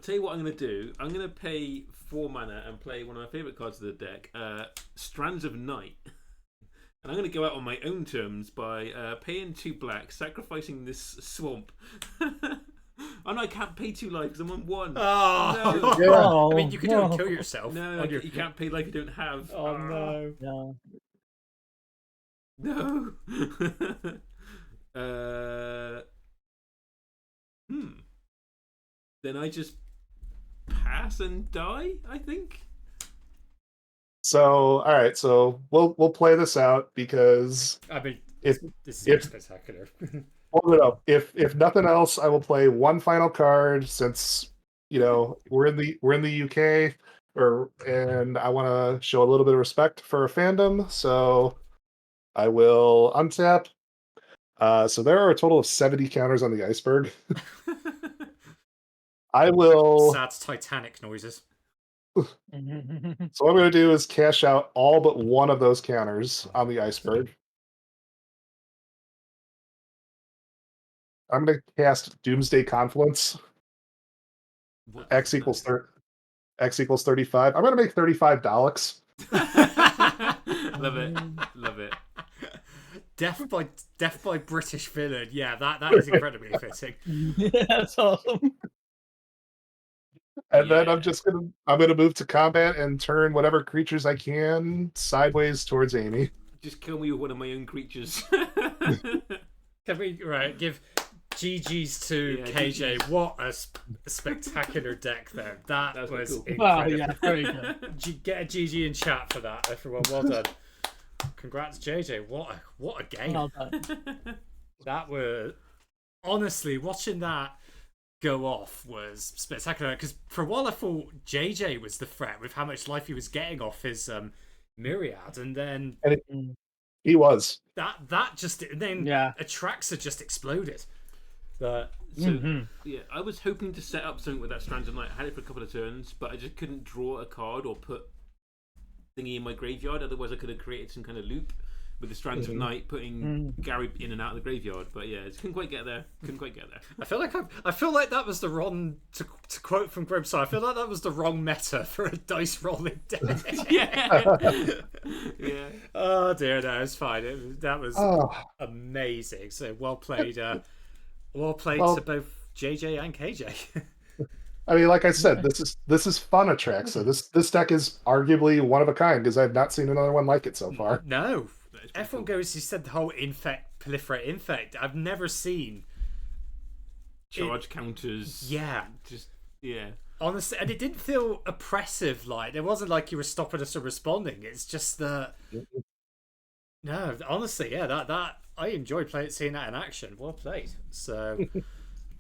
tell you what I'm going to do. I'm going to pay 4 mana and play one of my favourite cards of the deck, Strands of Night. And I'm going to go out on my own terms by paying 2 black, sacrificing this swamp. Oh no, I can't pay 2 life because I'm on 1. Oh, No. Yeah. I mean, you could do it kill yourself. No, on your... you can't pay life you don't have. Oh no. No. No. Then I just pass and die, I think. So all right, so we'll play this out because I mean, if this is spectacular. no, if nothing else, I will play one final card since we're in the UK, and I want to show a little bit of respect for a fandom. So I will untap. So there are a total of 70 counters on the iceberg. I will. Sad Titanic noises. So what I'm going to do is cash out all but one of those counters on the iceberg. I'm going to cast Doomsday Confluence. X equals 35. I'm going to make 35 Daleks. Love it. Love it. Death by British villain. Yeah, that is incredibly fitting. That's awesome. And then I'm gonna move to combat and turn whatever creatures I can sideways towards Amy. Just kill me with one of my own creatures. Can we give GG's to KJ? GGs. What a spectacular deck there. That was cool. incredible. Wow, yeah, very good. Get a GG in chat for that, everyone. Well done. Congrats, JJ. What a game. Well done. That was honestly watching that go off was spectacular because for a while I thought JJ was the threat with how much life he was getting off his myriad, and then he was that just then Atraxa just exploded. But yeah, I was hoping to set up something with that Strands of Night. I had it for a couple of turns, but I just couldn't draw a card or put thingy in my graveyard. Otherwise, I could have created some kind of loop. with the Strands of Night, putting Gary in and out of the graveyard. But yeah, couldn't quite get there. I feel like that was the wrong to quote from Grimside. I feel like that was the wrong meta for a dice rolling deck. Yeah. Yeah. Oh dear, no, it's fine. That was amazing. So well played. Well played to both JJ and KJ. I mean, like I said, this is fun Atraxa. This deck is arguably one of a kind because I've not seen another one like it so far. No, everyone goes. You said the whole infect, proliferate, infect. I've never seen charge counters. Yeah, just yeah. Honestly, and it didn't feel oppressive. Like it wasn't like you were stopping us or responding. It's just that. No, honestly, yeah, that I enjoyed seeing that in action. Well played. So.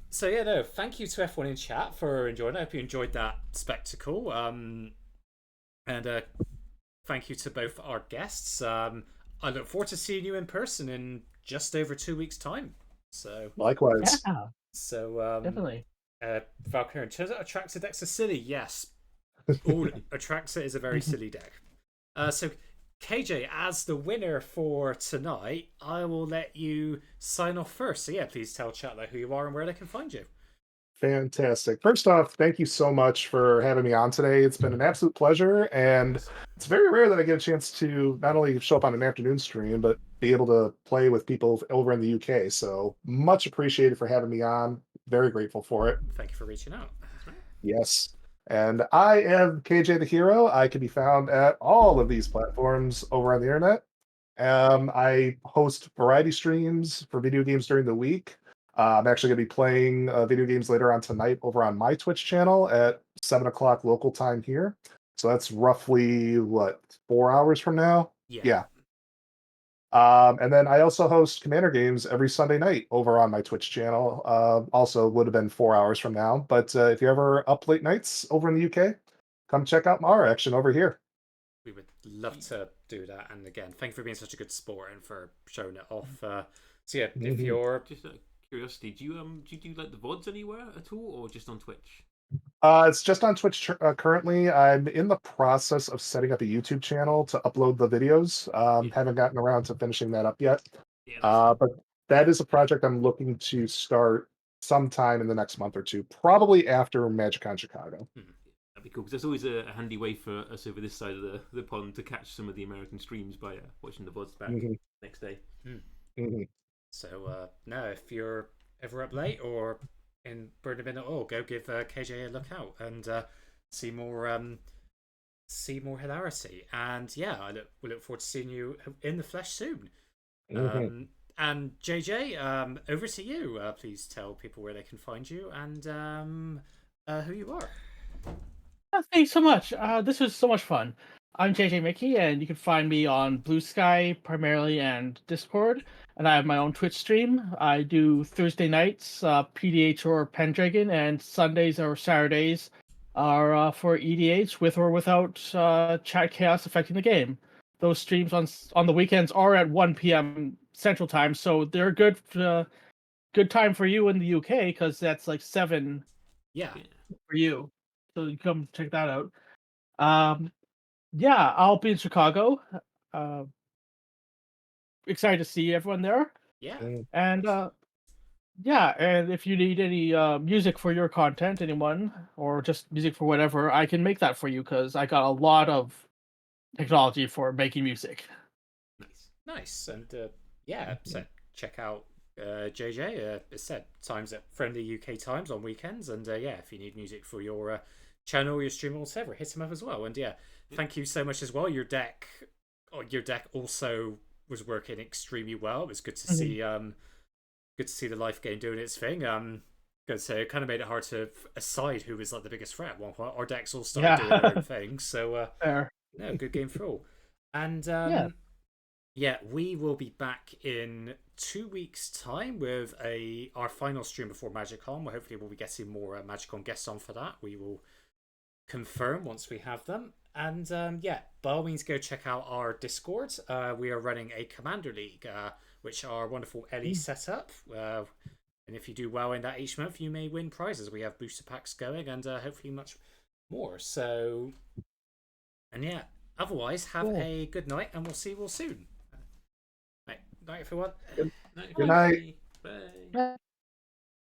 So yeah, no. Thank you to everyone in chat for enjoying. I hope you enjoyed that spectacle. And thank you to both our guests. I look forward to seeing you in person in just over 2 weeks' time. So likewise. Yeah. So definitely. Valkyrie, in terms of Atraxa decks are silly, yes. All Atraxa is a very silly deck. So KJ, as the winner for tonight, I will let you sign off first. So yeah, please tell chat who you are and where they can find you. Fantastic. First off, thank you so much for having me on today. It's been an absolute pleasure, and it's very rare that I get a chance to not only show up on an afternoon stream, but be able to play with people over in the UK. So much appreciated for having me on. Very grateful for it. Thank you for reaching out. Yes. And I am KJ the Hero. I can be found at all of these platforms over on the internet. I host variety streams for video games during the week. I'm actually going to be playing video games later on tonight over on my Twitch channel at 7 o'clock local time here. So that's roughly, 4 hours from now? Yeah. And then I also host Commander games every Sunday night over on my Twitch channel. Also would have been 4 hours from now. But if you're ever up late nights over in the UK, come check out our action over here. We would love to do that. And again, thank you for being such a good sport and for showing it off. So yeah, if you're just out of curiosity, do you do like the VODs anywhere at all, or just on Twitch? It's just on Twitch currently. I'm in the process of setting up a YouTube channel to upload the videos. Haven't gotten around to finishing that up yet. Yeah, but that is a project I'm looking to start sometime in the next month or two, probably after MagicCon Chicago. That'd be cool, because there's always a handy way for us over this side of the pond to catch some of the American streams by watching the VODs back next day. So no, if you're ever up late or in Burn at all, go give KJ a look out and see more hilarity. And yeah, we look forward to seeing you in the flesh soon. And JJ, over to you. Please tell people where they can find you and who you are. Thanks so much. This was so much fun. I'm JJ Mickey, and you can find me on Blue Sky primarily and Discord. And I have my own Twitch stream. I do Thursday nights, PDH or Pendragon, and Sundays or Saturdays are for EDH with or without chat chaos affecting the game. Those streams on the weekends are at 1 p.m. Central Time, so they're good time for you in the UK because that's like 7 for you. So you come check that out. Yeah, I'll be in Chicago. Excited to see everyone there. Yeah. And yeah, and if you need any music for your content, anyone, or just music for whatever, I can make that for you because I got a lot of technology for making music. Nice. And so check out JJ. It's set times at friendly UK times on weekends. And if you need music for your channel, your stream, or whatever, hit him up as well. And thank you so much as well. Your deck also was working extremely well. It was good to see. Good to see the life game doing its thing. Because it kind of made it hard to decide who was like the biggest threat at one point. Our decks all started doing their own thing. So no, good game for all. And we will be back in 2 weeks' time with our final stream before MagicCon. Well, hopefully we'll be getting more MagicCon guests on for that. We will confirm once we have them. And by all means, go check out our Discord. We are running a Commander League, which our wonderful Ellie set up. And if you do well in that each month, you may win prizes. We have booster packs going and hopefully much more. So, and otherwise, have a good night and we'll see you all soon. Night, everyone. Good night. Bye. Yeah.